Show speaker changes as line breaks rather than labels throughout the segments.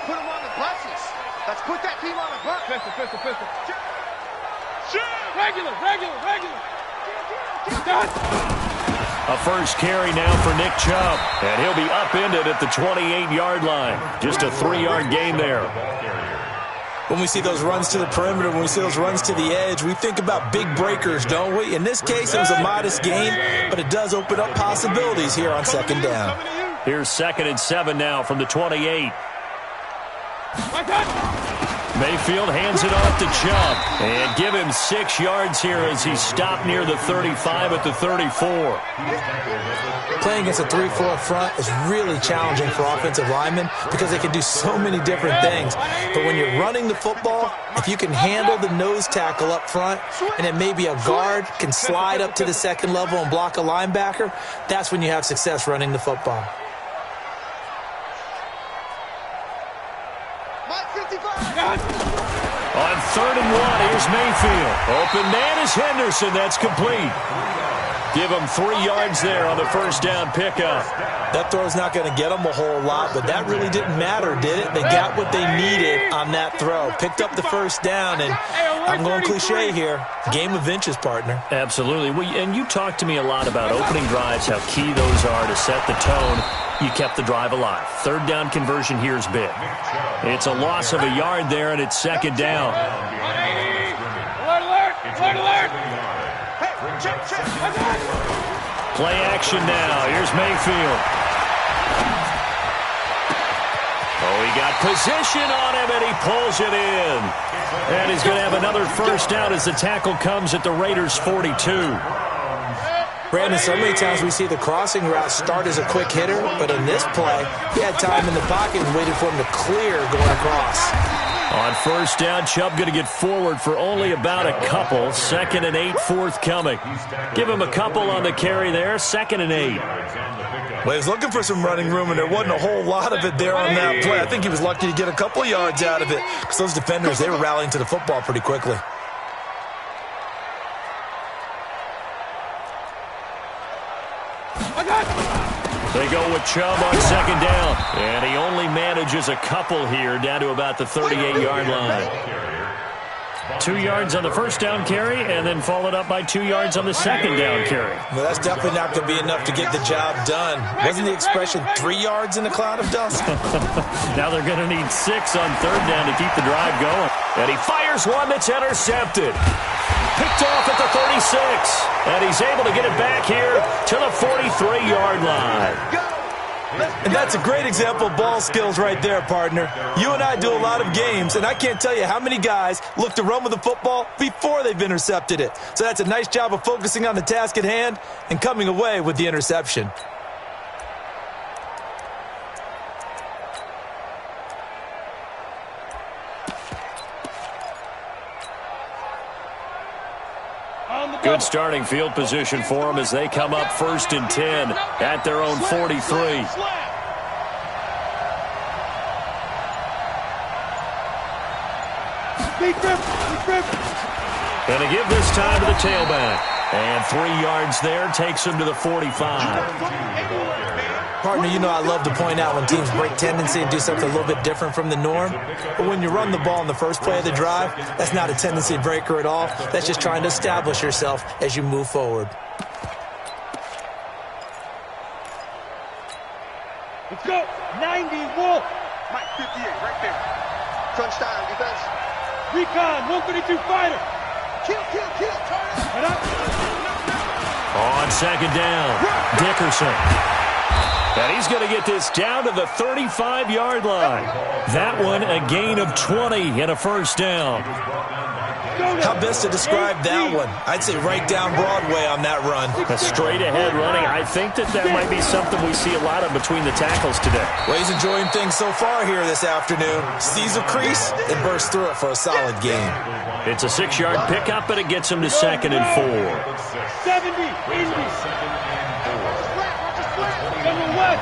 put them on the buses. Let's put that team on the bus. Pistol.
Shoot! Regular. Done.
A first carry now for Nick Chubb, and he'll be upended at the 28-yard line. Just a 3-yard gain there.
When we see those runs to the perimeter, when we see those runs to the edge, we think about big breakers, don't we? In this case, it was a modest gain, but it does open up possibilities here on second down.
Here's 2nd and 7 now from the 28. Mayfield hands it off to Chubb, and give him 6 yards here as he's stopped near the 35 at the 34.
Playing against a 3-4 front is really challenging for offensive linemen because they can do so many different things. But when you're running the football, if you can handle the nose tackle up front, and then maybe a guard can slide up to the second level and block a linebacker, that's when you have success running the football.
On 3rd and 1, here's Mayfield. Open man is Henderson. That's complete. Give him 3 yards there on the first down pickup.
That throw's not going to get them a whole lot, but that really didn't matter, did it? They got what they needed on that throw. Picked up the first down, and I'm going cliche here. Game of inches, partner.
Absolutely. And you talked to me a lot about opening drives, how key those are to set the tone. You kept the drive alive. 3rd down conversion here is big. It's a loss of a yard there, and it's 2nd down.
Alert!
Play action now. Here's Mayfield. Oh, he got position on him, and he pulls it in. And he's going to have another first down as the tackle comes at the Raiders' 42.
Brandon, so many times we see the crossing route start as a quick hitter, but in this play, he had time in the pocket and waited for him to clear going across.
On first down, Chubb going to get forward for only about a couple. 2nd and 8 forthcoming. Give him a couple on the carry there. 2nd and 8.
Well, he was looking for some running room, and there wasn't a whole lot of it there on that play. I think he was lucky to get a couple of yards out of it because those defenders, they were rallying to the football pretty quickly.
They go with Chubb on 2nd down. And he only manages a couple here down to about the 38-yard line. 2 yards on the first down carry and then followed up by 2 yards on the 2nd down carry.
Well, that's definitely not going to be enough to get the job done. Wasn't the expression 3 yards in a cloud of dust?
Now they're going to need 6 on 3rd down to keep the drive going. And he fires one that's intercepted. Picked off at the 36. And he's able to get it back here to the 43-yard line.
And that's a great example of ball skills right there, partner. You and I do a lot of games, and I can't tell you how many guys look to run with the football before they've intercepted it. So that's a nice job of focusing on the task at hand and coming away with the interception.
Good starting field position for them as they come up 1st and 10 at their own 43. Going to give this time to the tailback. And 3 yards there takes him to the 45.
Partner, you know I love to point out when teams break tendency and do something a little bit different from the norm. But when you run the ball in the first play of the drive, that's not a tendency breaker at all. That's just trying to establish yourself as you move forward.
Let's go. 90 Wolf.
Mike 58 right there. Crunch time defense.
Recon 132 fighter.
Kill.
Head up.
On 2nd down, Dickerson. And he's going to get this down to the 35-yard line. That one a gain of 20 and a first down.
How best to describe that one? I'd say right down Broadway on that run.
A straight-ahead running. I think that might be something we see a lot of between the tackles today.
Well, he's enjoying things so far here this afternoon. Sees a crease and bursts through it for a solid game.
It's a 6-yard pickup, and it gets him to 2nd and 4.
70, Indy. Number West.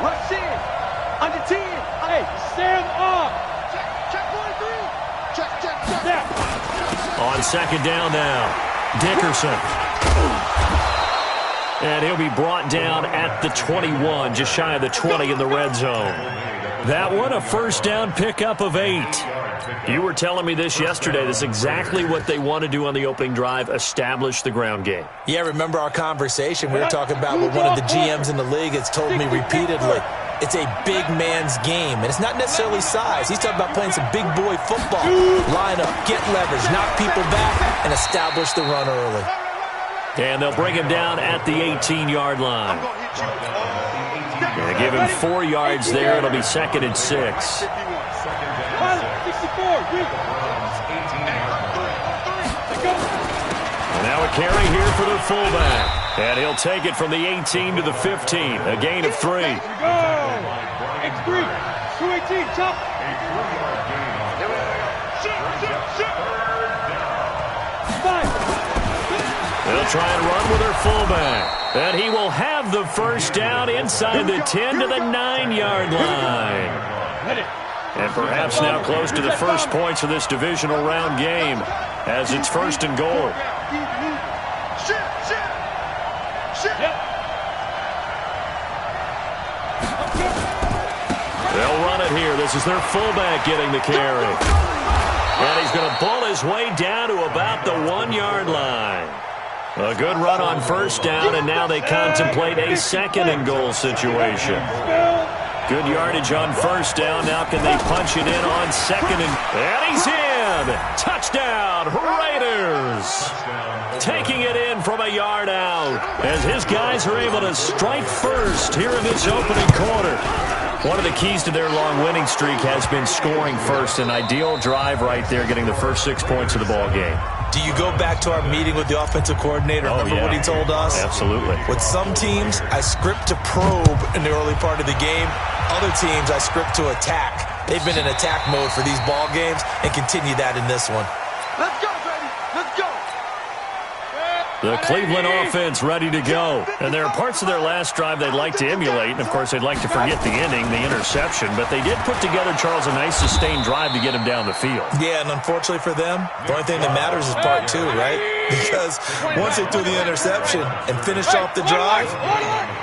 Rush in. Under 10.
Hey, Sam off.
Check 43. Check.
On 2nd down now, Dickerson. And he'll be brought down at the 21, just shy of the 20 in the red zone. That one, a first down pickup of 8. You were telling me this yesterday. This is exactly what they want to do on the opening drive, establish the ground game.
Yeah, remember our conversation? We were talking about what one of the GMs in the league has told me repeatedly. It's a big man's game, and it's not necessarily size. He's talking about playing some big boy football. Line up, get leverage, knock people back, and establish the run early.
And they'll bring him down at the 18-yard line. They give him 4 yards there. It'll be 2nd and 6.
64,
And now a carry here for the fullback. And he'll take it from the 18 to the 15. A gain of 3.
Here we go. X3, 218, chop.
They'll try and run with their fullback. And he will have the first down inside the 10 to the 9-yard line. And perhaps now close to the first points of this divisional round game as it's 1st and goal. They'll run it here. This is their fullback getting the carry. And he's going to bull his way down to about the 1-yard line. A good run on first down, and now they contemplate a 2nd and goal situation. Good yardage on first down. Now can they punch it in on 2nd and he's in! Touchdown, Raiders! Taking it in from a yard out as his guys are able to strike first here in this opening quarter. One of the keys to their long winning streak has been scoring first. An ideal drive right there, getting the first 6 points of the ball game.
Do you go back to our meeting with the offensive coordinator? Remember what he told us?
Absolutely.
With some teams, I script to probe in the early part of the game. Other teams, I script to attack. They've been in attack mode for these ball games and continue that in this one.
Let's go, baby. Let's go.
The Cleveland offense ready to go. And there are parts of their last drive they'd like to emulate. And, of course, they'd like to forget the ending, the interception. But they did put together, Charles, a nice sustained drive to get him down the field.
Yeah, and unfortunately for them, the only thing that matters is part 2, right? Because once they threw the interception and finished off the drive,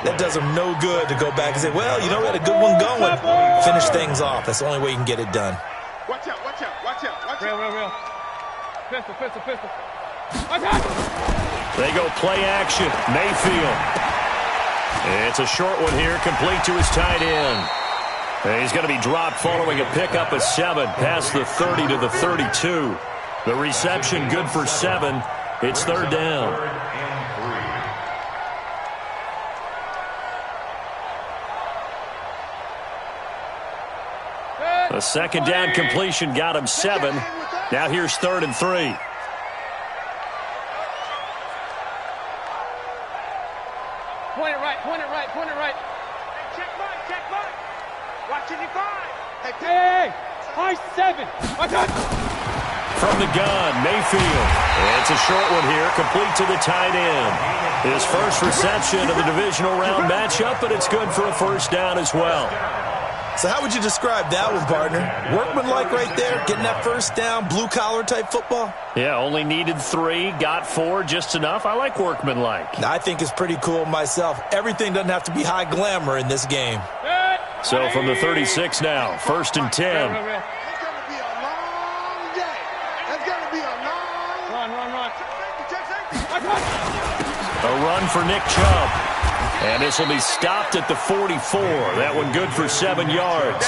that does them no good to go back and say, well, you know, we had a good one going. Finish things off. That's the only way you can get it done.
Watch out, watch out, watch out, watch out.
Real. Pistol. Watch out.
They go play action. Mayfield. It's a short one here, complete to his tight end. And he's going to be dropped following a pickup of 7 past the 30 to the 32. The reception good for 7. It's 3rd down. A 2nd down completion got him 7. Now here's 3rd and 3.
Point it right.
Hey, check mark. Watching you five.
Hey. High 7. Watch out.
From the gun, Mayfield. It's a short one here, complete to the tight end. His first reception of the divisional round matchup, but it's good for a first down as well.
So how would you describe that one, partner? Workmanlike right there, getting that first down, blue-collar type football?
Yeah, only needed 3, got 4, just enough. I like workmanlike.
I think it's pretty cool myself. Everything doesn't have to be high glamour in this game.
So from the 36 now, 1st and 10.
It's going to be a long day. It's going to be a long...
Run.
A run for Nick Chubb. And this will be stopped at the 44. That one good for 7 yards.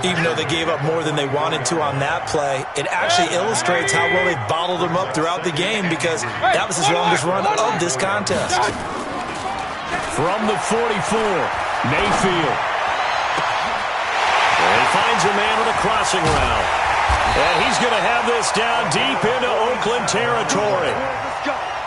Even though they gave up more than they wanted to on that play, it actually illustrates how well they bottled him up throughout the game because that was his longest run of this contest.
From the 44, Mayfield. And he finds a man with a crossing route. And he's going to have this down deep into Oakland territory.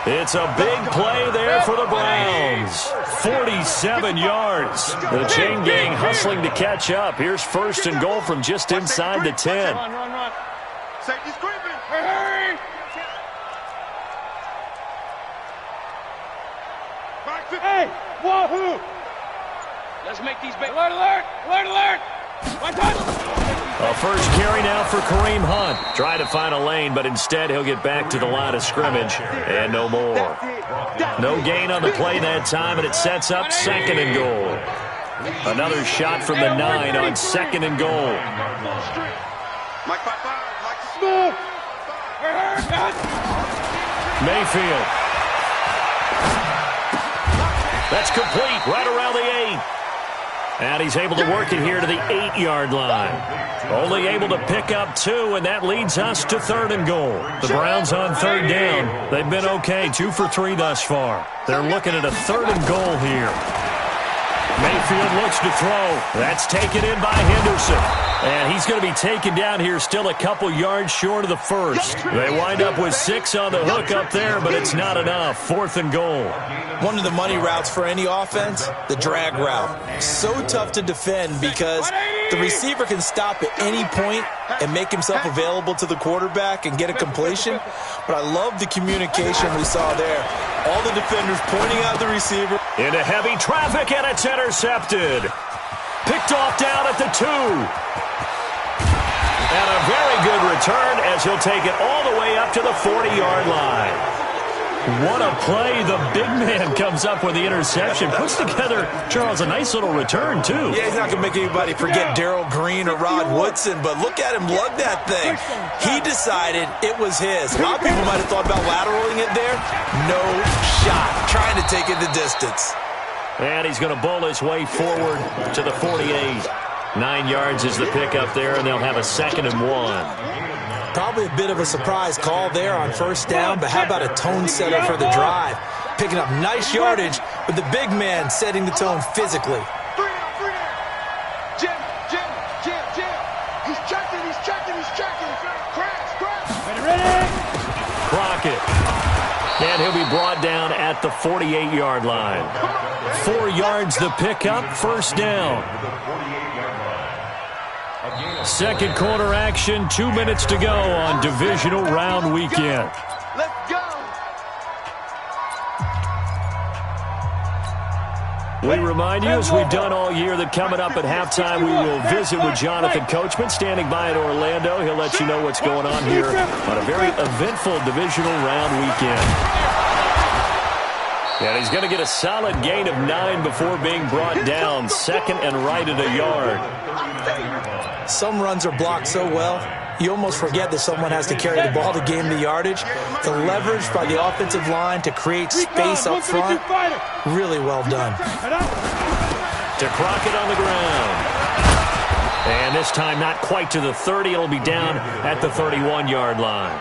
It's a big play there for the Browns. 47 yards. The chain gang hustling to catch up. Here's 1st and goal from just inside the 10.
Run.
Safety's creeping.
Hurry. Hey, wahoo. Let's make these big. Alert. Watch out.
A first carry now for Kareem Hunt. Trying to find a lane, but instead he'll get back to the line of scrimmage and no more. No gain on the play that time, and it sets up 2nd and goal. Another shot from the 9 on 2nd and goal. Mayfield. That's complete right around the 8. And he's able to work it here to the 8-yard line. Only able to pick up 2, and that leads us to 3rd and goal. The Browns on 3rd down. They've been okay, 2 for 3 thus far. They're looking at a 3rd and goal here. Mayfield looks to throw. That's taken in by Henderson. And he's going to be taken down here still a couple yards short of the first. They wind up with 6 on the hook up there, but it's not enough. 4th and goal.
One of the money routes for any offense, the drag route. So tough to defend because the receiver can stop at any point and make himself available to the quarterback and get a completion. But I love the communication we saw there. All the defenders pointing out the receiver.
Into heavy traffic, and it's intercepted. Picked off down at the 2. And a very good return as he'll take it all the way up to the 40-yard line. What a play. The big man comes up with the interception. Puts together, Charles, a nice little return, too.
Yeah, he's not going to make anybody forget Darrell Green or Rod Woodson, but look at him lug that thing. He decided it was his. A lot of people might have thought about lateraling it there. No shot. Trying to take it the distance.
And he's going to bowl his way forward to the 48. 9 yards is the pickup there, and they'll have a 2nd and 1.
Probably a bit of a surprise call there on 1st down, but how about a tone setter for the drive? Picking up nice yardage with the big man setting the tone physically.
Jim. He's checking. Crash.
Ready.
Crockett. And he'll be brought down at the 48-yard line. 4 yards the pickup, 1st down. 2nd quarter action, 2 minutes to go on divisional round weekend.
Let's go.
We remind you, as we've done all year, that coming up at halftime, we will visit with Jonathan Coachman, standing by in Orlando. He'll let you know what's going on here on a very eventful divisional round weekend. And he's going to get a solid gain of 9 before being brought down. 2nd and right at a yard.
Some runs are blocked so well, you almost forget that someone has to carry the ball to gain the yardage. The leverage by the offensive line to create space up front, really well done.
To Crockett on the ground. And this time not quite to the 30. It'll be down at the 31-yard line.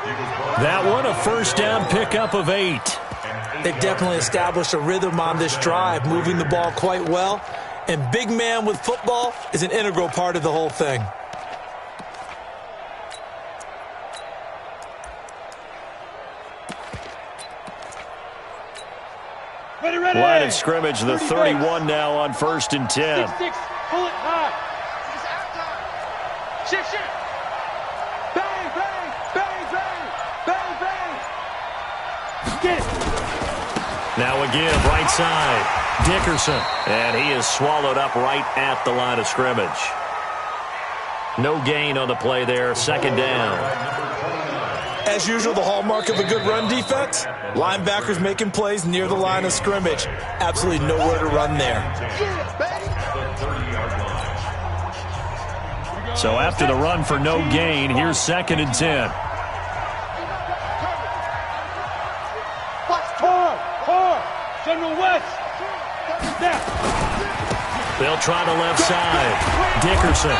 That one, a 1st down pickup of 8.
They've definitely established a rhythm on this drive, moving the ball quite well. And big man with football is an integral part of the whole thing.
Ready.
Line of scrimmage, the 31 now on 1st and 10.
6, pull it high.
Shift. Bang.
Get it.
Now again, right side, Dickerson. And he is swallowed up right at the line of scrimmage. No gain on the play there, 2nd down.
As usual, the hallmark of a good run defense, linebackers making plays near the line of scrimmage. Absolutely nowhere to run there.
So after the run for no gain, here's 2nd and 10.
Hard. General West. Step.
They'll try the left side. Dickerson.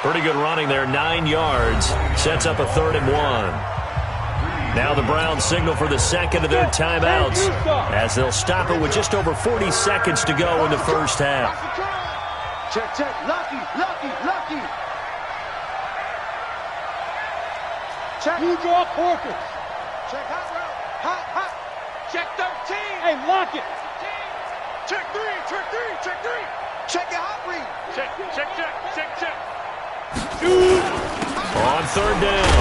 Pretty good running there, 9 yards. Sets up a 3rd and 1. Now the Browns signal for the 2nd of their timeouts as they'll stop it with just over 40 seconds to go in the 1st half.
Check. Lucky. Check.
You draw Porker.
Check hot route. Hot. Check 13.
Hey, lock it.
Check 3. Check your hot read. Check.
Shoot.
On 3rd down,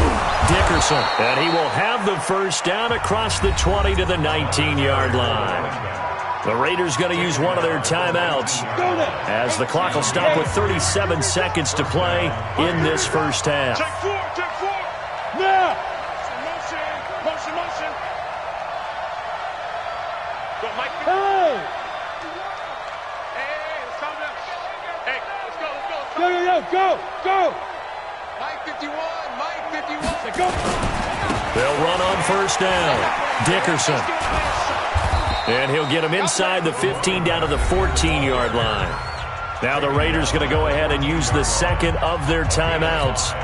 Dickerson. And he will have the 1st down across the 20 to the 19-yard line. The Raiders going to use one of their timeouts as the clock will stop with 37 seconds to play in this first half.
Check four. Now. Motion. Go, Mike. Hey, let's calm down. Hey, let's go. Go.
Mike 51.
Let's go.
They'll run on first down. Dickerson. And he'll get him inside the 15 down to the 14-yard line. Now the Raiders going to go ahead and use the second of their timeouts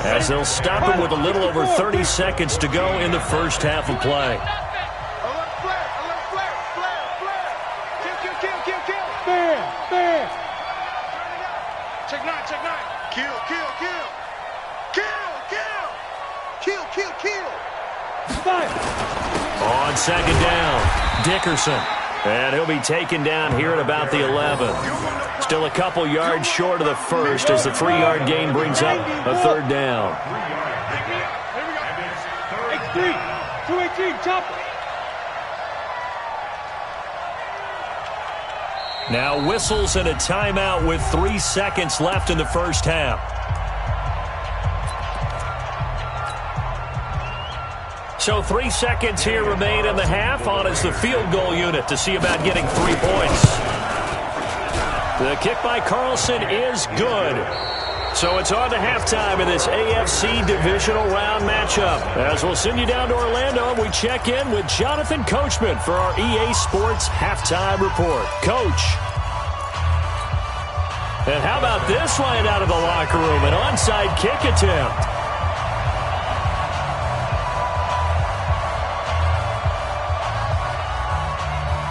as they'll stop him with a little over 30 seconds to go in the first half of play.
Fair. Check nine.
Kill.
Five.
On second down, Dickerson. And he'll be taken down here at about the 11. Still a couple yards short of the first as the 3-yard gain brings up a third down.
X3. 218. Chopper.
Now whistles and a timeout with 3 seconds left in the first half. So 3 seconds here remain in the half. On is the field goal unit to see about getting 3 points. The kick by Carlson is good. So it's on to halftime in this AFC divisional round matchup. As we'll send you down to Orlando, we check in with Jonathan Coachman for our EA Sports halftime report. Coach. And how about this line out of the locker room? An onside kick attempt.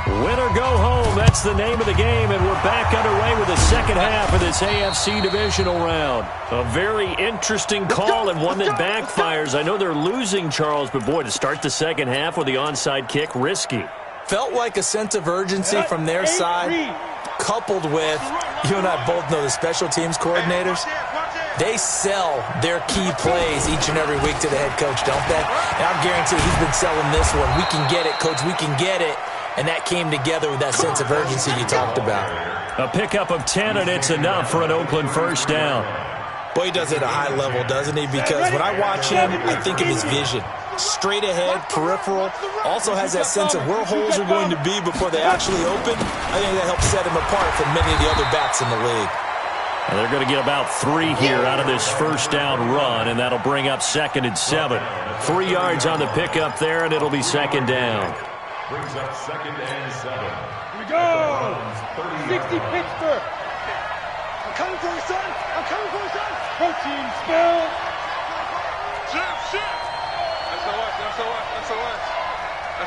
Win or go home, that's the name of the game, and we're back underway with the second half of this AFC divisional round. A very interesting call and one that backfires. I know they're losing, Charles, but boy, to start the second half with the onside kick, risky.
Felt like a sense of urgency from their side, coupled with, you and I both know the special teams coordinators, they sell their key plays each and every week to the head coach, don't they? And I'm guaranteed he's been selling this one. We can get it, coach, we can get it. And that came together with that sense of urgency you talked about.
A pickup of 10, and it's enough for an Oakland first down.
Boy, he does it at a high level, doesn't he? Because when I watch him, I think of his vision. Straight ahead, peripheral. Also has that sense of where holes are going to be before they actually open. I think that helps set him apart from many of the other backs in the league.
And they're going to get about 3 here out of this first down run, and that'll bring up 2nd and 7. 3 yards on the pickup there, and it'll be 2nd down.
Brings up 2nd and 7. Here we go. 60 Pittsburgh.
I'm coming for you, son.
Protein spell. Shift.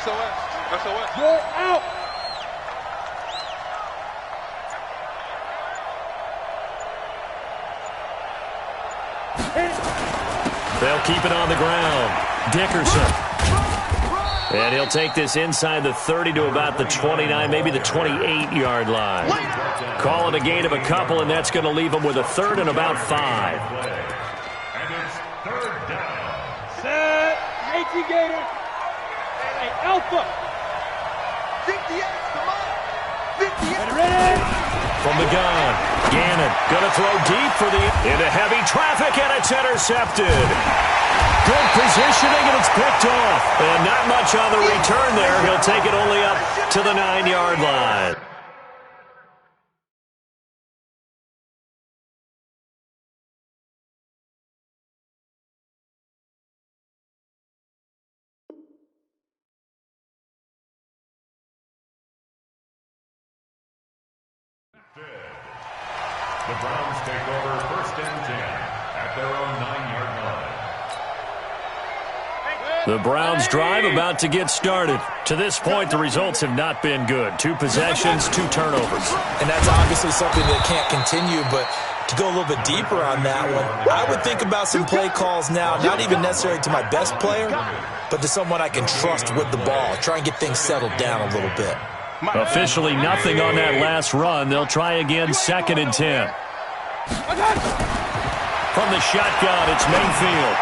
SOS. You're out.
They'll keep it on the ground. Dickerson. And he'll take this inside the 30 to about the 29, maybe the 28-yard line. Call it a gain of a couple, and that's going to leave him with a 3rd and about 5.
And it's 3rd down. Set. 18 Gator. Hey, Alpha.
58, come on. 58.
Ready?
From the gun, Gannon going to throw deep for the into heavy traffic, and it's intercepted. Good positioning, and it's picked off. And not much on the return there. He'll take it only up to the 9-yard line.
The Browns take over 1st and 10 at their own 9-yard line.
The Browns drive about to get started. To this point, the results have not been good. 2 possessions, 2 turnovers.
And that's obviously something that can't continue, but to go a little bit deeper on that one, I would think about some play calls now, not even necessarily to my best player, but to someone I can trust with the ball. Try and get things settled down a little bit.
Officially nothing on that last run. They'll try again, 2nd and 10. From the shotgun, it's Mayfield.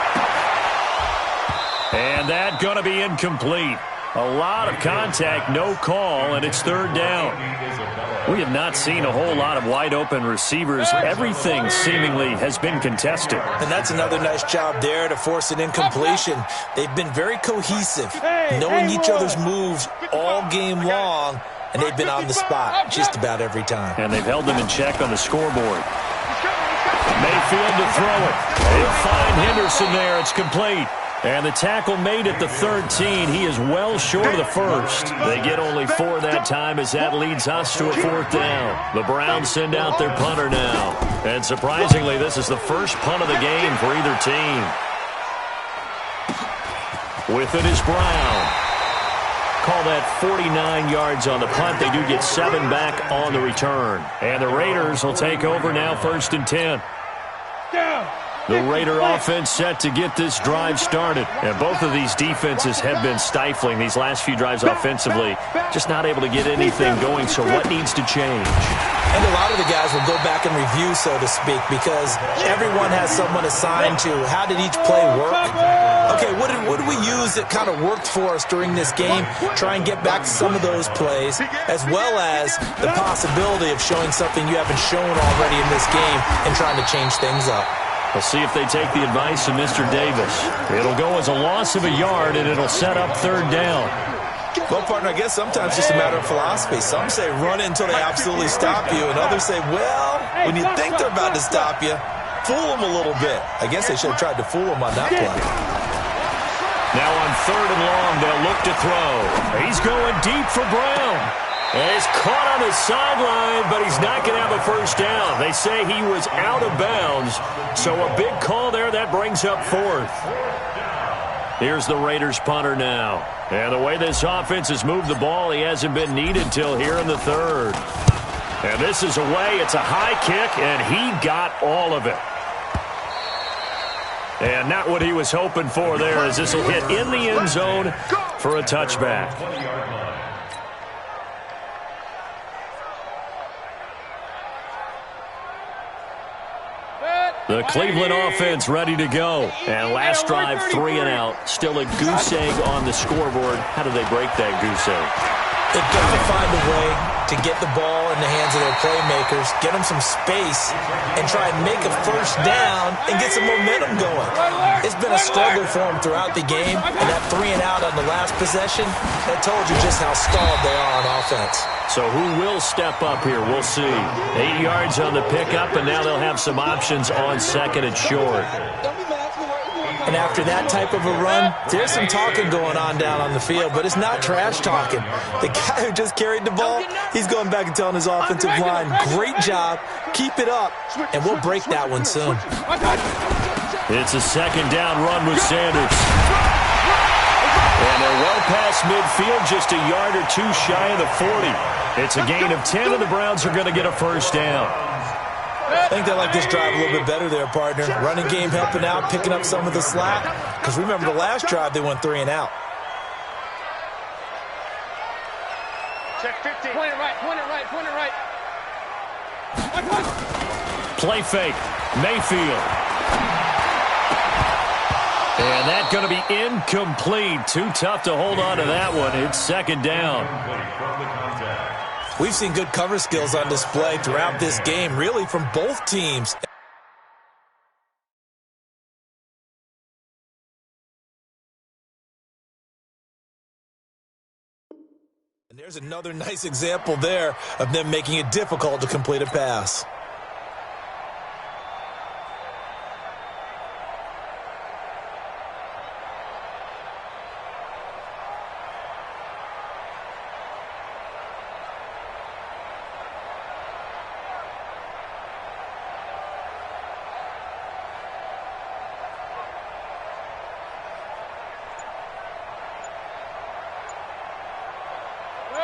And that going to be incomplete. A lot of contact, no call, and it's third down. We have not seen a whole lot of wide-open receivers. Everything seemingly has been contested.
And that's another nice job there to force an incompletion. They've been very cohesive, knowing each other's moves all game long, and they've been on the spot just about every time.
And they've held them in check on the scoreboard. Mayfield to throw it. They'll find Henderson there. It's complete. And the tackle made at the 13. He is well short of the first. They get only 4 that time as that leads us to a fourth down. The Browns send out their punter now. And surprisingly, this is the first punt of the game for either team. With it is Brown. Call that 49 yards on the punt. They do get 7 back on the return. And the Raiders will take over now, 1st and 10. The Raider offense set to get this drive started. And both of these defenses have been stifling these last few drives offensively. Just not able to get anything going, so what needs to change?
And a lot of the guys will go back and review, so to speak, because everyone has someone assigned to how did each play work. Okay, what did we use that kind of worked for us during this game? Try and get back to some of those plays, as well as the possibility of showing something you haven't shown already in this game and trying to change things up.
We'll see if they take the advice of Mr. Davis. It'll go as a loss of a yard, and it'll set up third down.
Well, partner, I guess sometimes it's just a matter of philosophy. Some say run it until they absolutely stop you, and others say, well, when you think they're about to stop you, fool them a little bit. I guess they should have tried to fool them on that play.
Now on 3rd and long, they'll look to throw. He's going deep for Brown. And he's caught on the sideline, but he's not going to have a first down. They say he was out of bounds, so a big call there. That brings up 4th. Here's the Raiders punter now. And the way this offense has moved the ball, he hasn't been needed till here in the 3rd. And this is away. It's a high kick, and he got all of it. And not what he was hoping for there, as this will hit in the end zone for a touchback. The Cleveland offense ready to go. And last drive, 3 and out. Still a goose egg on the scoreboard. How do they break that goose egg?
They've got to find a way to get the ball in the hands of their playmakers, get them some space, and try and make a first down and get some momentum going. It's been a struggle for them throughout the game, and that 3 and out on the last possession, that told you just how stalled they are on offense.
So who will step up here? We'll see. 8 yards on the pickup, and now they'll have some options on 2nd and short.
And after that type of a run, there's some talking going on down on the field, but it's not trash talking. The guy who just carried the ball, he's going back and telling his offensive line, great job, keep it up, and we'll break that one soon.
It's a 2nd down run with Sanders. And they're well past midfield, just a yard or 2 shy of the 40. It's a gain of 10, and the Browns are going to get a first down.
I think they like this drive a little bit better there, partner. Running game helping out, picking up some of the slack. Because remember the last drive, they went 3 and out.
Check 50.
Point it right, point it right, point it right.
Play fake. Mayfield. And that's going to be incomplete. Too tough to hold on to that one. It's 2nd down.
We've seen good cover skills on display throughout this game, really from both teams. And there's another nice example there of them making it difficult to complete a pass.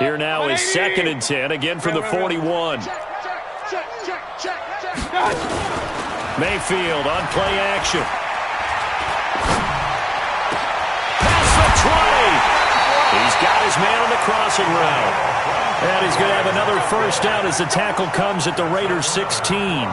Here now is 2nd and 10, again from the 41. Mayfield on play action. Past the 20. He's got his man on the crossing route. And he's going to have another first down as the tackle comes at the Raiders' 16.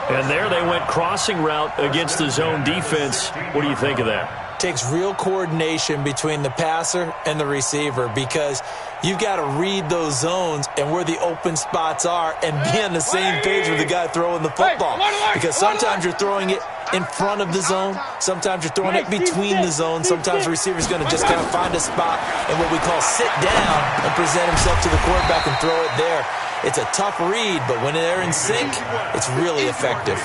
And there they went crossing route against the zone defense. What do you think of that?
Takes real coordination between the passer and the receiver because you've got to read those zones and where the open spots are and be on the same page with the guy throwing the football. Because sometimes you're throwing it in front of the zone. Sometimes you're throwing it between the zones. Sometimes the receiver's going to just kind of find a spot and what we call sit down and present himself to the quarterback and throw it there. It's a tough read, but when they're in sync, it's really effective.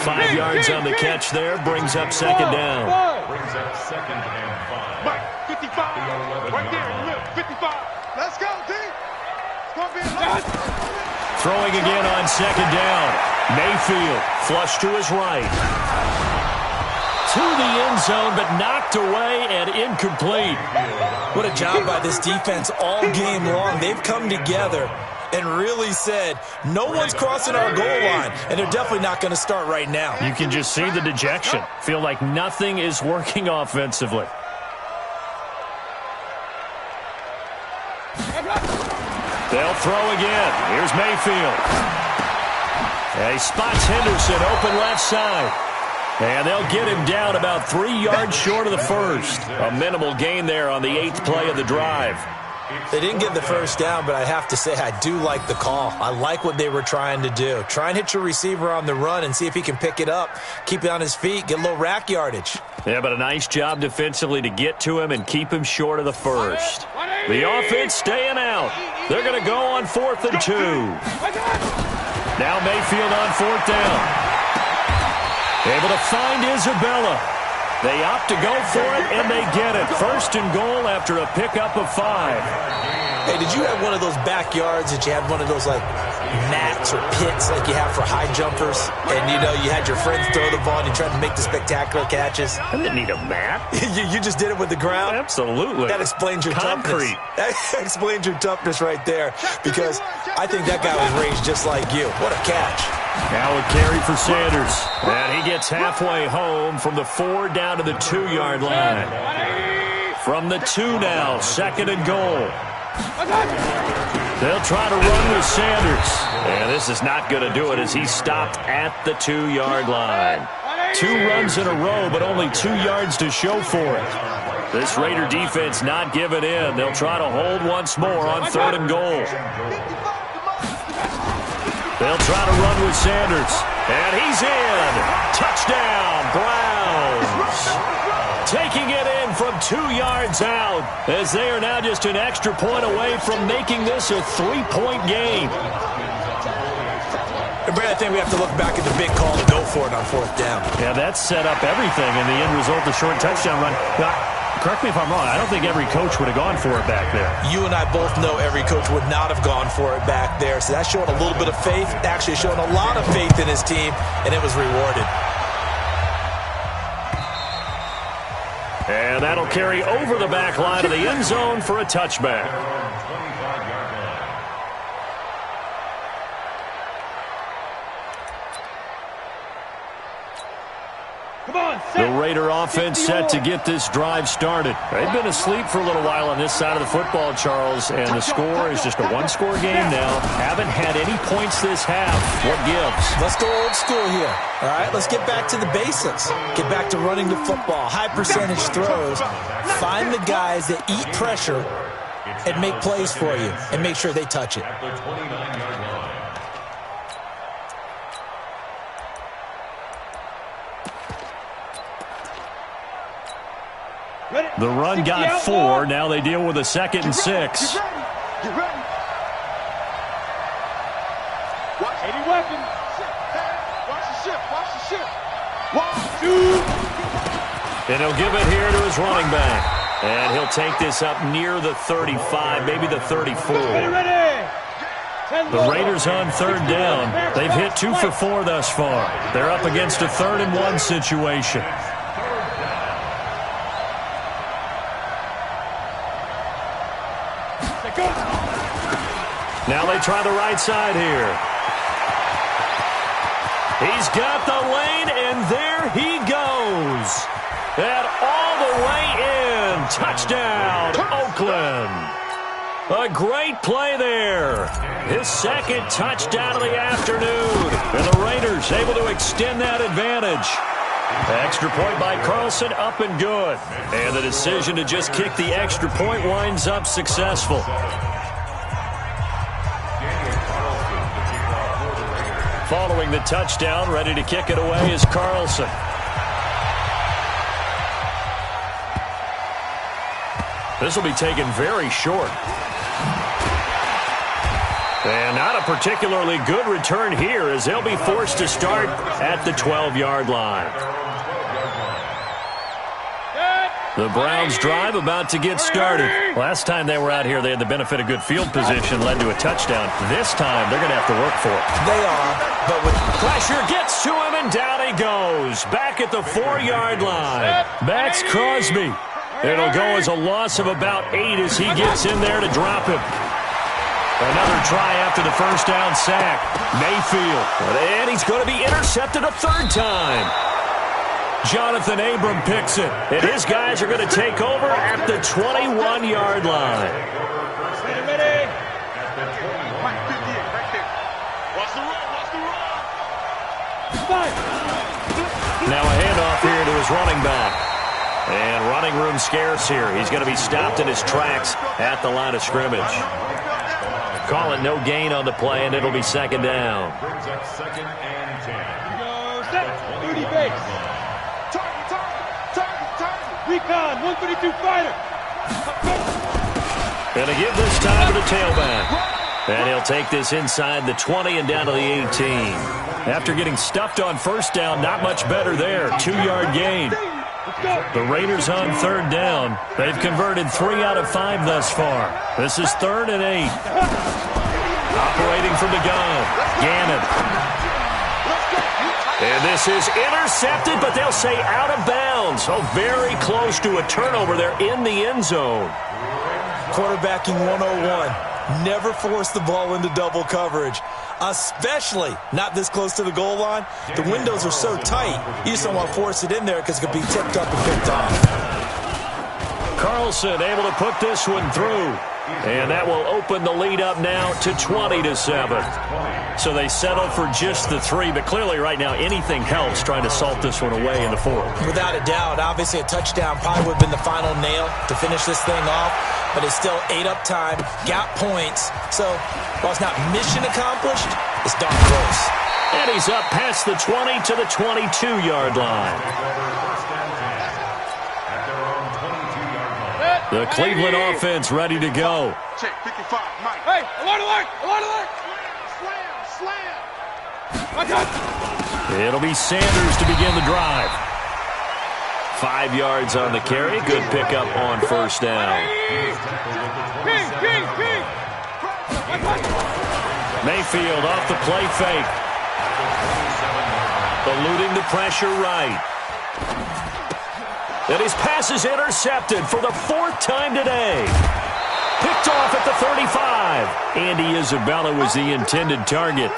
5 yards on the catch there, brings up second down.
Brings up second and 5.
Mike, 55. Right there, look, 55. Let's go, D. It's going to be a lot.
Throwing again on second down. Mayfield, flush to his right. To the end zone, but knocked away and incomplete.
What a job by this defense all game long. They've come together and really said, no one's crossing our goal line, and they're definitely not going to start right now.
You can just see the dejection. Feel like nothing is working offensively. They'll throw again. Here's Mayfield. And he spots Henderson open left side. And they'll get him down about 3 yards short of the first. A minimal gain there on the 8th play of the drive.
They didn't get the first down, but I have to say I do like the call. I like what they were trying to do. Try and hit your receiver on the run and see if he can pick it up, keep it on his feet, get a little rack yardage.
Yeah, but a nice job defensively to get to him and keep him short of the first. The offense staying out. They're going to go on 4th and 2. Now Mayfield on 4th down. Able to find Isabella. They opt to go for it, and they get it. 1st and goal after a pickup of 5.
Hey, did you have one of those backyards that you had one of those, like, mats or pits like you have for high jumpers? And, you know, you had your friends throw the ball and you tried to make the spectacular catches?
I didn't need a mat.
you just did it with the ground?
Absolutely.
That explains your
Concrete.
toughness. That explains your toughness right there because I think that guy was raised just like you. What a catch.
Now a carry for Sanders. And he gets halfway home from the 4 down to the 2-yard line. From the 2 now, 2nd and goal. They'll try to run with Sanders. And this is not going to do it as he's stopped at the 2-yard line. 2 runs in a row, but only 2 yards to show for it. This Raider defense not giving in. They'll try to hold once more on 3rd and goal. They'll try to run with Sanders. And he's in. Touchdown, Browns. Taking it in from 2 yards out as they are now just an extra point away from making this a 3-point game.
And Brad, I think we have to look back at the big call to go for it on 4th down.
Yeah, that set up everything in the end result, the short touchdown run. Correct me if I'm wrong. I don't think every coach would have gone for it back there.
You and I both know every coach would not have gone for it back there. So that's showing a little bit of faith, actually showing a lot of faith in his team, and it was rewarded.
And that'll carry over the back line of the end zone for a touchback. The Raider offense set to get this drive started. They've been asleep for a little while on this side of the football, Charles, and the score is just a 1-score game now. Haven't had any points this half. What gives?
Let's go old school here. All right, let's get back to the basics. Get back to running the football, high percentage throws. Find the guys that eat pressure and make plays for you and make sure they touch it.
The run got 4. Now they deal with a 2nd and 6.
Get ready. Watch any weapon. Watch the ship. Watch the ship. 1, 2.
And he'll give it here to his running back. And he'll take this up near the 35, maybe the 34. The Raiders on 3rd down. They've hit 2 for 4 thus far. They're up against a 3rd and 1 situation. Now they try the right side here. He's got the lane, and there he goes. And all the way in. Touchdown, Oakland. A great play there. His second touchdown of the afternoon. And the Raiders able to extend that advantage. Extra point by Carlson, up and good. And the decision to just kick the extra point winds up successful. Following the touchdown, ready to kick it away is Carlson. This will be taken very short. And not a particularly good return here as they'll be forced to start at the 12-yard line. The Browns drive about to get started. Last time they were out here, they had the benefit of good field position, led to a touchdown. This time, they're going to have to work for it.
They are, but with
pressure gets to him, and down he goes. Back at the 4-yard line. Max Crosby. It'll go as a loss of about 8 as he gets in there to drop him. Another try after the first down sack. Mayfield. And he's going to be intercepted a third time. Jonathan Abram picks it. And his guys are going to take over at the 21-yard line.
Ready. Watch the run.
Now a handoff here to his running back. And running room scarce here. He's going to be stopped in his tracks at the line of scrimmage. Call it no gain on the play, and it'll be second down.
Brings up second and 10.
Go set. 30 base. Target. Recon. 132 fighter.
Gonna give this time to the tailback. And he'll take this inside the 20 and down to the 18. After getting stuffed on first down, not much better there. 2-yard gain. The Raiders on third down. They've converted 3 out of 5 thus far. This is 3rd and 8. Operating from the gun. Gannon. And this is intercepted, but they'll say out of bounds. Oh, very close to a turnover there in the end zone.
quarterbacking 101. Never force the ball into double coverage, especially not this close to the goal line. The windows are so tight, you just don't want to force it in there because it could be tipped up and picked off.
Carlson able to put this one through. And that will open the lead up now to 20-7. So they settle for just the 3, but clearly right now anything helps trying to salt this one away in the 4th.
Without a doubt, obviously a touchdown probably would have been the final nail to finish this thing off, but it's still ate up time, got points. So while it's not mission accomplished, it's darn close.
And he's up past the 20 to the 22-yard line. The Cleveland offense ready to go.
Check, 55, Mike. Hey, alert. Slam.
It'll be Sanders to begin the drive. 5 yards on the carry. Good pickup on first down. Mayfield off the play fake. Eluding the pressure right. And his pass is intercepted for the 4th time today. Picked off at the 35. Andy Isabella was the intended target.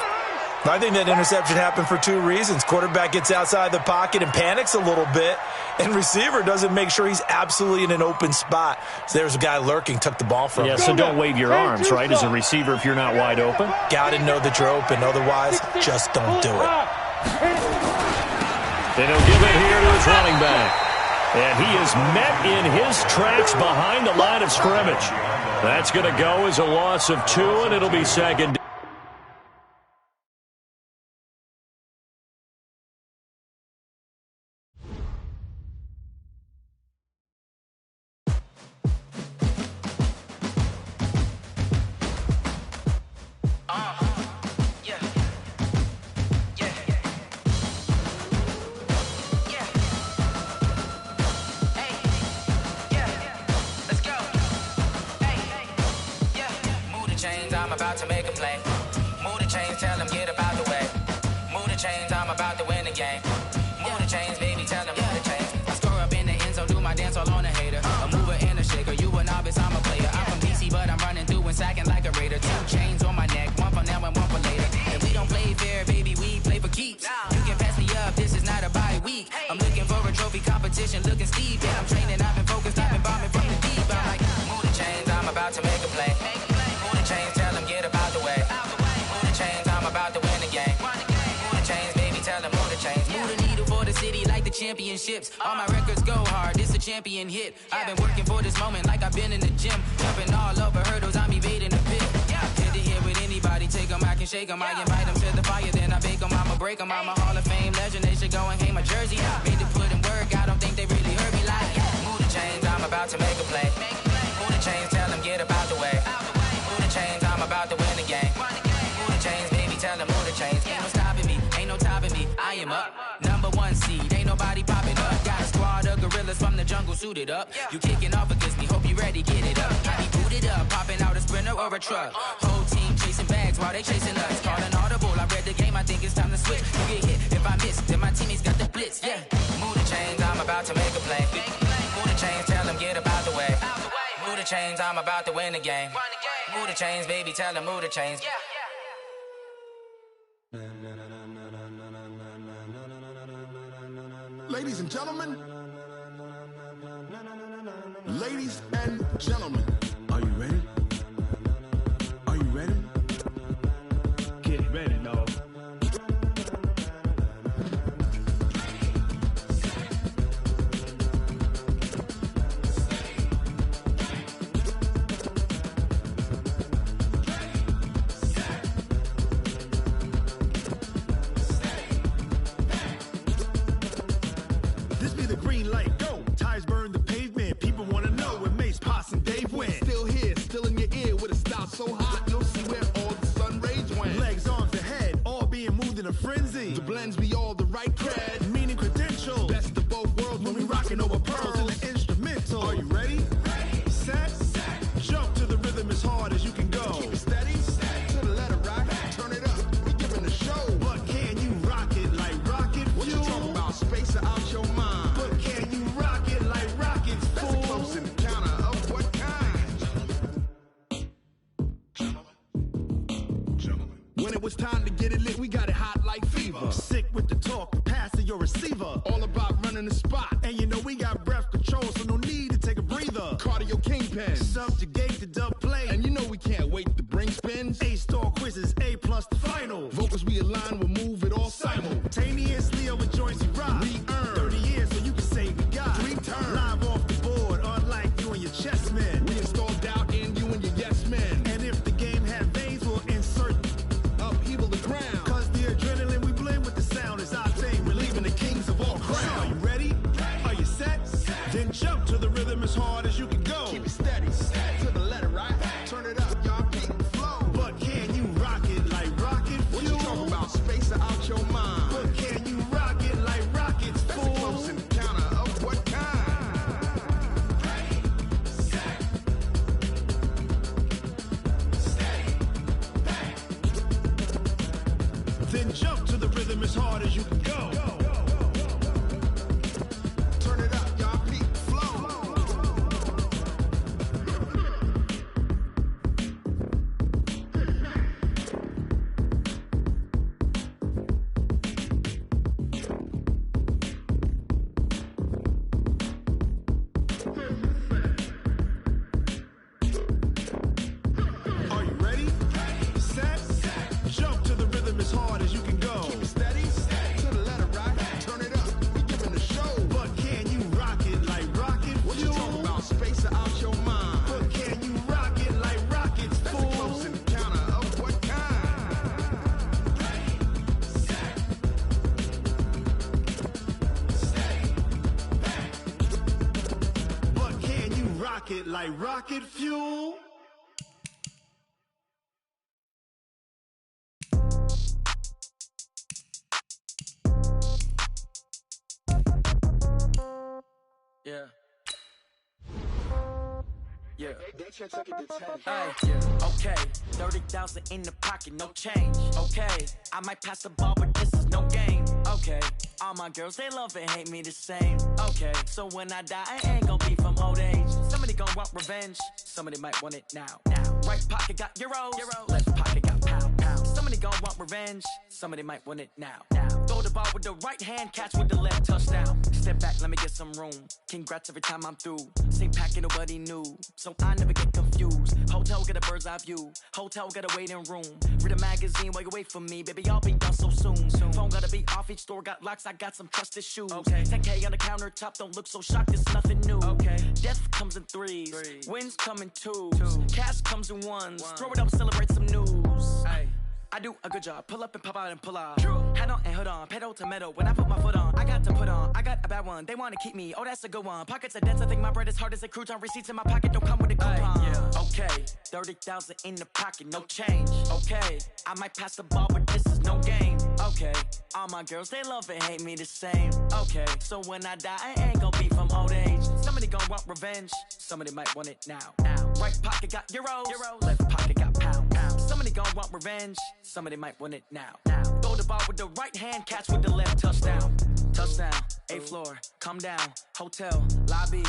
I think that interception happened for 2 reasons. Quarterback gets outside the pocket and panics a little bit, and receiver doesn't make sure he's absolutely in an open spot. So there's a guy lurking, took the ball from him.
Yeah, so don't wave your arms, right, as a receiver if you're not wide open.
Got to know that you're open. Otherwise, just don't do it.
And he'll give it here to his running back. And he is met in his tracks behind the line of scrimmage. That's going to go as a loss of 2, and it'll be second.
I'm about to make a play. Move the chains, tell them get about the way. Move the chains, I'm about to win the game. Move the chains, baby, tell them move the chains. I score up in the end zone, do my dance all on a hater. A mover and a shaker, you a novice, I'm a player. I'm from DC, but I'm running through and sacking like a raider. 2 chains on my neck, 1 for now and 1 for later. And we don't play fair, baby, we play for keeps. You can pass me up, this is not a bye week. I'm looking for a trophy competition, looking steep. And I'm training, I've been focused, I've been bombing from the deep. I'm like, move the chains, I'm about to make a play. championships. All my records go hard, this a champion hit. I've been working for this moment like I've been in the gym. Jumping all over hurdles, I'm evading the pit. Hit to hit with anybody, take them, I can shake them. I invite them to the fire, then I bake them, I'ma break them. I'm a Hall of Fame legend, they should go and hang my jersey. Made to put in work, I don't think they really heard me like. Move the chains, I'm about to make a play. Move the chains, tell them get about the way. Move the chains, I'm about to win the game. Move the chains, baby, tell them move the chains. Ain't no stopping me, ain't no topping me. I am up, #1 seed, ain't nobody popping up. Got a squad of gorillas from the jungle suited up. You kicking off against me, hope you ready, get it up. I be booted up, popping out a sprinter or a truck. Whole team chasing bags while they chasing us. Calling audible, I read the game, I think it's time to switch. You get hit if I miss, then my teammates got the blitz, yeah. Move the chains, I'm about to make a play. Move the chains, tell them get about the way. Move the chains, I'm about to win the game. Move the chains, baby, tell them move the chains.
Ladies and gentlemen, ladies and gentlemen, are you ready? Are you ready?
Get ready, dog.
This be the green light, go. Tires burn the pavement. People wanna know where Mace, Potts, and Dave went. Still here, still in your ear with a style so hot, you'll see where all the sun rays went. Legs, arms, and head, all being moved in a frenzy. The blends be all the right cred, meaning credentials. Best of both worlds when we rockin' over pearls in the instrumental. Are you ready? Set, jump to the rhythm as hard as you can go. Keep it steady, to the letter rock, turn it up, we giving a show. But can you rock it like rocket fuel? What you talking about, space or out your mind? But can you rock it like rockets, fool? That's a close encounter of what kind? Gentlemen. When it was time to get it lit, we got it hot like fever. Sick with the talk, passing your receiver. All about running the spot. And you know we got breath control, so no need to take a breather. Cardio kingpin, subjugate the dub play. And you know we can't wait to bring spins. A-star quizzes, A+ the final. Vocals we align, we'll move it all simultaneously over joints we rock. We earn 30 years, so you can say we got 3 turns. Live off the board, unlike you and your chess men. We install doubt in you and your yes men. And if the game had veins, we'll insert upheaval the ground. Cause the adrenaline we blend with the sound is our thing. We're leaving the kings of all crowns. Are you ready? Are you set? Then jump to the rhythm as hard as you can go. Keep it steady, to the letter right. Turn it up, y'all keep the flow. But can you rock it like rocket fuel? What you talking about, space or out your mind? But can you rock it like rockets, fool? That's a close encounter of what kind? Then jump to the rhythm as hard as you can go. Turn it up, y'all keep the flow. Are you ready? Set, jump to the rhythm as hard as you can go. Keep it steady, to the letter right. Turn it up, we giving a show. But can you rock it like rocket fuel? What you talking about, space or out your mind? But can you rock it like rockets, fool? That's a close encounter of what kind? But can you rock it like rocket fuel?
Yeah.
Yeah.
Hey, okay, 30,000 in the pocket, no change. Okay, I might pass the ball, but this is no game. Okay, all my girls, they love and hate me the same. Okay, so when I die, I ain't gon' be from old age. Somebody gon' want revenge, somebody might want it now. Right pocket got euros, left pocket got pound. Somebody gon' want revenge, somebody might want it now. Throw the ball with the right hand, catch with the left, touchdown. Step back, let me get some room. Congrats every time I'm through. Same packet, nobody knew, so I never get confused. Hotel, get a bird's eye view. Hotel, get a waiting room. Read a magazine while you wait for me, baby, I'll be done so soon. Phone gotta be off, each store got locks, I got some trusted shoes. Okay. 10K on the countertop, don't look so shocked, it's nothing new. Okay. Death comes in threes, wins come in twos. Cash comes in ones, throw it up, celebrate some news. Ay. I do a good job, pull up and pop out and pull out. Head on and hood on, pedal to metal. When I put my foot on, I got to put on. I got a bad one, they wanna keep me, oh that's a good one. Pockets are dense, I think my bread is hard as a crouton. Receipts in my pocket don't come with a coupon. Okay, 30,000 in the pocket, no change. Okay, I might pass the ball, but this is no game. Okay, all my girls, they love and hate me the same. Okay, so when I die, I ain't gon' be from old age. Somebody gon' want revenge, somebody might want it now. Right pocket got euros, left pocket got pounds. Somebody gon' want revenge, somebody might want it now. Throw the ball with the right hand, catch with the left, touchdown. Touchdown, 8th floor, come down, hotel, lobby.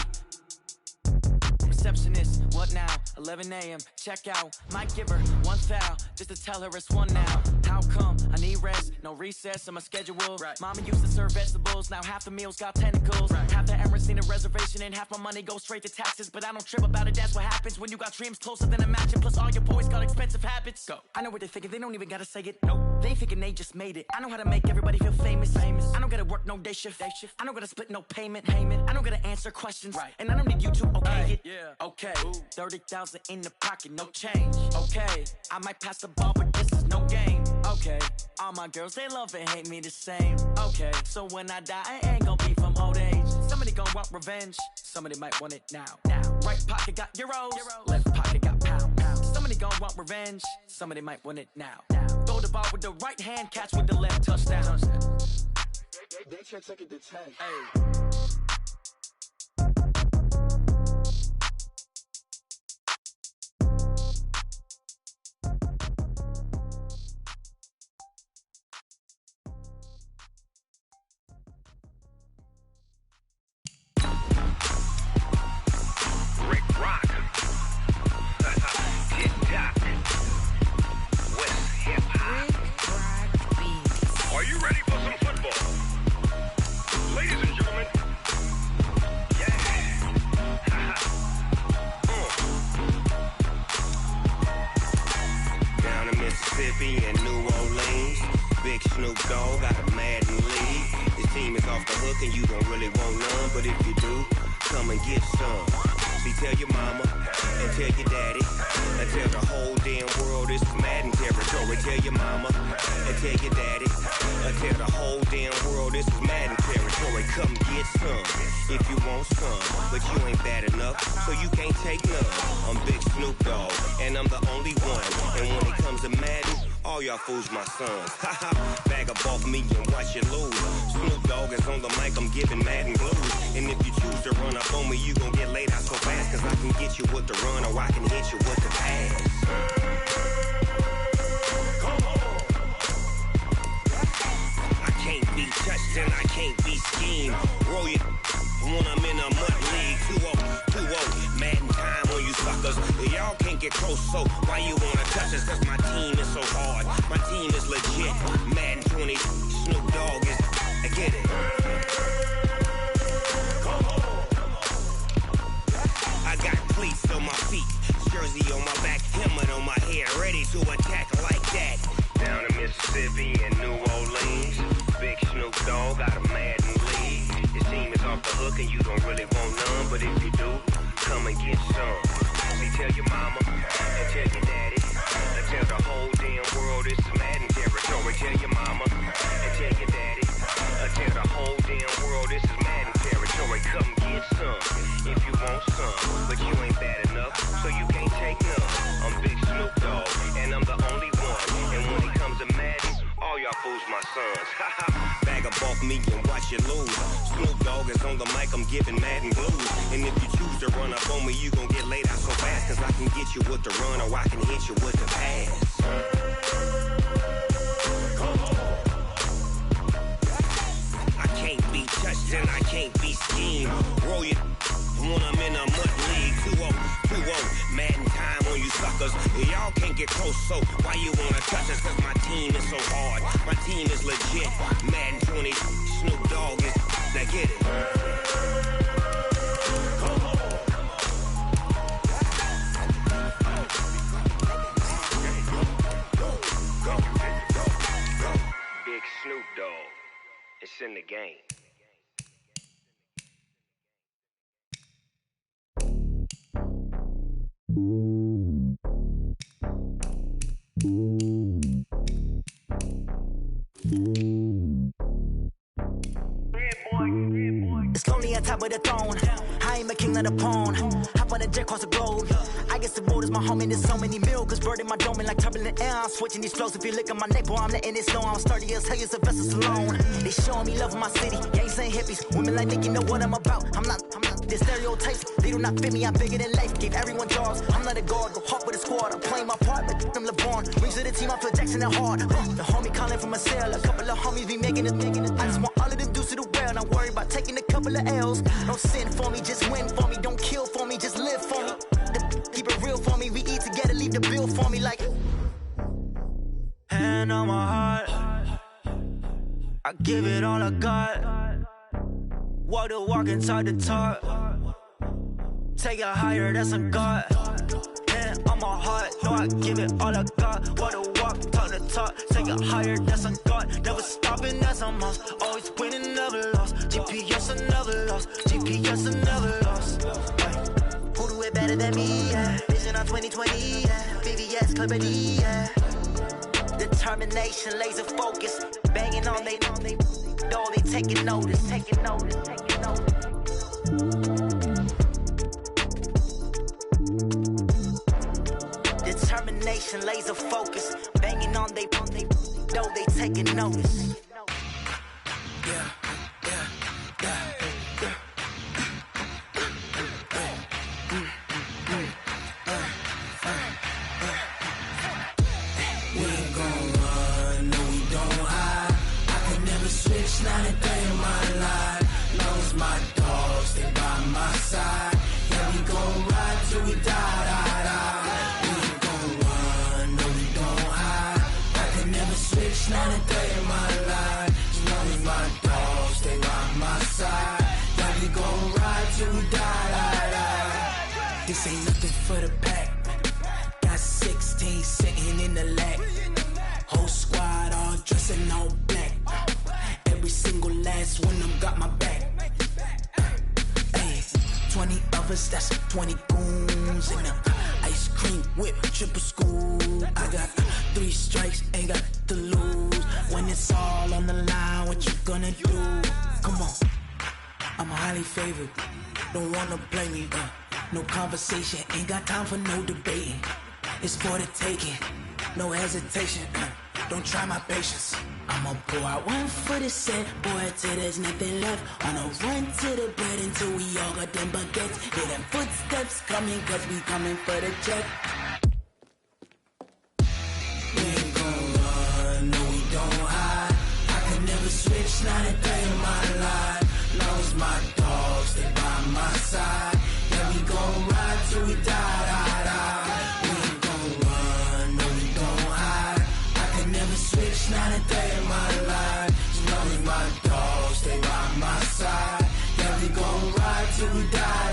Receptionist, what now? 11 a.m., check out. Might give her one foul, just to tell her it's one now. How come? I need rest, no recess in my schedule. Mama used to serve vegetables, now half the meals got tentacles. Half the Emirates need a reservation and half my money goes straight to taxes. But I don't trip about it, that's what happens when you got dreams closer than a match. And plus all your boys got expensive habits. Go. I know what they're thinking, they don't even gotta say it. Nope. They ain't thinking they just made it. I know how to make everybody feel famous. I don't gotta work no day shift. I don't gotta split no payment. I don't gotta answer questions. And I don't need you to okay it. Okay, 30,000 in the pocket, no change. Okay, I might pass the ball, but this is no game. Okay, all my girls, they love and hate me the same. Okay, so when I die, I ain't gon' be from old age. Somebody gon' want revenge, somebody might want it now. Right pocket got euros, left pocket got pounds. Somebody gon' want revenge, somebody might want it now. Throw the ball with the right hand, catch with the left, touchdown.
They can't take it to 10.
Hey.
Are you ready for some football? Ladies and gentlemen,
Down in Mississippi and New Orleans, Big Snoop Dogg got a Madden lead. His team is off the hook and you don't really want none, but if you do, come and get some. See, tell your mama and tell your daddy and tell the whole damn world this is Madden territory. Tell your mama and tell your daddy and tell the whole damn world this is Madden territory. Come get some if you want some, but you ain't bad enough, so you can't take none. I'm Big Snoop Dogg and I'm the only one, and when it comes to Madden, all y'all fools my sons. Haha, bag up off me and watch you lose. Snoop Dogg is on the mic, I'm giving Madden blues. And if you choose to run up on me, you gon' get laid out so fast, cause I can get you with the run or I can hit you with the pass. Come on. I can't be touched and I can't be schemed. Roll you when I'm in a mud league. 2-0, Madden time on you suckers. Y'all can't get close, so why you wanna touch us? Cause my team is so hard, my team is legit. Madden 20, Snoop Dogg is, I get it. Come on. I got cleats on my feet, jersey on my back, helmet on my head, ready to attack like that. Down in Mississippi and New Orleans, Big Snoop Dogg got a Madden lead. His team is off the hook and you don't really want none, but if you do, come and get some. See, tell your mama and tell your daddy and tell the whole damn world this is Madden territory. Tell your mama and tell your daddy and tell the whole damn world this is Madden territory. Come get some if you want some, but you ain't bad enough, so you can't take none. I'm Big Snoop Dogg and I'm the only one, and when it comes to Madden, all y'all fools my sons. Bag up off me and watch you lose. Snoop Dogg is on the mic, I'm giving Madden blues. And if you choose to run up on me, you gon' get laid out so fast, cause I can get you with the run or I can hit you with the pass. Come on. I can't be touched and I can't be schemed. Roll you when I'm in a mud league. 2-0, Madden time on you suckers. Y'all can't don't get close, so why you wanna touch us? Cause my team is so hard. My team is legit. Madden 20, Snoop Dogg is, now get it. Big Snoop Dogg, it's in the game.
It's lonely on top of the throne. I ain't a king of the pawn. Hop on a jet across the globe. I guess the world is my home and there's so many miracles burning my dome like turbulent air. I'm switching these flows. If you look at my neck, boy, I'm letting it slow. I'm sturdy as hell, it's a vessel Salone. They showing me love in my city. Gang saying hippies. Women like Nick, you know what I'm about. I'm not the stereotypes. They do not fit me. I'm bigger than life. Gave everyone jobs. I'm not a guard. Go hard with the squad. I'm playing my part, but I'm LeBron. Rings to the team. I feel Jackson and hard. The homie calling from a cell. A couple of homies be making it. I just want all of them dudes to the well. Not worry about taking a couple of L's. Don't sin for me, just win for me. Don't kill for me, just live for me. Keep it real for me. We eat together, leave the bill for me like. Hand on my heart, I give it all I got. Walk the walk inside the talk. Take it higher, that's a God. Hand on my heart, no, I give it all I got. Walk the walk, talk the talk. Take it higher, that's a God. Never stopping, that's a must. Always winning, never lost. GPS, I never lost. GPS, I never lost. Who do it better than me? Yeah. Vision on 2020. Yeah. VVS, clarity. Yeah. Determination, laser focus. Banging on they door, they taking notice. Taking notice. Taking notice. Determination, laser focus. Banging on they door, they taking notice. Yeah.
Not a day in my life. Knows my dogs, they by my side. Yeah, we gon' ride till we die. We ain't gon' run, no, we don't hide. I can never switch, not a day in my life. Knows my dogs, they by my side. Yeah, we gon' ride till we die. This ain't nothing for the pack. Got 16 sitting in the lag. Whole squad all dressing all black. Every single last one of them got my back. Hey, 20 of us, that's 20 goons. And the ice cream whip, triple scoop. I got 3 strikes, ain't got to lose. When it's all on the line, what you gonna do? Come on, I'm highly favored. Don't wanna play me, no conversation, ain't got time for no debating. It's for the taking, no hesitation. Don't try my patience. I'ma pour out one for the set, boy, till there's nothing left. On a run to the bread until we all got them baguettes. Hear them footsteps coming, cause we coming for the check. We ain't gon' run, no, we don't hide. I can never switch, not a day in my life. Knows my dogs, they by my side. Yeah, we gon' ride till we die. Switch, not a day in my life. Knowing my dogs, they by my side. Yeah, we gon' ride till we die.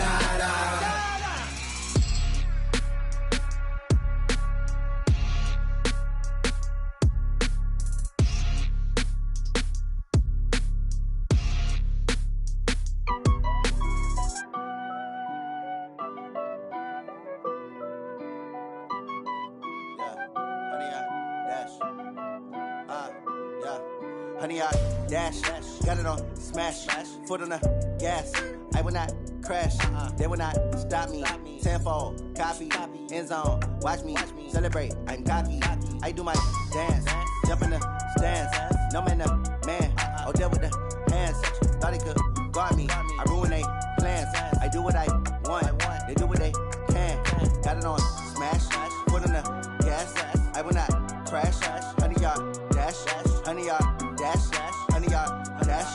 Honey, I dash, got it on smash, foot on the gas. I will not crash, they will not stop me. Tenfold, copy, end zone, watch me celebrate. I'm cocky, I do my dance, jump in the stands. No man, the man, oh, there with the hands. Thought he could guard me, I ruin they plans. I do what I want, they do what they can. Got it on smash, foot on the gas. I will not crash, honey, y'all dash, honey, y'all dash, honey, y'all dash,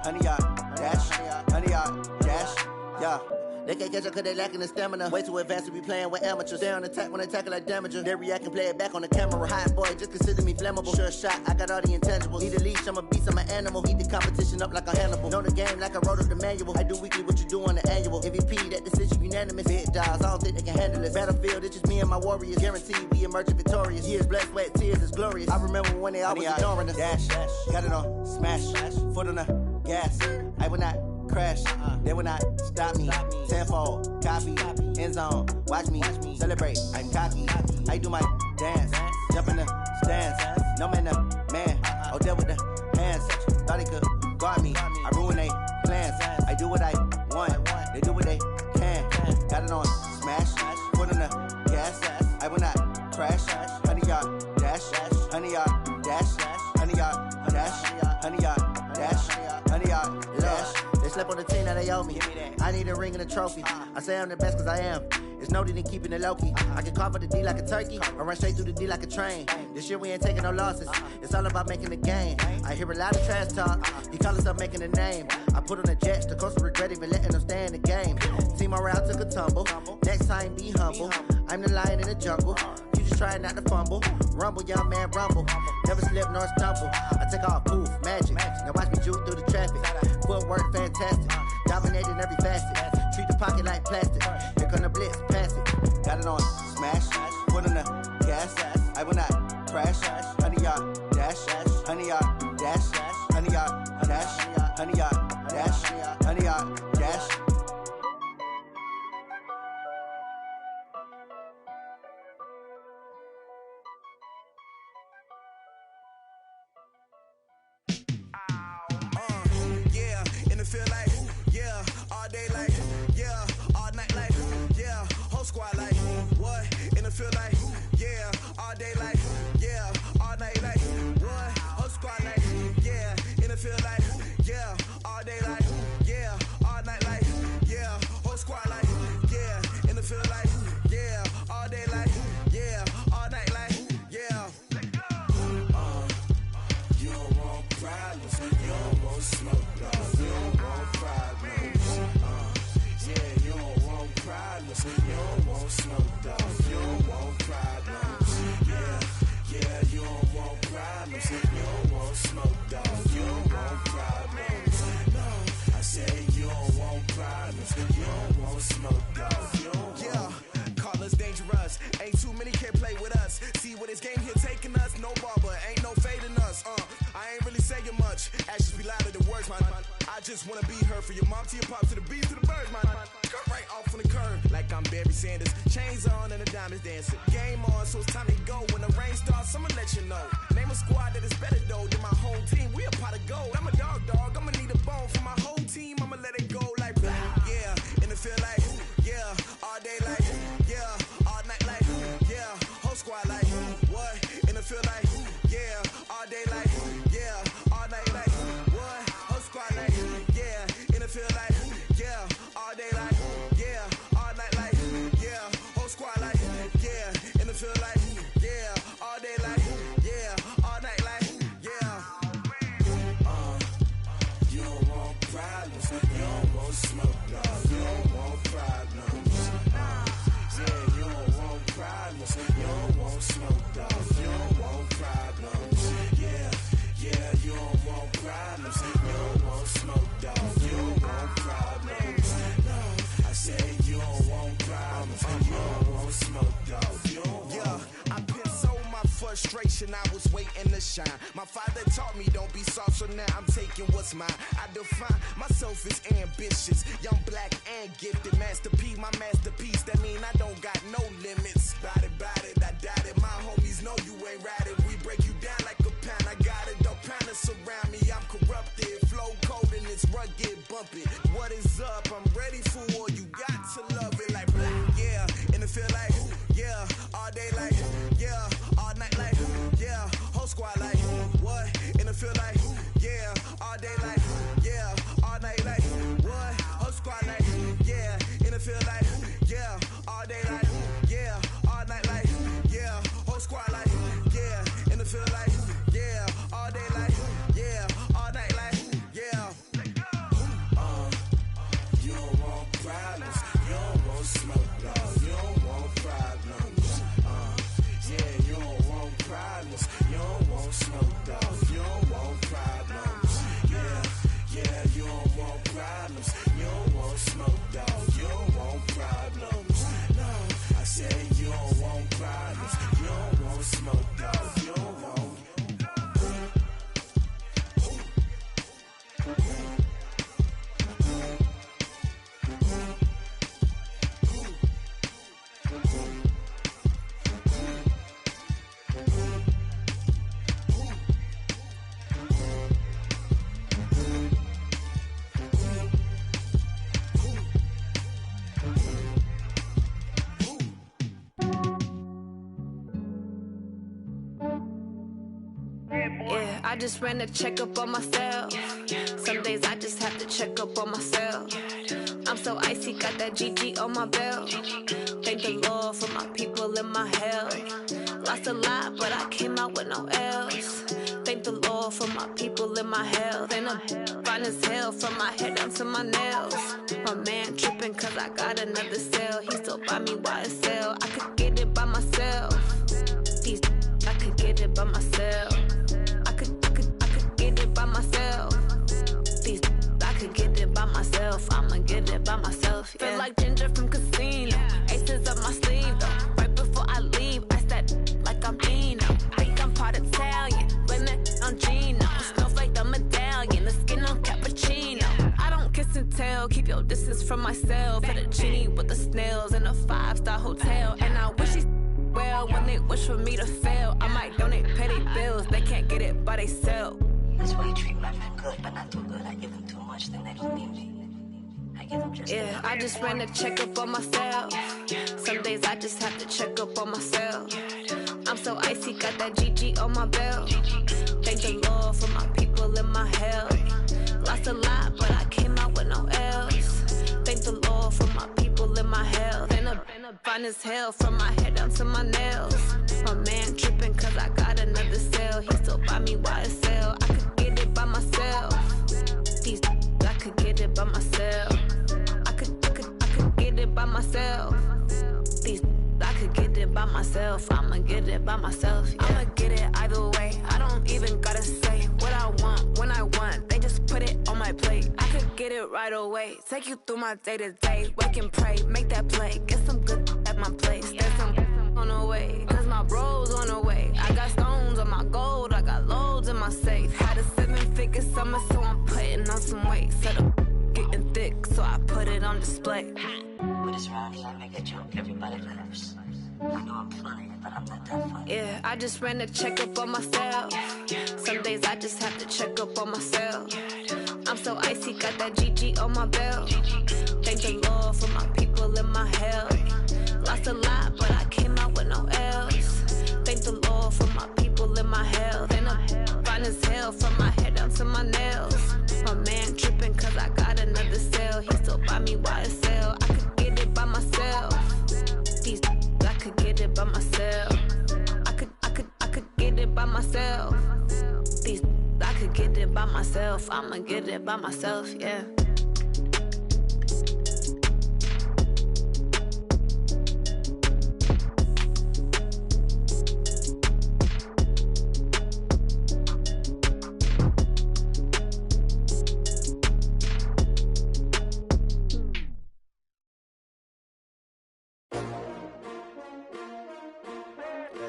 honey, y'all dash, honey, y'all dash, yeah. They can't catch up cause they lacking the stamina. Way too advanced to be playing with amateurs. Stay on attack when they tackle like damager. They react and play it back on the camera. Hot boy, just consider me flammable. Sure shot, I got all the intangibles. Need a leash, I'm a beast, I'm an animal. Eat the competition up like a Hannibal. Know the game like I wrote up the manual. I do weekly what you do on the annual. MVP, that decision unanimous. Big dogs, I don't think they can handle it. Battlefield, it's just me and my warriors. Guaranteed we emerge victorious. Years, blood, sweat, tears, it's glorious. I remember when they always ignoring us. Dash, got it on, smash, foot on the gas. I will not crash, they will not stop me. Tenfold, copy, end zone, watch me celebrate. I'm cocky, I do my dance, jump in the stands. No man, man, oh there with the hands. Thought he could guard me, I ruin they plans. I do what I want, they do what they can. Got it on, smash, foot on the gas. I will not crash, 100-yard dash, 100-yard dash, 100-yard dash, 100-yard dash, 100-yard dash. They slept on the team that they owe me. I need a ring and a trophy. I say I'm the best cause I am. It's noted in keeping it low-key. I can carve up the D like a turkey or run straight through the D like a train. This year we ain't taking no losses. It's all about making the game. I hear a lot of trash talk. He call himself making a name. I put on the Jets. The coach will regret even letting them stay in the game. Team morale took a tumble. Next time be humble. I'm the lion in the jungle. You just try not to fumble. Rumble, young man, rumble. Never slip nor stumble. I take off, poof, magic. Now watch me juke through the traffic. Footwork fantastic. Dominating every facet. Treat the pocket like plastic. Here come the blitz, pass it. Got it on, smash. Put on the gas. I will not crash. 100-yard dash. 100-yard dash. 100-yard dash. 100-yard dash. 100-yard dash.
Feel like, yeah, all day like, yeah, all night like, yeah, whole squad like, what? And it feel like, yeah, all day like, yeah, all night like, what? Whole squad like, yeah, and it feel like, yeah, all day like, yeah, all night like, yeah, whole squad like, yeah, and it feel like, yeah, all day like, yeah, all night like, yeah. You don't want problems, you don't want smoke, dog. You don't want problems. Yeah, you don't want problems. You don't want smoke, dog. You don't want problems. Yeah, you don't want problems. You don't want smoke, dog. You don't want problems. No, I said you don't want problems. You don't want smoke, dog. You don't want. Call us dangerous. Ain't too many can play with us. See what this game here taking us. No barber, ain't no fading us. I ain't really saying much. Actions be louder than words, man. I just wanna be heard from your mom to your pop to the beat to the birds, man. Cut right off on the curb like I'm Barry Sanders. Chains on and the diamonds dancing. Game on, so it's time to go. When the rain starts, I'ma let you know. Name a squad that is better though than my whole team. We a pot of gold. I'm a dog. I'ma need a bone for my whole team. I'ma let it go like yeah, and it feel like yeah, all day like yeah, all night like yeah, whole squad like what? And it feel like yeah, all day like yeah, all night like what? Whole squad like yeah, and it feel like yeah, all day like yeah, all night like yeah, whole squad like yeah, and it feel like yeah, all day like yeah, all night like yeah. You don't want problems, you don't want smoke, no. You don't want problems. Yeah, you don't want problems, you don't want smoke, dog. You don't want problems. Yeah, you don't want problems, you don't want smoke, dog. You don't want problems. No, I said you don't want problems, you don't want smoke, dog. You don't want. Yeah, I pissed so my frustration, I was waiting to shine. My father taught me don't be soft, so now I'm taking what's mine. I define myself as ambitious, young, black, and gifted. Master P, my masterpiece. That mean I don't got no limits. Bout it, I doubt it. My homies know you ain't ratted. We break you down like a pound. I got it, don't pound us around me. I'm corrupted, flow cold and it's rugged, bumpy. What is up? I'm ready for war. You got to love it like yeah, and it feel like yeah, all day like yeah, all night like yeah, whole squad like what? And it feel like yeah, all day like yeah, all night like what? Whole squad like yeah, and it feel like yeah, all day like yeah, all night like yeah, whole squad like
Yeah, I just ran a checkup on myself. Some days I just have to check up on myself. I'm so icy, got that GG on my belt. Thank the Lord for my people in my health. Lost a lot, but I came out with no L's. Thank the Lord for my people in my health. And I'm fine as hell from my head down to my nails. My man tripping cause I got another cell. He still buy me YSL. I could get it by myself. These I could get it by myself. I could get it by myself. These I could get it by myself. I'ma get it by myself. Yeah. Feel like Ginger from Casino. Aces up my sleeve though. Right before I leave, I said like I'm Dino. Think I'm part Italian. Blame it on Gino. Smells like the medallion. The skin on cappuccino. I don't kiss and tell. Keep your distance from myself. For the genie with the snails in a 5-star hotel. And I wish he well when they wish for me to fail. I might donate petty bills. They can't get it by they sell.
That's why you treat my friend good, but not too good. I give them too much, then they don't need me. I give them just
yeah, I just ran a checkup on myself. Some days I just have to check up on myself. I'm so icy, got that GG on my belt. Thank the Lord for my people in my health. Lost a lot, but I came out with no L's. Thank the Lord for my people in my health. And I'm fine as hell from my head down to my nails. My man tripping cause I got another cell. He still buy me YSL. I could get it by myself. These I could get it by myself. I could get it by myself. These I could get it by myself. I'ma get it by myself. Yeah. I'ma get it either way. I don't even gotta say what I want when I want. They just put it on my plate. I could get it right away. Take you through my day to day. Wake and pray, make that play. Get some good at my place. There's some on the way. Cause my bro's on the way. I got stones on my gold. I got loads in my safe. Had a 7-figure summer, so I'm putting on some weight. Set up getting thick, so I put it on display.
With this round here, I make a joke. Everybody laughs. I know I'm funny, but I'm not that funny.
Yeah, I just ran a checkup on myself. Some days I just have to check up on myself. I'm so icy, got that GG on my belt. Thank the Lord for my people in my health. Lost a lot, but I came out with no L's. Thank the Lord for my people in my health. And I'm fine as hell from my head down to my nails. My man tripping cause I got another cell. He still buy me YSL. I could get it by myself. These I could get it by myself. I could get it by myself. These I could get it by myself. I'ma get it by myself, yeah.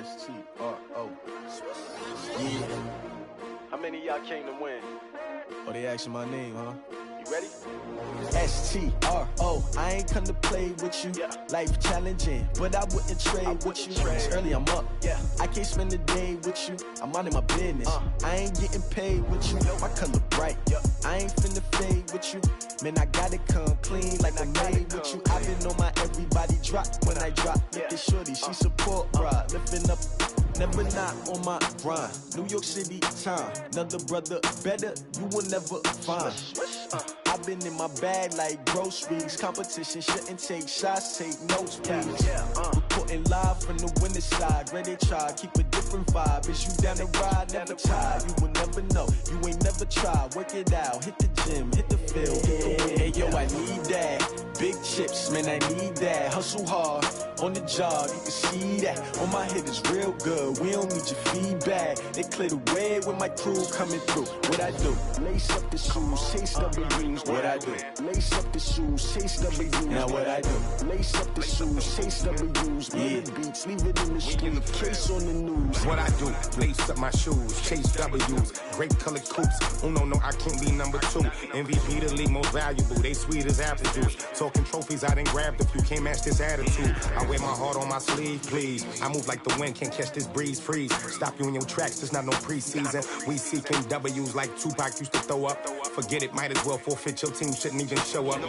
S-T-R-O. Yeah. How many of y'all came to win? Oh, they asking my name, huh? You ready? S-T-R-O. I ain't come to play with you. Yeah. Life challenging, but I wouldn't trade with you. It's early, I'm up. Yeah. I can't spend the day with you. I'm minding my business. I ain't getting paid with you. My color bright. I ain't finna fade with you. Man, I gotta come clean like I made with you. I've been on my everybody drop when I drop. Look at shorty, she support ride. Lifting up, never not on my grind. New York City time, another brother better, you will never find. I've been in my bag like groceries. Competition shouldn't take shots, take notes, please. Reporting live from the winter side. Ready to try, keep a different vibe. Is you down the ride, never tired. You will never know, you ain't never tried. Work it out, hit the gym, hit the field. Hey yo, I need that. Big chips, man, I need that. Hustle hard, on the job, you can see that. On my head is real good, we don't need your feedback. They clear the way with my crew coming through. What I do? Lace up the shoes, chase W's. What I do? Lace up the shoes, chase W's. Now what I do? Lace up the shoes, chase W's. Yeah. Beats, leave it in the street, case on the news.
What I do? Lace up my shoes, chase W's. Grape colored coops. Oh no, I can't be number 2. MVP the league most valuable. They sweet as apple juice. Talking trophies, I didn't grab the few. Can't match this attitude. I wear my heart on my sleeve, please. I move like the wind, can't catch this breeze, freeze. Stop you in your tracks, there's not no preseason. We seeking W's like Tupac used to throw up. forget it, might as well forfeit. Your team shouldn't even show up.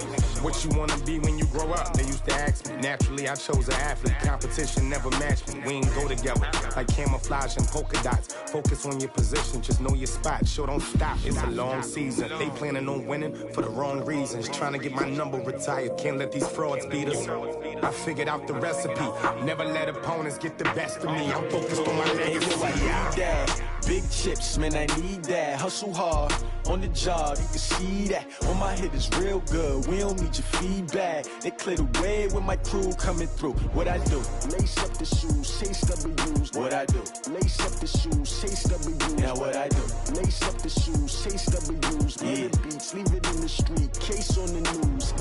What you wanna be when you grow up? They used to ask me. Naturally, I chose an athlete. Competition never matched me. We ain't go together like camouflage and polka dots. Focus on your position, just know your spot. Sure, don't stop. It's a long season. They planning on winning for the wrong reasons. Trying to get my number retired. Can't let these frauds beat us. I figured out the recipe. Never let opponents get the best of me. I'm focused on my legacy.
Big chips, man, I need that. Hustle hard on the job, you can see that. On my hit is real good, we don't need your feedback. They clear the way with my crew coming through. What I do? Lace up the shoes, chase W's. What I do? Lace up the shoes, chase W's. Now what I do? Lace up the shoes, chase W's. Yeah. The beats, leave it in the street, case on the news.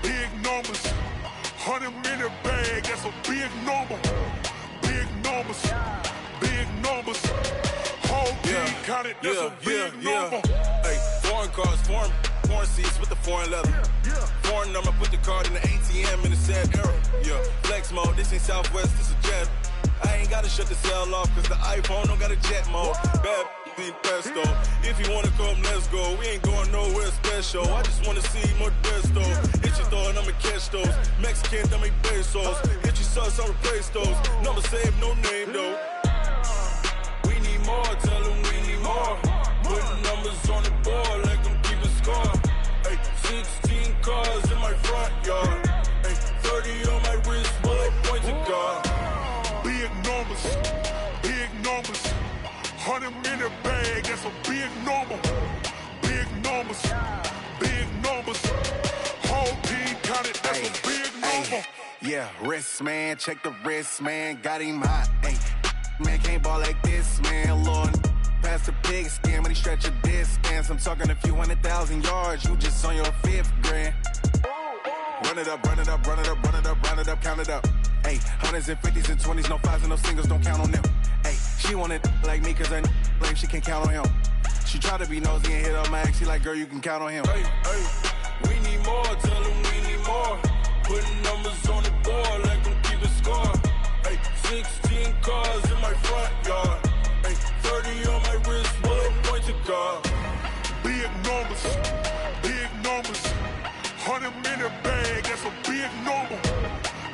Big numbers, 100-minute bag, that's a big number. Big numbers, whole team counted, that's a big number.
Hey, foreign cars, foreign seats with the foreign leather. Foreign number, put the card in the ATM in the sad era. Yeah, flex mode, this ain't Southwest, this a jet. I ain't gotta shut the cell off, cause the iPhone don't got a jet mode. Bad be pesto. If you wanna come, let's go. We ain't going nowhere special. I just wanna see more desto. Hit your thought, I'ma catch those. Mexican, I make pesos. Hit your sus, I'll replace those. Number save, no name though. We need more, tell them we need more. Putting numbers on the board, like them keep a score. Hey, 16 cars in my front yard. Hey, 30 on my wrist, bullet point to God.
Big numbers, 100-minute bag, that's a big number. Big numbers, whole team counted, that's a big number.
Yeah, wrist man, check the wrist man, got him hot. Ay, man can't ball like this, man. Lord, past the pig skin when he stretch a distance. I'm talking a few 100,000 yards, you just on your 5th grand. Run it up, count it up. Ay, hundreds and 50s and 20s, no 5s and no singles, don't count on them. Ay, she want it like me, cause her blame, she can't count on him. She try to be nosy and hit up my ex, she like, girl, you can count on him.
Hey, we need more, tell them we need more. Putting numbers on the board, like them keep a score. Hey, 16 cars in my front yard. Hey, 30 on my wrist, bullet point to God.
Big numbers, 100-minute bag, that's a big number.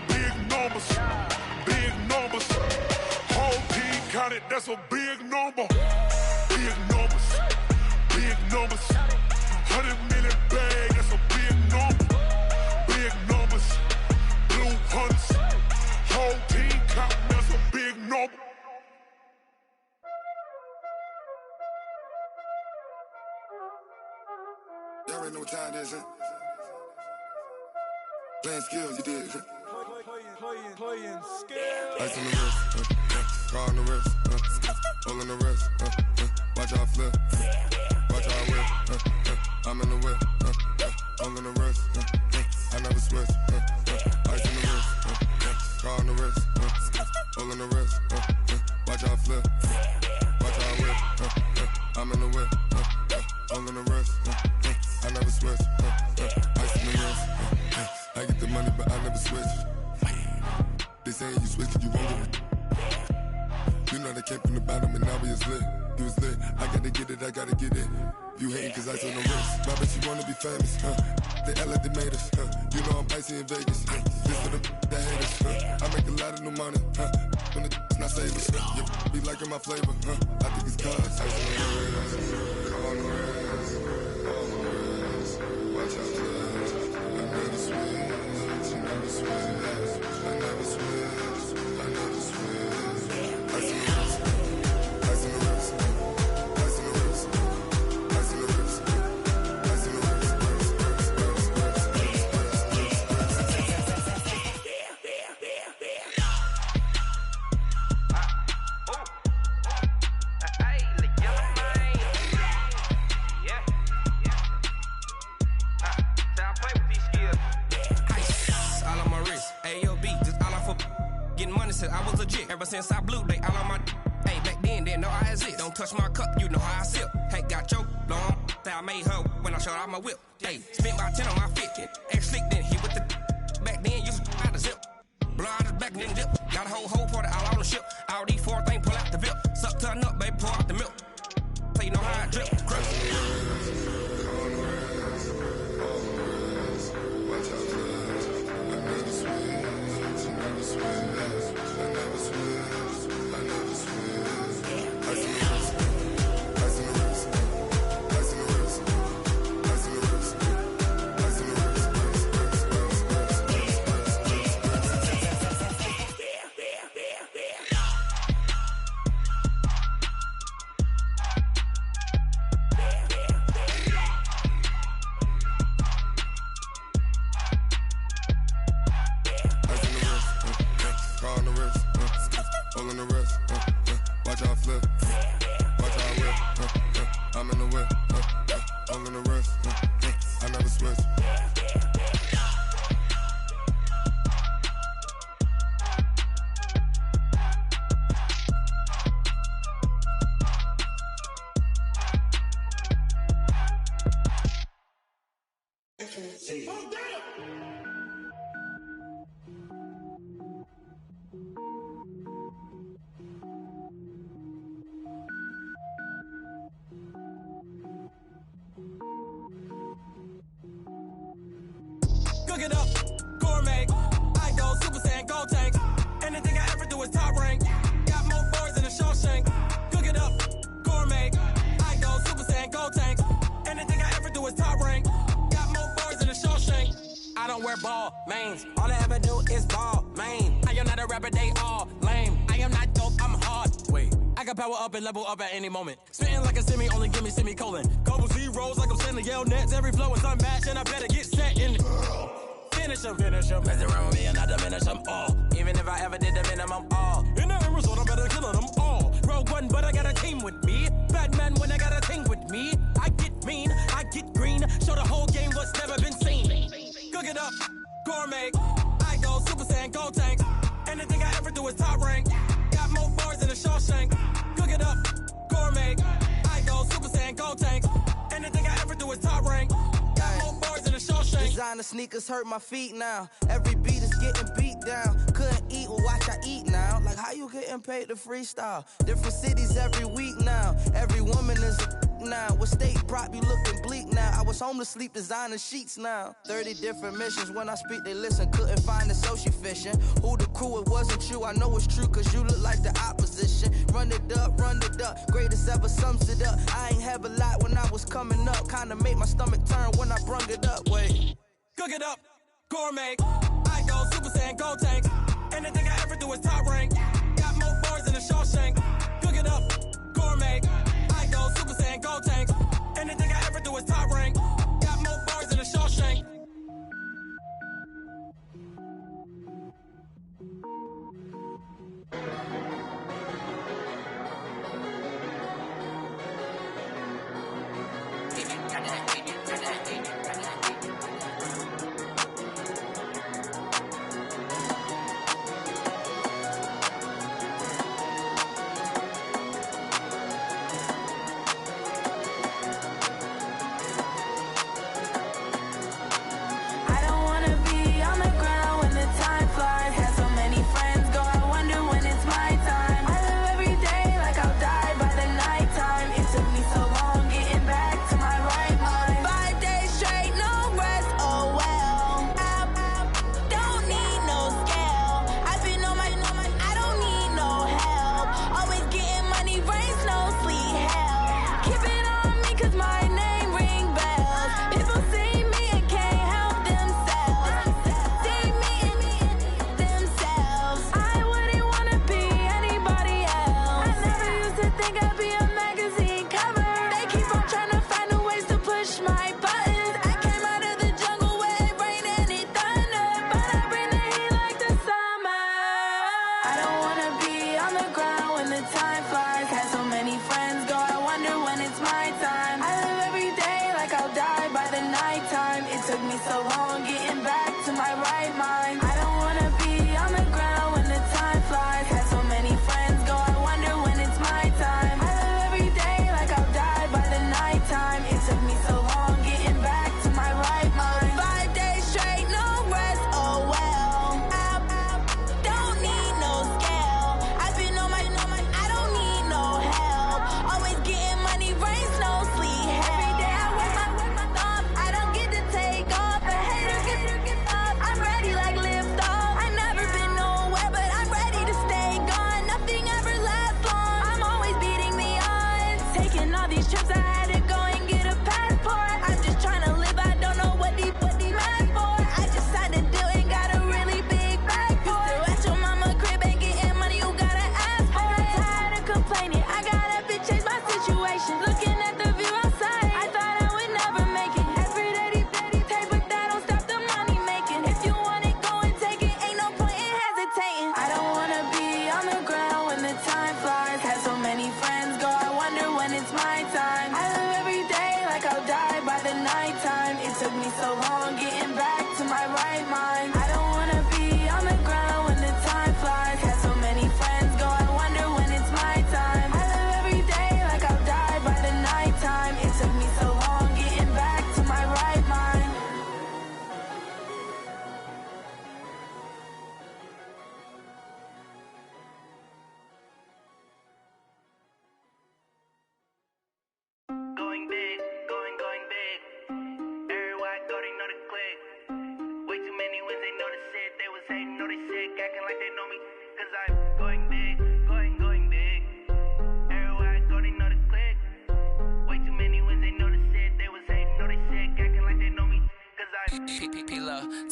Big numbers, whole team counted, that's a big number. Big numbers, 100-minute bag, that's a big number. Big numbers, blue hunts, whole team counting, that's a big number.
Y'all already know what time it is, huh? Playing skills, you did.
Playing skills.
Ice on the wrist, car on the wrist, all on the wrist, watch how I flip, watch how I whip, I'm in the whip, all on the wrist, I never switch, ice on the wrist, car on the wrist, all on the wrist, watch how I flip, watch how I whip, I'm in the whip, all on the wrist, I never switch, ice on the wrist, I get the money but I never switch. They saying you switch, you won't get it. You know they came from the bottom and now we is lit. You was lit, I gotta get it. You hating cause ice on the wrist. My bitch, you wanna be famous, They act like they made us, You know I'm icy in Vegas, This for the that hate us, I make a lot of new money, When it's not savers, You be liking my flavor, I think it's cause ice on the wrist, on the wrist, on the wrist. Watch out for this, I never switch, you never switch. I never switch. Ice in the wrist, ice in the wrist, ice in the wrist, ice in the wrist, ice in the wrist,
ever since I blew, they all on my. Hey, back then, didn't know I exist. Don't touch my cup, you know how I sip. Hey, got your long. Say I made her when I showed out my whip. Hey, spent about 10 on my fit. Ex-slick, then hit with the. Back then, used to out the zip. Blow out his back, then dip. Got a whole party all on the ship. All these 4 things pull out the VIP. Suck, turn up, baby, pour out the milk. So you know how I drip.
Cook it up, gourmet. I go Super Saiyan, gold tank. Anything I ever do is top rank. Got more boys than a Shawshank. Cook it up, gourmet. I go Super Saiyan, gold tank. Anything I ever do is top rank. Got more boys than a Shawshank. I don't wear ball mains. All I ever do is ball main. I am not a rapper, they all lame. I am not dope, I'm hard. Wait, I can power up and level up at any moment. Spitting like a semi, only give me semicolon. Couple zeros like I'm sending yell nets. Every flow is unmatched, and I better get set in. Finish them. Mess around with me and I diminish them all. Even if I ever did the minimum all. In the end result, I'm better killing them all. Rogue One, but I got a team with me. Batman when I got a team with me. I get mean, I get green. Show the whole game what's never been seen. Cook it up, gourmet. I go Super Saiyan, gold tank. Anything I ever do is top rank. Got more bars than a Shawshank. Cook it up, gourmet. I go Super Saiyan, gold tank. Anything I ever do is top rank. Got more bars than a Shawshank.
Designer sneakers hurt my feet now. Every beat is getting beat down. Couldn't eat, well watch I eat now. Like how you getting paid to freestyle? Different cities every week now. Every woman is a now. What state prop you looking bleak now? I was home to sleep designing sheets now. 30 different missions. When I speak they listen. Couldn't find it so she fishing. Who the crew? It wasn't you. I know it's true cause you look like the opposition. Run it up. Greatest ever sums it up. I ain't have a lot when I was coming up. Kinda made my stomach turn when I brung it up. Wait.
Cook it up, gourmet. I go Super Saiyan, gold tank. Anything I ever do is top rank. Got more bars than a Shawshank. Cook it up, gourmet. I go Super Saiyan, gold tank. Anything I ever do is top rank. Got more bars than a Shawshank.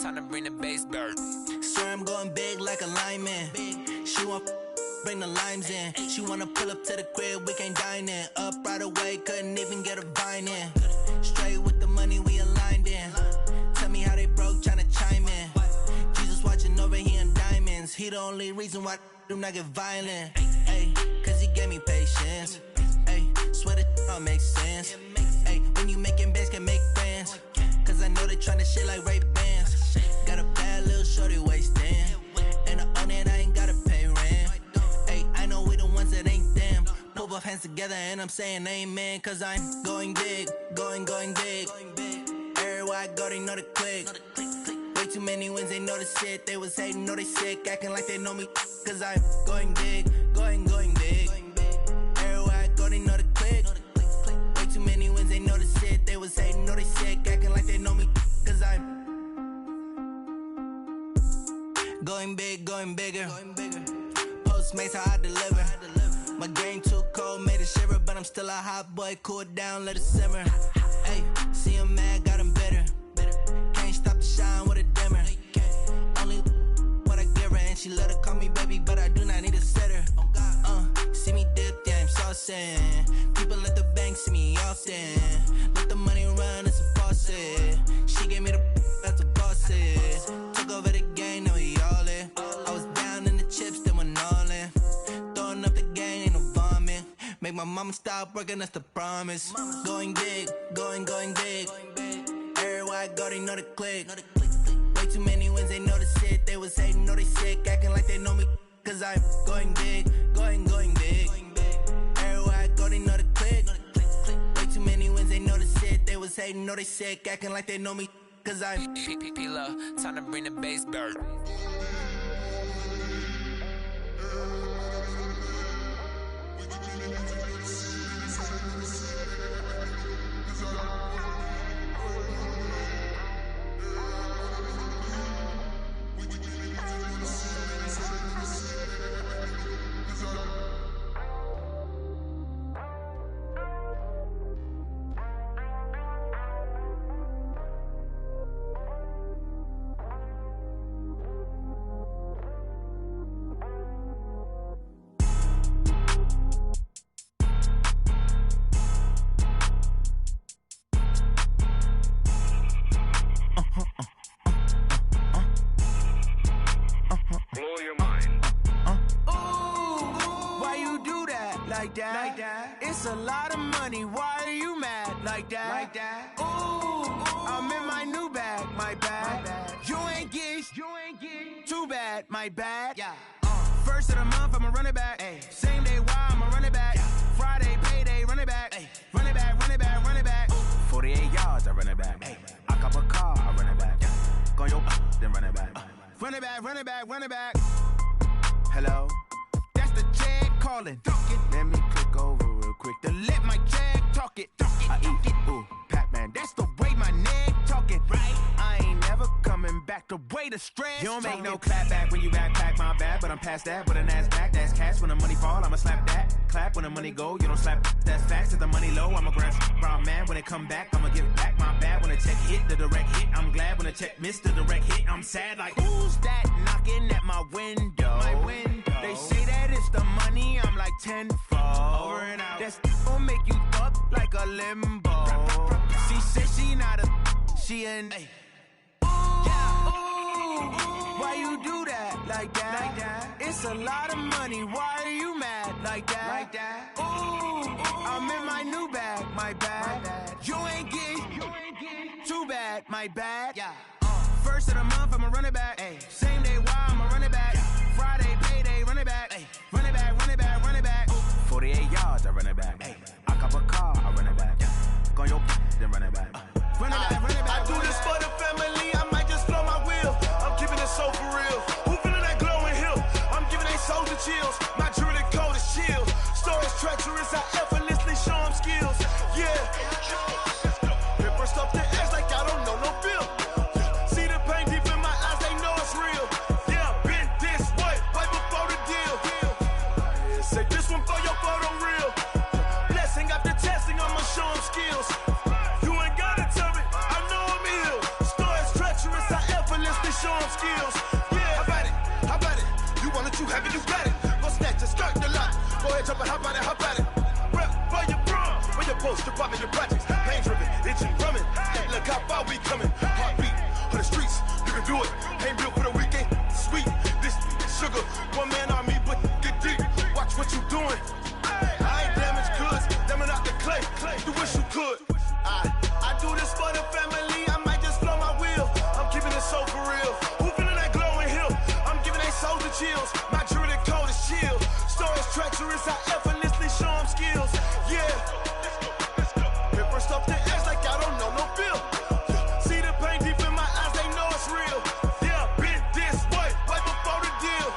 Time to bring the bass bird.
Swear I'm going big like a lineman. She want bring the limes in. She wanna pull up to the crib, we can't dine in. Up right away, couldn't even get a vine in. Straight with the money we aligned in. Tell me how they broke, tryna chime in. Jesus watching over here in diamonds. He the only reason why do not get violent. Ay, cause he gave me patience. Ay, swear that all makes sense. Ay, when you making bands, can make friends. Cause I know they tryna shit like Ray Bans. Got a bad little shorty wasting. And I own it, I ain't gotta pay rent. Ay, I know we the ones that ain't them. Pull both hands together and I'm saying amen. Cause I'm going big, going big. Everywhere I go, they know the click. Way too many wins, they know the shit. They was hating, know they sick, acting like they know me. Cause I'm going big, going big. Everywhere I go, they know the click. Way too many wins, they know the shit. They was hating, know they sick, acting like they know me. Cause I'm going big, going bigger. Postmates, how I deliver. My game too cold, made it shiver. But I'm still a hot boy, cool it down, let it simmer. Hey, see him mad, got him bitter. Can't stop the shine with a dimmer. Only what I give her, and she let her call me baby, but I do not need a sitter. See me dip, yeah, I'm saucing. People at the bank see me often. Let the money run, it's a faucet. She gave me the that's a boss it. Took over the game, now we all in. I was down in the chips, then went all in. Throwing up the game, ain't no vomit. Make my mama stop working, that's the promise. Going big, going big. Everywhere I go, they know the click. Way too many wins, they know the shit. They was hating, know they sick, acting like they know me. Cause I'm going big, going big. Everywhere I go, they know the click. Way too many wins, they know the shit. They was hating, know they sick, acting like they know me. Cause I'm
time to bring the bass bird.
It's a lot of money, why are you mad like that? Ooh, I'm in my new bag, my bad. You ain't get too bad, my bad. Yeah. First of the month, I'ma run it back. Ay. Same day, why I'ma run it back. Yeah. Friday, payday, run it back. Ay. Run it back, run it back, run it back.
48 yards, I run it back. Ay. I cop a car, I run it back. Yeah. Go your then run it back.
Run it back, run it back, run it back.
Hello?
That's the check calling.
Let me click over real quick
to let my check talk it.
I eat it.
Ooh, Pac-Man, that's the way my neck talking. Right? I ain't never coming back the way the stress.
You don't make no clap back when you backpack, my bad. But I'm past that with an ass back. That's cash when the money fall, I'ma slap that. Clap when the money go, you don't slap. That's facts. If the money low, I'ma grab brown man. When it come back, I'ma give it back. My bad when the check hit, the direct hit. I'm glad when the check missed the direct hit. I'm sad like,
who's that knocking at my window?
My window.
They say that it's the money, I'm like tenfold.
Over and out.
That's gon' make you up like a limbo. She said she not a, she an. Ay. Why you do that like that? It's a lot of money, why are you mad like that? Ooh, I'm in my new bag, my bad. You ain't get too bad, my bad. Yeah. First of the month, I'ma run it back. Ay. Same day, why I'ma run it back. Friday, payday, run it back. Ay. Run it back, run it back, run it back.
48 yards, I run it back. Ay. I cop a car, I run it back. Go your then run it back.
Run it back, run it back.
I do this for the family, I might just blow my wheel. I'm keeping it so for real. Who feeling that glowing hill? I'm giving they soldier chills. My jewelry cold as chill. Stories treacherous, I effortlessly show them skills. Yeah. Ripper stuff the edge like I don't know no feel. See the pain deep in my eyes, they know it's real. do it. Ain't built for the weekend. Sweet, this sugar. One man army, but get deep. Watch what you doing. I ain't damaged goods, damn out the clay. You wish you could. I do this for the family. I might just blow my wheel. I'm keeping it so for real. Who feeling that glowing hill? I'm giving they soldier chills. My jewelry cold is chill. Stories treacherous, I effortlessly show them skills. Yeah. Hit first off the edge like I don't know no feel. See the pain deep in my eyes, they know it's real. Yeah, been this way, way before the deal.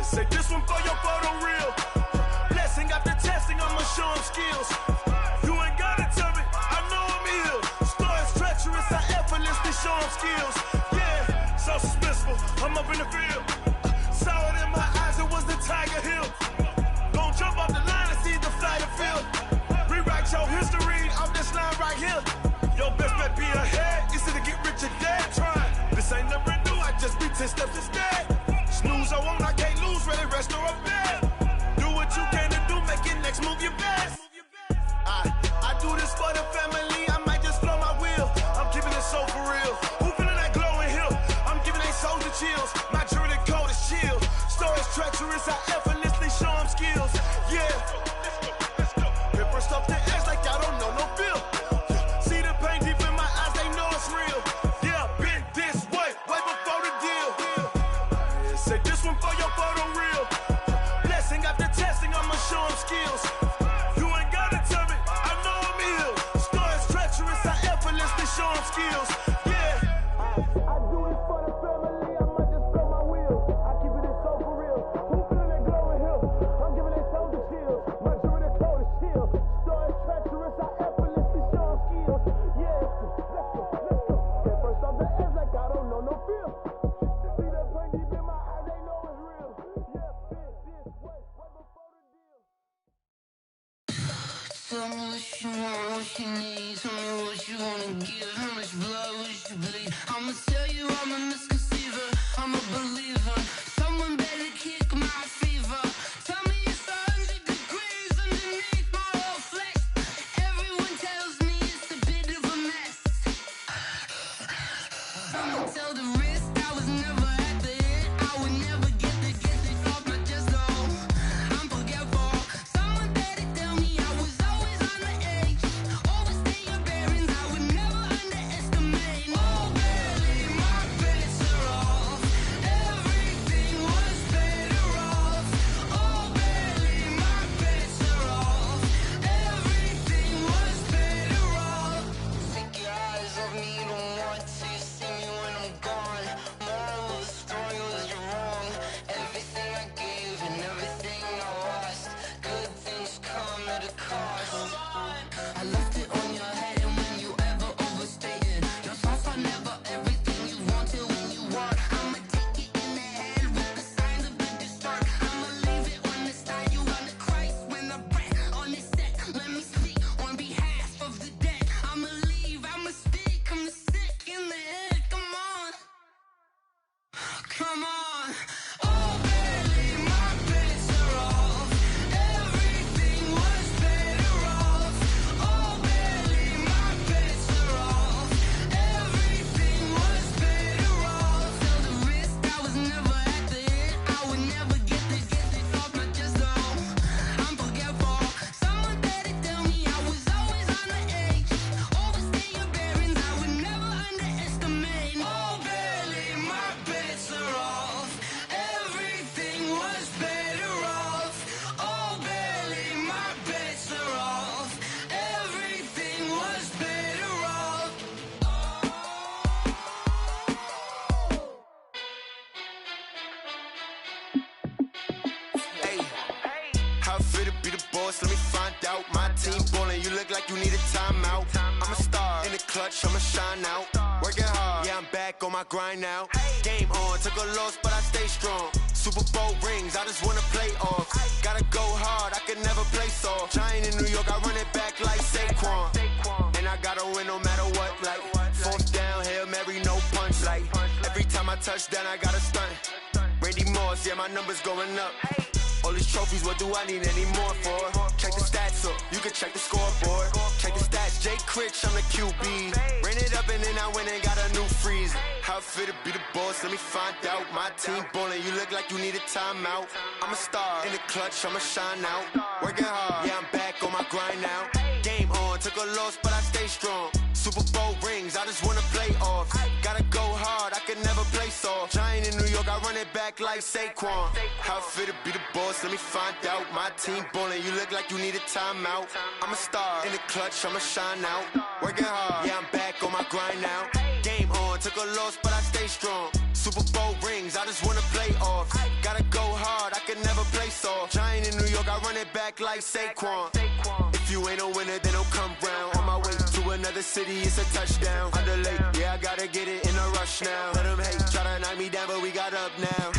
Say this one for your photo reel. Blessing after testing, I'ma show them skills. You ain't gotta tell me, I know I'm ill. Stories treacherous, I effortlessly show them skills. Yeah, so suspenseful, I'm up in the field. Saw it in my eyes, it was the Tiger Hill. Gon' jump off the line and see the flight of field. Rewrite your history off this line right here. Your best bet be ahead, easy to get rich or dead. Trying, this ain't never new, I just be 10 steps instead. Snooze I won't, I can't lose, ready, rest or up bed. Do what you can to do, make your next move your best. I do this for the family, I might just blow my wheel. I'm keeping it so for real. Who feeling that glowing hill? I'm giving they soldier chills. My jewelry cold is chill. Stories treacherous, I effortlessly show them skills. Yeah. Hit first off the edge like I don't know no feel. See the pain deep in my eyes, they know it's real. Yeah, been this way, way before the deal. Say this one for your photo reel. Blessing after testing, I'ma show them skills. You ain't gotta tell me, I know I'm ill. Stories treacherous, I effortlessly show them skills. Yeah. I do this for the family, I might just blow my wheel. I keep it so for real. Who feeling that glowing hill? I'm giving they soldier chills. My jewelry cold is chill. Stories treacherous, I effortlessly show them skills. Yeah, let's go. Get first off the edge like I don't know no feel. See that pain deep in my eyes, they know it's real. Yeah, been this way, way before the deal.
Tell me what you want, what you need. Tell me what you wanna give. How much blood would you bleed? I'ma tell you I'm a misconceiver. I'm a believer. Someone better kick my fever. Tell me it's 100 degrees underneath my whole flesh. Everyone tells me it's a bit of a mess. I'ma tell the risk I was never at the end. I would never get this off my chest though. I'm forgetful. Someone better tell me I was always on the edge. Overstay your bearings, I would never underestimate. Oh, barely, my bets are off. Everything was better off. Oh, barely, my bets are off. Everything was better off. Take your eyes off me, you don't want to see me when I'm gone. Moral of the story was you're wrong. Everything I gave and everything I lost. Good things come at a cost. I left it on your head, and when you ever overstay it, your thoughts are never everything you wanted when you want. I'ma take it in the head with the signs of the distort. I'ma leave it on the side. You on the Christ when the breath on this set. Let me speak on behalf of the dead. I'ma leave, I'ma speak. I'm sick in the head. Come on, come on. Oh, barely, my bets are off. Everything was better off. Oh, barely, my bets are off. Everything was better off. Tell the risk I was never at the end. I would never get this off my chest though. I'm forgetful. Someone better tell me I was always on the edge. Overstay your bearings, I would never underestimate. Oh, barely, my bets are off. Everything was better off. Oh, barely, my bets are off. Everything was better off.
Hey, how I feel to be the boss, let me find out. My team ballin', you look like you need a timeout. I'm a star, in the clutch, I'ma shine out. Working hard, yeah, I'm back on my grind now. Game on, took a loss, but I stay strong. Super Bowl rings, I just wanna play off. Gotta go hard, I can never play soft. Giant in New York, I run it back like Saquon. And I gotta win no matter what, like fourth down, Hail Mary, no punch. Like every time I touch down, I gotta stunt. Randy Moss, yeah, my numbers going up.
All these trophies, what do I need any more for? Check the stats up, you can check the scoreboard. Check the stats, Jay Critch, I'm the QB. Ran it up and then I went and got a new freeze. How it feel to be the boss, let me find out. My team ballin', you look like you need a timeout. I'm a star, in the clutch, I'ma shine out. Working hard, yeah, I'm back on my grind now. Game on, took a loss, but I stay strong. Super Bowl rings, I just wanna play off. Gotta go hard, I can never play soft. Giant in New York, I run it back like Saquon. How it feel to be the boss, let me find out. My team ballin', you look like you need a timeout. I'm a star, in the clutch, I'ma shine out. Working hard, yeah, I'm back on my grind now. Game on, took a loss, but I stay strong. Super Bowl rings, I just wanna play off. Gotta go hard, I can never play soft. Giant in New York, I run it back like Saquon. If you ain't a winner, then don't come round. On my way to another city, it's a touchdown. Underlay, yeah, I gotta get it in a rush now. Let them hate, try to knock me down, but we got up now.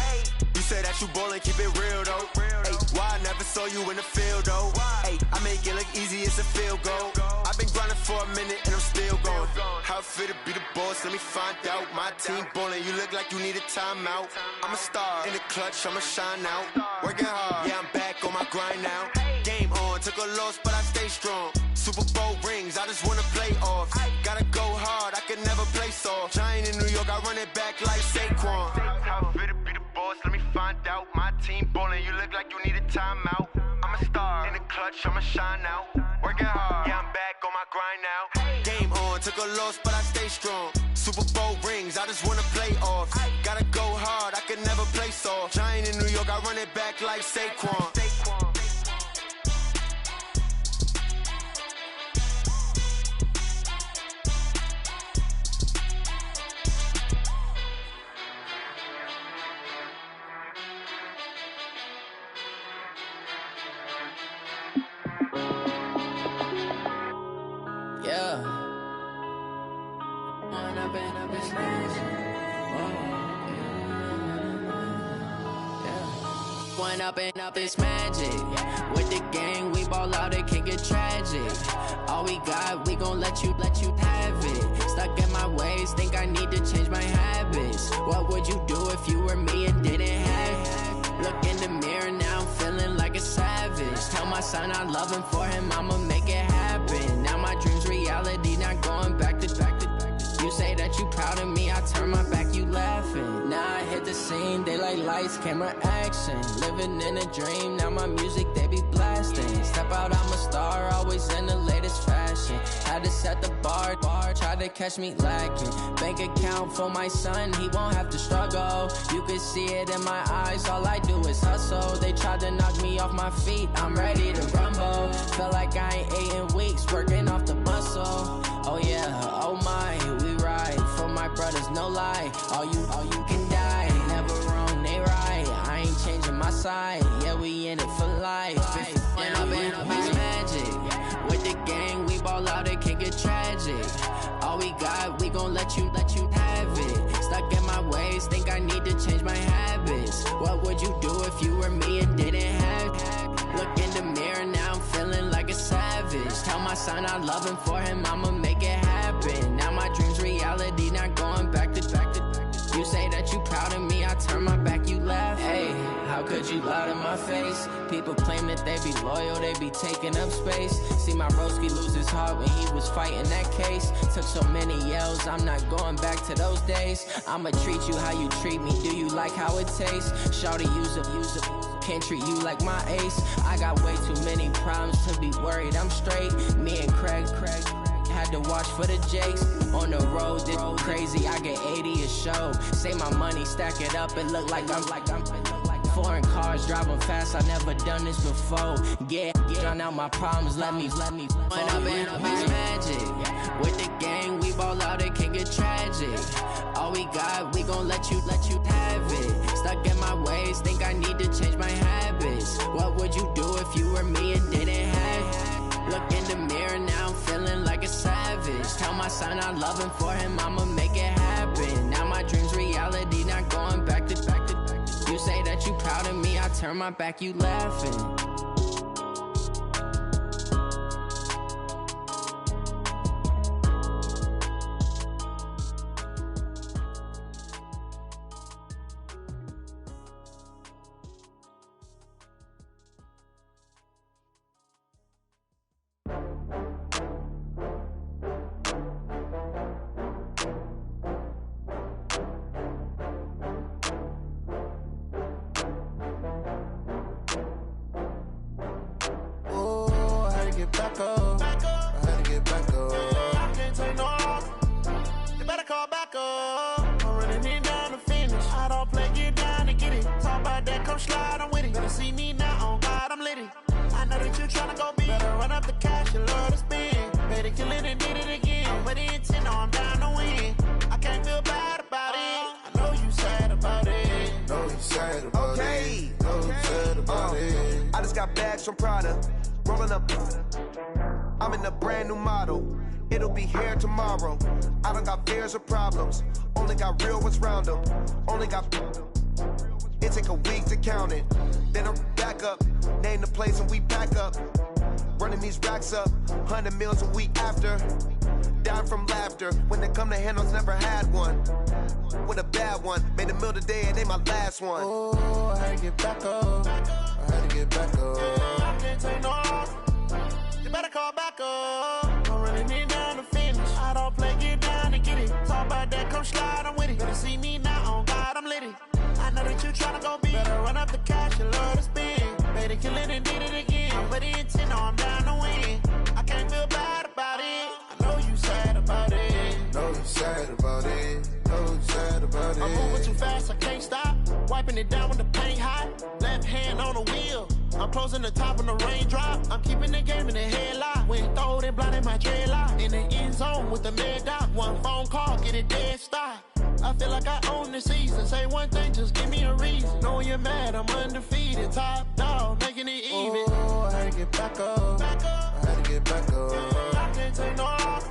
You say that you ballin', keep it real though. Hey, why I never saw you in the field though? Hey, I make it look easy, it's a field goal. I've been grinding for a minute and I'm still going. How it feel to be the boss, let me find out. My team ballin', you look like you need a timeout. I'm a star, in the clutch, I'ma shine out. Working hard, yeah, I'm back on my grind now. Game on, took a loss, but I stay strong. Super Bowl rings, I just wanna play off. Gotta go hard, I can never play soft. Giant in New York, I run it back like Saquon. How it feel to be the boss, let me find out. My team ballin', you look like you need a timeout. I'm a star, in the clutch, I'ma shine out. Working hard, yeah, I'm back on my grind now. Game on, took a loss, but I stay strong. Super Bowl rings, I just wanna play off. Gotta go hard, I can never play soft. Giant in New York, I run it back like Saquon.
Up this magic. With the gang, we ball out, it can get tragic. All we got, we gon' let you have it. Stuck in my ways, think I need to change my habits. What would you do if you were me and didn't have it? Look in the mirror, now I'm feeling like a savage. Tell my son I love him, for him I'ma make it happen. Now my dream's reality, not going back to. You say that you proud of me, I turn my back, you laughing. Now I hit the scene, they like lights, camera, action. Living in a dream, now my music, they be blasting. Step out, I'm a star, always in the latest fashion. Had to set the bar, try to catch me lacking. Bank account for my son, he won't have to struggle. You can see it in my eyes, all I do is hustle. They tried to knock me off my feet, I'm ready to rumble. Feel like I ain't ate in weeks, working off the muscle. Oh yeah, oh my, we ride for my brothers, no lie. All you can die, never wrong, they right. I ain't changing my side, yeah, we in it for life. When I've been magic, with the gang, we ball out, it can get tragic. All we got, we gon' let you have it. Stuck in my ways, think I need to change my habits. What would you do if you were me and didn't have it? Look in the mirror, now I'm feeling like a savage. Tell my son I love him, for him I'ma make it happen. Now my dream's reality, not going back to. You say that you proud of me, I turn my back, you laugh. Hey, how could you lie to my face? People claim that they be loyal, they be taking up space. See my broski lose his heart when he was fighting that case. Took so many yells, I'm not going back to those days. I'ma treat you how you treat me, do you like how it tastes? Shawty, use it, can't treat you like my ace. I got way too many problems to be worried, I'm straight. Me and Craig had to watch for the Jakes. On the road, this crazy, I get 80 a show. Say my money, stack it up, it look like I'm foreign cars, driving fast, I never done this before. Get drown out my problems, let me When I've been magic, with the gang, we ball out, it can get tragic. All we got, we gon' let you have it. Stuck in my ways, think I need to change my habits. What would you do if you were me and didn't have it? Look in the mirror, now I'm feeling like a savage. Tell my son I love him, for him I'ma make it happen. Now my dream's reality, not going back to. You say that you proud of me, I turn my back, you laughing.
bags from Prada. Rolling up, I'm in a brand new model. It'll be here tomorrow. I don't got fears or problems. Only got real ones round them. Only got. It take a week to count it. Then I'm back up. Name the place and we pack up. Running these racks up. 100 meals a week after. Down from laughter. When they come to handles, never had one. With a bad one. Made a meal today and ain't my last one.
Oh, I had to get back up. I had to get back up.
I can't take no loss. You better call back up. Don't really need down to finish. I don't play, get down and get it. Talk about that, come slide, I'm with it. Better see me now, on God, I'm litty. I know that you tryna go big. Better run up the cash, you love to spend. Made it, kill it, and did it again. I'm with the intent, no, I'm down to win. I can't feel bad about it. I know you sad about it.
Know you sad about it. Know you sad about it.
I'm moving too fast, I can't stop. Wiping it down with the paint hot. Left hand on the wheel. I'm closing the top when the raindrop. I'm keeping the game in the headlock. When throw it blind in my dreadlock. In the end zone with the mad dot. One phone call, get it dead stop. I feel like I own the season. Say one thing, just give me a reason. Knowing you're mad, I'm undefeated. Top dog, making it even.
Oh, I had to get back up. I had to get back up.
I can't take no loss.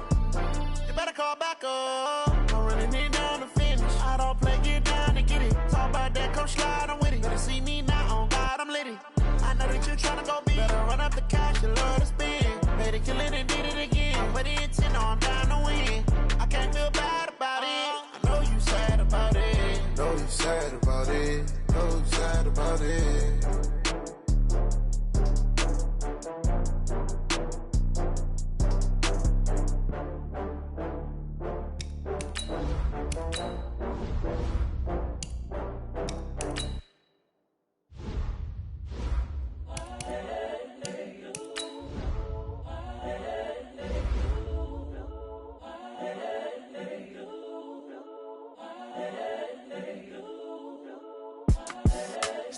You better call back up. Don't really need down to finish. I don't play, get down to get it. Talk about that, come slide, I'm with it. Better see me now, on God, I'm litty. I know that you tryna go big. Better run up the cash, you love to spend. Made it, kill it, and did it again. But the intent, no, I'm down to win. I can't feel bad about it. I know you sad about it.
Know you sad about it. Know you sad about it.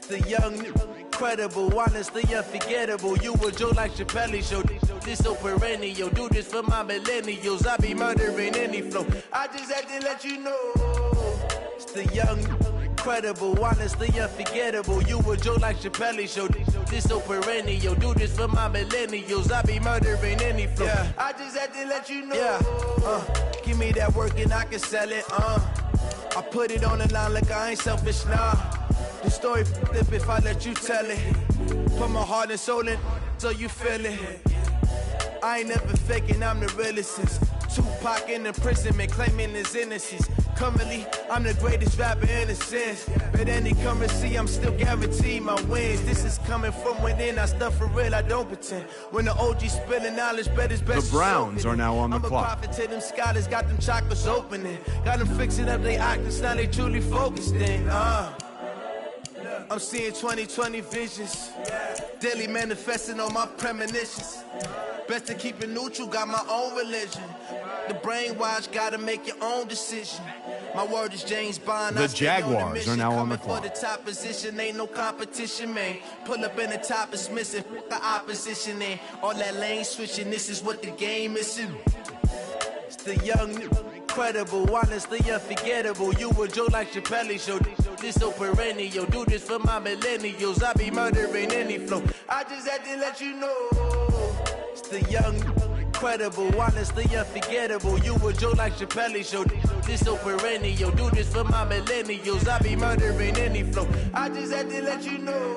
The young, incredible, honestly unforgettable. You a Joe like Chappelle show. This so perennial. Do this for my millennials. I be murdering any flow. I just had to let you know. It's the young, incredible, honestly unforgettable. You a Joe like Chappelle show. This so perennial. Do this for my millennials. I be murdering any flow. Yeah. I just had to let you know. Yeah. Give me that work and I can sell it. I put it on the line like I ain't selfish, nah. The story flip if I let you tell it. Put my heart and soul in so you feel it. I ain't never faking, I'm the realest since Tupac in imprisonment, claiming his innocence. Currently, I'm the greatest rapper in a sense. But any currency, I'm still guaranteed my wins. This is coming from within, I stuff for real, I don't pretend. When the OG spilling knowledge, bet it's best.
The Browns are now on the clock.
I'm a prophet to them scholars, got them chakras opening. Got them fixing up their octaves, now they truly focused in. I'm seeing 20/20 visions. Daily manifesting on my premonitions. Best to keep it neutral, got my own religion. The brainwash, gotta make your own decision. My word is James Bond.
The Jaguars are now on the clock.
For the top position, ain't no competition, man. Pull up in the top is missing, the opposition in. All that lane switching, this is what the game is. It's the young, incredible, honestly unforgettable. You a Joe like Chappelle show. This so perennial. Do this for my millennials. I be murdering any flow. I just had to let you know. It's the young, incredible, honestly unforgettable. You a Joe like Chappelle show. This so perennial. Do this for my millennials. I be murdering any flow. I just had to let you know.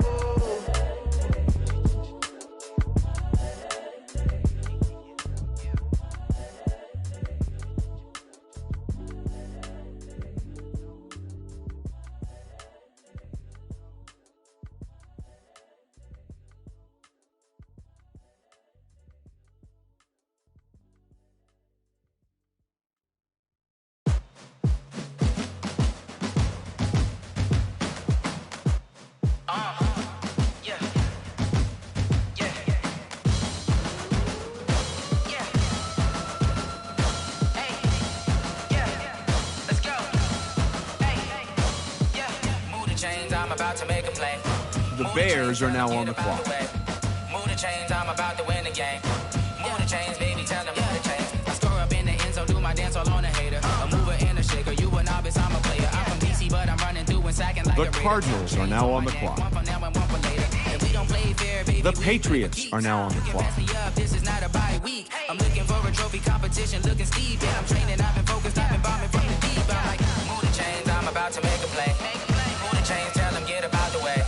The Bears are now on the clock.
Move the chains, I'm about to win the game. Move the chains, baby, tell them move the chains. I score up in the end zone, do my dance all on a hater. A mover and a shaker, you a novice, I'm a player. I'm from DC, but I'm running through and sacking like
the Cardinals are now on the clock.
One for now and one for later. If we don't play
The Patriots are now on the clock.
This is not a bye week. I'm looking for a trophy competition, looking steep. Yeah, I'm training, I've been focused, I've been bombing from the deep. I'm like, move the chains, I'm about to make a play. Move the chains, tell them get about the way.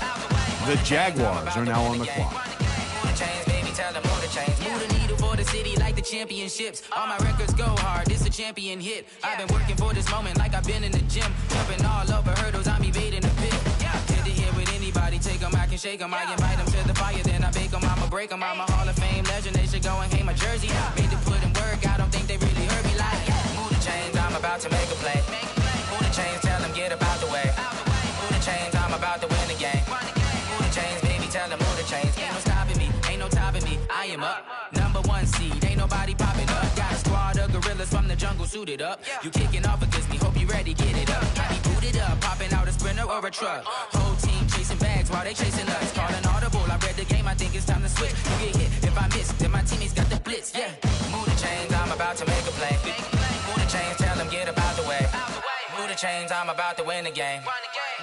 The Jaguars are now on the clock.
Move the chains, baby, tell them move the chains. Move the needle for the city like the championships. All my records go hard, this a champion hit. I've been working for this moment like I've been in the gym. Jumping all over hurdles, I'm evading the pit. Hit to hit with anybody, take them, I can shake them. I invite them to the fire, then I bake them, I'ma break them. I'm a Hall of Fame legend, they should go and hang my jersey. Made to put in work, I don't think they really heard me like. Move the chains, I'm about to make a play. Move the chains, tell them get about the way. Move the chains, I'm about to win the game. Move the chains, baby, tell them move the chains. Ain't no stopping me, ain't no topping me, I am up. #1 seed, ain't nobody popping up. Got a squad of gorillas from the jungle suited up. You kicking off against me, hope you ready, get it up. I be booted up, popping out a Sprinter or a truck. Whole team chasing bags while they chasing us. Calling audible, I read the game, I think it's time to switch. You get hit, if I miss, then my teammates got the blitz, yeah. Move the chains, I'm about to make a play. Move the chains, tell them get about the way. Move the chains, I'm about to win the game.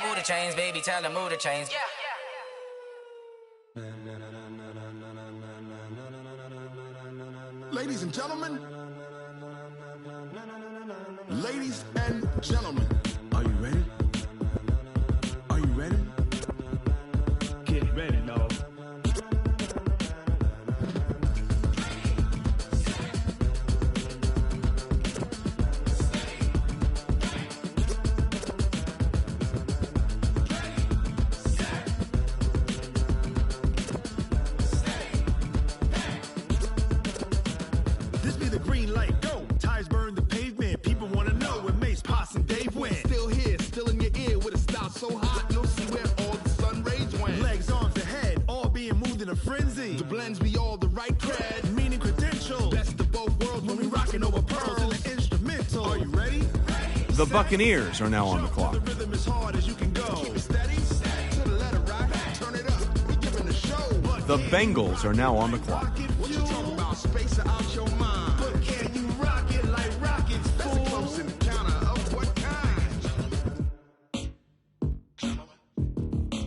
Move the chains, baby, tell them move the chains.
Ladies and gentlemen, ladies and gentlemen, are you ready? Are you ready? Get ready, dog. This be the green light, go. Tires burn the pavement. People wanna know where Mace, Poss, and Dave went. Still here, still in your ear with a style so hot, you'll see where all the sun rays went. Legs, arms, and head, all being moved in a frenzy. The blends be all the right cred, meaning credentials. Best of both worlds when we rockin' over pearls in the instrumental. Are you ready?
The Buccaneers are now on the clock.
The rhythm as hard as you can go. Keep it steady, to the letter right. Turn it up, we giving the show.
The Bengals are now on the clock.
What you talking about? Space out your mind. But can you rock it like rockets? That's a close encounter of what kind?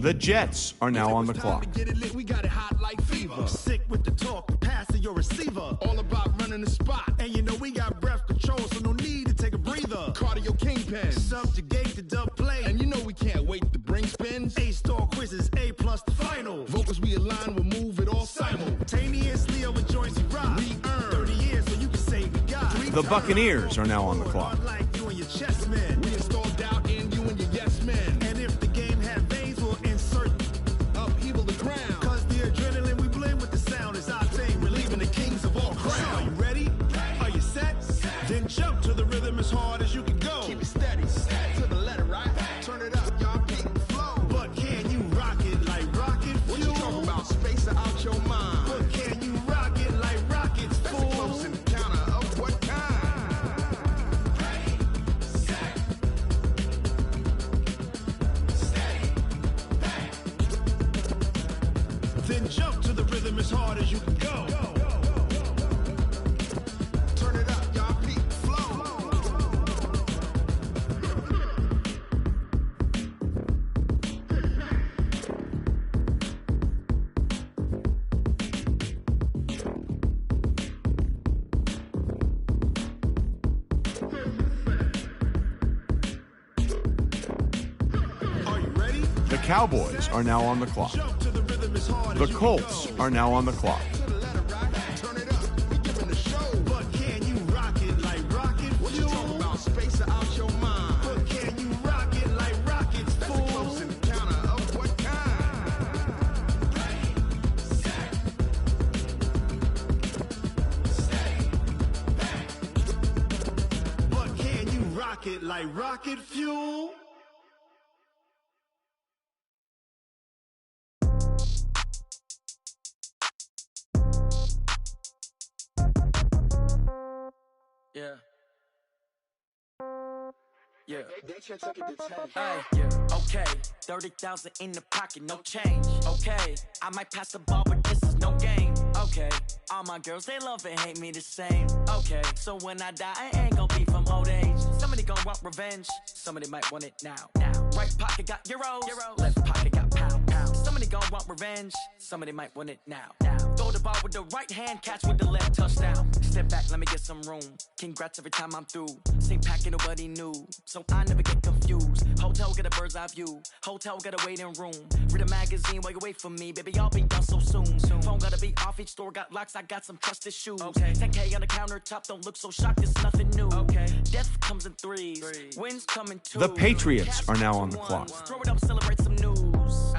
The Jets are now on the clock.
Get it lit, we got it hot like fever. Sick with the talk, the pass to your receiver. All about running the spot. And you know we got breath control, so no need to take a breather. Cardio kingpin, subjugate the dub play. And you know we can't wait to bring spins. A-star quizzes, A+ the final. Vocals we align, we'll move it all simultaneously over joints we rock. We earn 30 years, so you can say we got.
The Buccaneers are now on the clock.
Like you and your chess men. We install doubt in you and your yes men. And if the game had veins, we'll insert upheaval the ground. Cause the adrenaline we blend with the sound is our thing. Relieving the kings of all crowns. Are you ready? Are you set? Then jump to the rhythm as hard as you can go. Keep it steady, to the letter right. Turn it up, y'all peak flow. But can you rock it like rocket fuel? What you talking about? Space out your mind. But can you rock it like rockets, fool? That's a close encounter of what kind? Then jump to the rhythm as hard as you can go. Turn it up, y'all peak flow. Are you ready?
The Cowboys are now on the clock.
Jump to the rhythm as hard
The
as you
Colts
can go.
are now on the clock.
To the letter right, turn it up, we giving the show. But can you rock it like rocket fuel? What you talking about? Space out your mind. But can you rock it like rockets, fool? That's a close encounter of what kind? But can you rock it like rocket fuel?
Yeah. Yeah. Hey, yeah. Okay. 30,000 in the pocket, no change. Okay. I might pass the ball, but this is no game. Okay. All my girls, they love and hate me the same. Okay. So when I die, I ain't gon' be from old age. Somebody gon' want revenge. Somebody might want it now. Right pocket got euros. Left pocket got pound. Somebody
gon' want revenge. Somebody might want it now. Throw the ball with the right hand, catch with the left, touchdown. Step back, let me get some room. Congrats every time I'm through. Same packet, nobody knew, so I never get confused. Hotel, get a bird's eye view. Hotel, got a waiting room. Read a magazine while you wait for me, baby, I'll be done so soon. Phone gotta be off, each store got locks, I got some trusted shoes. 10K on the countertop, don't look so shocked, it's nothing new. Death comes in threes, wins come in twos.
The Patriots are now on the clock.
Throw it up, celebrate some news.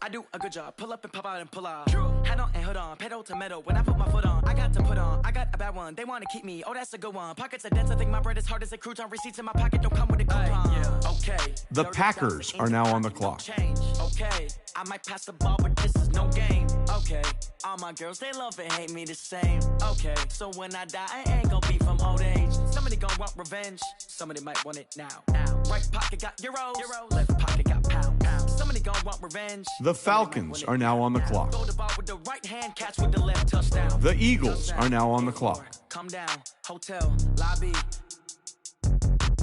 I do a good job, pull up and pop out and pull out. Head on and hood on, pedal to metal. When I put my foot on, I got to put on. I got a bad one, they wanna keep me. Oh, that's a good one. Pockets are dense, I think my bread is hard as a crouton. Receipts in my pocket don't come with a coupon. Okay.
The Packers are now on the clock.
Change. Okay. I might pass the ball, but this is no game. Okay. All my girls, they love and hate me the same. Okay. So when I die, I ain't gonna be from old age. Somebody gon' want revenge. Somebody might want it now. Right pocket got euros. Left pocket got pounds. Somebody gon' want revenge.
The Falcons are now on the clock.
Throw the ball with the right hand, catch with the left, touchdown.
The Eagles are now on the clock.
Come down, hotel, lobby.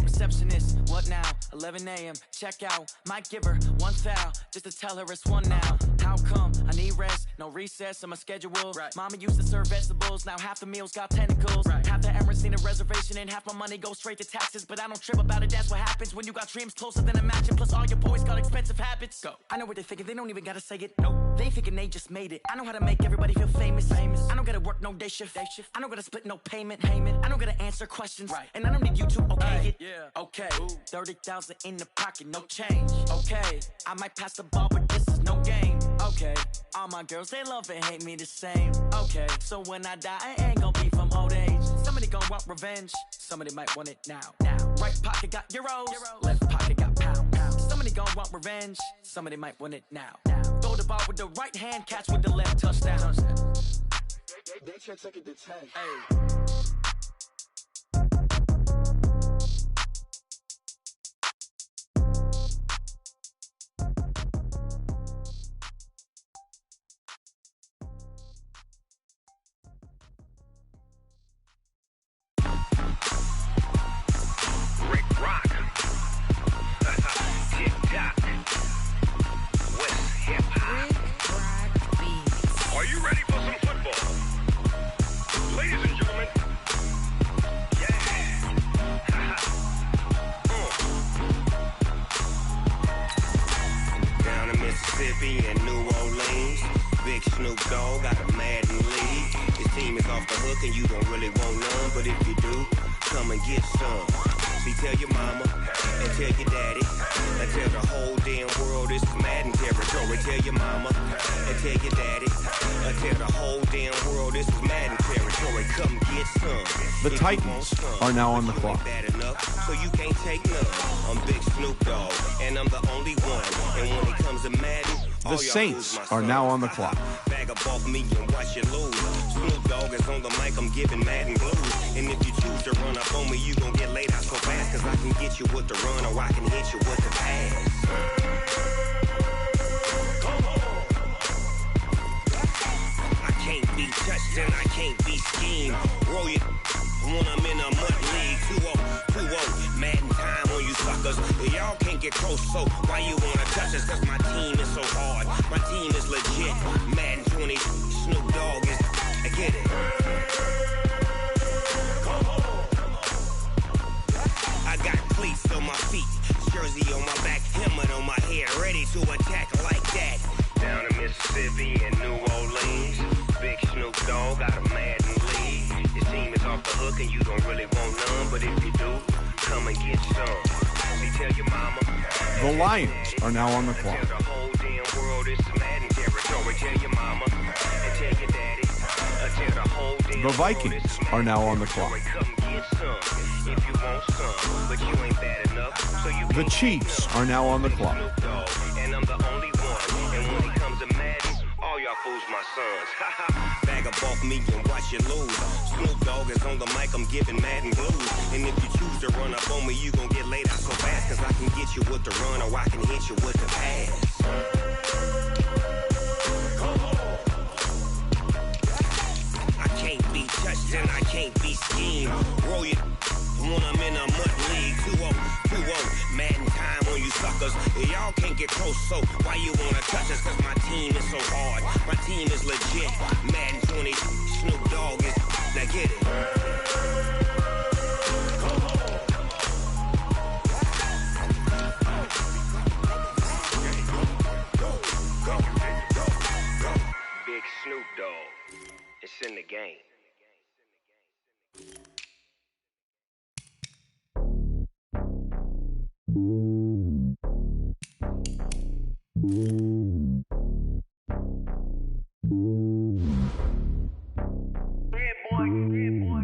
Receptionist, what now? 11 a.m. Check out. Might give her one foul just to tell her it's one now. How come? I need rest, no recess in my schedule. Mama used to serve vegetables, now half the meals got tentacles. Half the Emirates seen a reservation and half my money goes straight to taxes. But I don't trip about it, that's what happens when you got dreams closer than a match. Plus all your boys got expensive habits. Go. I know what they're thinking, they don't even gotta say it. Nope. They thinking they just made it. I know how to make everybody feel famous. I don't gotta work no day shift. I don't gotta split no payment. I don't gotta answer questions. And I don't need you to okay it. Okay, 30,000 in the pocket, no change. Okay, I might pass the ball, but this is no game. Okay, all my girls, they love and hate me the same. Okay, so when I die, I ain't gonna be from old age. Somebody gon' want revenge. Somebody might want it now. Right pocket got euros. Left pocket got pounds. Somebody gon' want revenge. Somebody might want it now. Throw the ball with the right hand, catch with the left, touchdown.
They can't take it to 10.
Are you ready for some football? Ladies and gentlemen,
Down in Mississippi and New Orleans, Big Snoop Dogg got a Madden league. His team is off the hook and you don't really want none, but if you do, come and get some. See, tell your mama and tell your daddy and tell the whole damn world this is Madden territory. Tell your mama and tell your daddy and tell the whole damn world this is Madden territory. Come get some.
The Titans are now on the clock.
Bad enough, so you can't take none. I'm Big Snoop Dogg, and I'm the only one. And when it comes to Madden,
The Saints are now on the clock.
Bag up off me and watch you lose. Snoop Dogg is on the mic, I'm giving Madden blues. And if you choose to run up on me, you gon' get laid out so fast. Cause I can get you with the run or I can hit you with the pass. I can't be touched and I can't be schemed. Roll you when I'm in a mud league. 2-0, Madden time on you suckers. Y'all can't get close, so why you wanna touch us? Cause my team is so hard, my team is legit. Madden 20, Snoop Dogg is, I get it. I got cleats on my feet, jersey on my back, helmet on my head, ready to attack like that. Down in Mississippi and New Orleans, Big Snoop Dogg got a Madden league. His team is off the hook and you don't really want none, but if you do, come and get some. See, tell your mama.
The Lions are now on the clock.
Tell the whole damn world it's Madden territory. Tell your mama and tell your daddy. Tell the whole damn
The Vikings are now on the clock.
Come get some if you want some, but you ain't bad enough, so you
The Chiefs are now on the clock.
and I'm the only one. And when it comes to Madden, all y'all fools my sons. Bag up off me and watch you lose. Snoop Dogg is on the mic, I'm giving Madden blues. And if you choose to run up on me, you gon' get laid out so fast. Cause I can get you with the run or I can hit you with the pass. I can't be touched and I can't be schemed. Roll you when I'm in a mud league. 2-0, Madden time on you suckers. Y'all can't get close. Oh, so why you wanna touch us? Cause my team is so hard. My team is legit. Madden 20, Snoop Dogg is. Now get it. Big Snoop Dogg. It's in the game.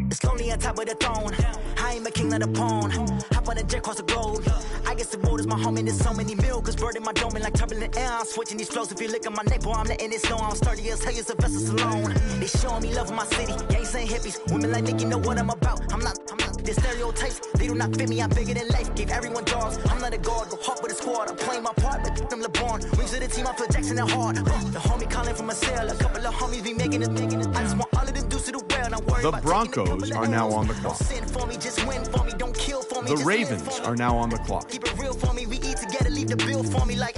It's lonely on top of the throne. I ain't a king of the pawn. Hop on a jet across the globe. I guess the world is my home and there's so many milk. Bird in my dome and like turbulent air. I'm switching these flows. If you look at my neck, boy, I'm letting it snow. I'm sturdy as hell as a vessel alone. They showing me love in my city. Gangsta hippies. Women like Nicki know what I'm about. I'm not. Their stereotypes, they do not fit me. I'm bigger than life. Gave everyone dogs. I'm not a guard. Go hard with a squad. I'm playing my part, but I'm LeBron. Wings of the team, I feel Jackson and hard. The homie calling from a cell. A couple of homies be making it. I just want all of them dudes to the well. Not worry
The
about
Broncos are now on the clock.
Don't sin for me, just win for me. Don't kill for me.
The
just
Ravens
live for me.
are now on the clock.
Keep it real for me. We eat together. Leave the bill for me like.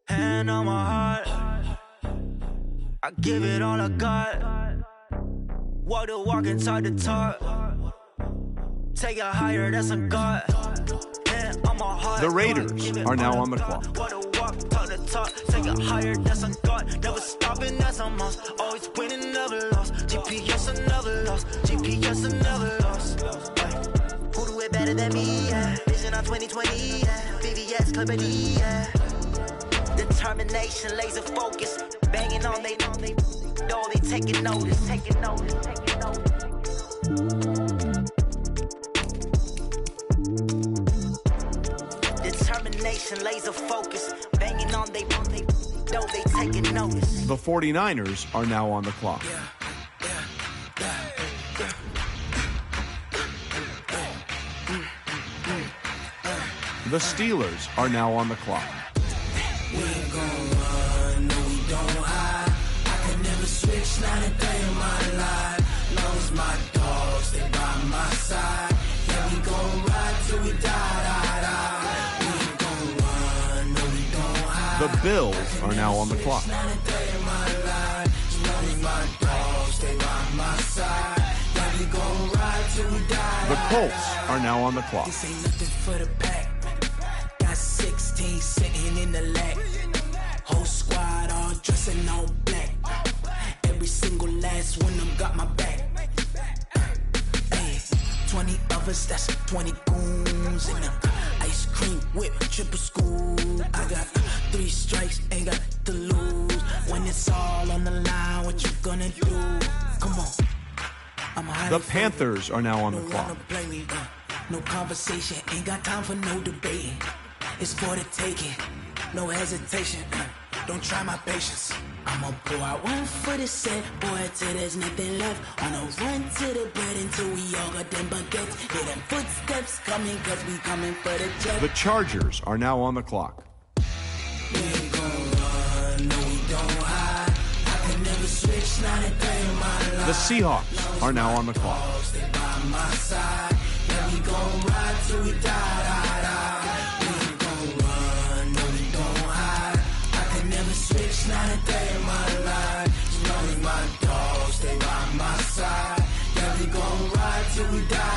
Hand on my heart. I give it all I got. Walk the walk and talk the talk. Take it higher, that's a God. Hand on my heart.
The Raiders are now on the clock.
Walk the walk, talk the talk. Take it higher, that's a God. Never stopping, that's a must. Always winning, never lost. GPS, another loss. GPS, another loss. Who do it better than me? Yeah. Vision on 2020. Yeah. VVS, Clippity. Yeah. Determination, laser focus. Banging on they know they taking notice. Taking notice. Taking notice. Determination, laser focus. Banging on they know they taking notice.
The 49ers are now on the clock. The Steelers are now on the clock.
We ain't gon' run, no we don't hide. I can never switch, not a day in my life. Long as my dogs stay by my side. Yeah, we gon' ride till we die. We ain't gon' run, no we don't hide.
The Bills are now on the clock.
Not a day in my life. Long as my dogs stay by my side. Yeah, we gon' ride till we die.
The Colts are now on the clock.
This ain't nothing for the pack. Got 16 sitting in the lap. Whole squad all dressing all black. Every single last one of them got my back. Hey, 20 of us, that's 20 goons in the ice cream whip, triple scoop. I got 3 strikes, ain't got to lose. When it's all on the line, what you gonna do? Come on.
The Panthers are now on the clock.
No conversation, ain't got time for no debating. It's for the taking, no hesitation. Don't try my patience. I'ma pour out one for the set, boy, till there's nothing left. On a run to the bread until we all got them baguettes. Hear them footsteps coming, cause we coming for the jet.
The Chargers are now on the clock.
We ain't gon' run, no we don't hide. I can never switch, not a day in my life.
The Seahawks are now on the clock.
Stay by my side. Yeah, we gon' ride till we die. We ain't gon' run, no we don't hide. I can never switch, not a day in my life. As long as my dogs stay by my side. Yeah, we gon' ride till we die.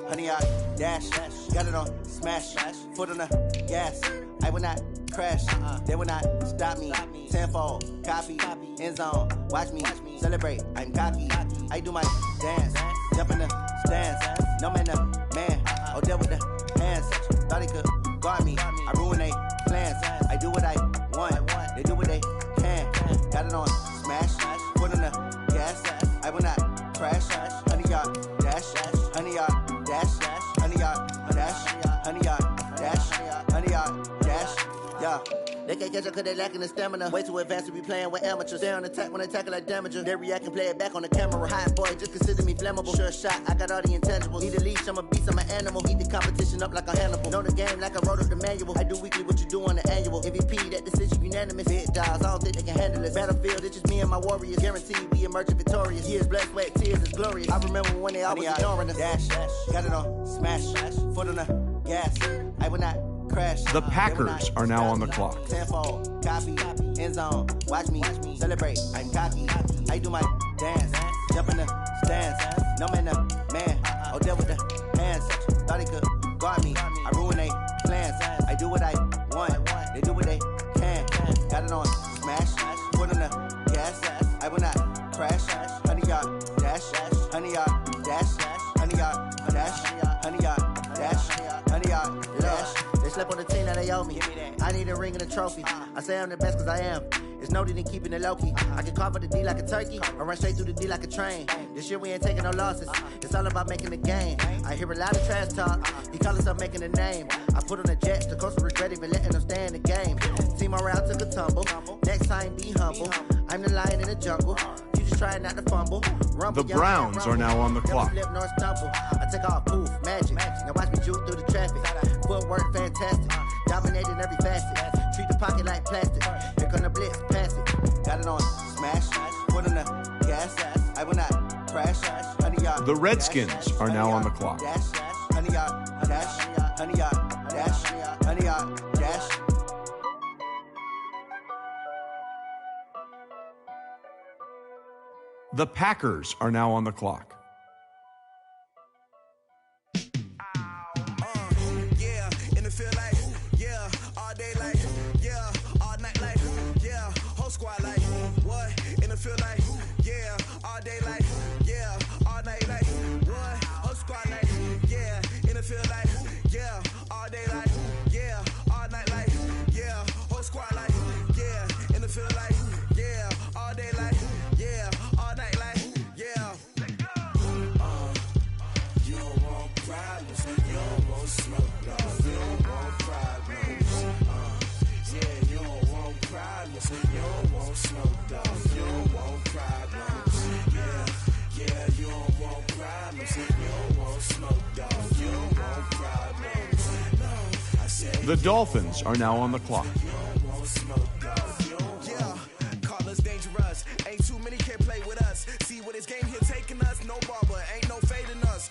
Honey, I dash, got it on smash, foot on the gas. I will not crash, they will not stop me. Tenfold, copy, end zone, watch me celebrate. I'm cocky, I do my dance, jump in the stands. No man, the man, oh, there with the hands. Thought he could guard me, I ruin they plans. I do what I want, they do what they can. Got it on smash, foot on the gas. I will not crash, honey, y'all dash, honey, y'all dash, honey, y'all dash, honey, y'all dash, honey, y'all dash, yeah. They can't catch up cause they lacking the stamina. Way too advanced to be playing with amateurs. Stay on attack when they tackle like damager. They react and play it back on the camera. Hot boy, just consider me flammable. Sure shot, I got all the intangibles. Need a leash, I'm a beast, I'm an animal. Eat the competition up like a Hannibal. Know the game like I wrote up the manual. I do weekly what you do on the annual. MVP, that decision unanimous. Big dogs, I don't think they can handle it. Battlefield, it's just me and my warriors. Guaranteed we emerge victorious. Years, blood, sweat, tears, is glorious. I remember when they always ignoring us. Dash, got it on, smash, foot on the gas. I will not crash.
The Packers are now on the clock.
Tenfold, copy, end zone. Watch me celebrate. I'm cocky. I do my dance. Jump in the stands. No man, man. Odell with the hands. Thought he could guard me. I ruin they plans. I do what I want. They do what they can. Got it on smash. Foot on the gas. I will not crash. 100-yard dash. 100-yard dash. 100-yard dash. 100-yard dash. 100-yard dash. They slept on the team that they owe me. I need a ring and a trophy. I say I'm the best cause I am. It's noted in keeping it low-key. I can carve up the D like a turkey or run straight through the D like a train. This year we ain't taking no losses. It's all about making the game. I hear a lot of trash talk. He call himself making a name. I put on the Jets. The coach will regret even letting them stay in the game. Team morale took a tumble. Next time be humble. I'm the lion in the jungle. You just try not to fumble. Rumble,
the Browns are now on the clock.
Slip, nor stumble. I take off, poof, magic. Now watch me juke through the traffic. Footwork fantastic. Dominating every facet. Treat the pocket like plastic. Here come the blitz, pass it. Got it on smash. Put on the gas. I will not crash. 100-yard.
The Redskins are now on the clock.
Dash. 100-yard dash. 100-yard dash. 100-yard dash.
The Packers are now on the clock.
Yeah, in the field like, yeah, all day like, yeah, all night like, yeah, whole squad like, what? In the field like, yeah, all day like, yeah, all night like, what? Whole squad like, yeah, in the field like, yeah, all day like, yeah, all night like, yeah, whole squad like, yeah, in the field like, yeah, all day like, yeah, all night like, yeah.
You don't want problems, you don't want smoke, dog. You don't want problems. Yeah, you don't want problems, you don't want smoke, dog. You don't want problems. Yeah, you don't want problems, you don't want smoke, dog. You don't want problems. No, I said
The Dolphins are now on the clock.
you don't want smoke, dog. You don't
Yeah, call us dangerous. Ain't too many can play with us. See what this game here taking us. No barber, ain't no fading us.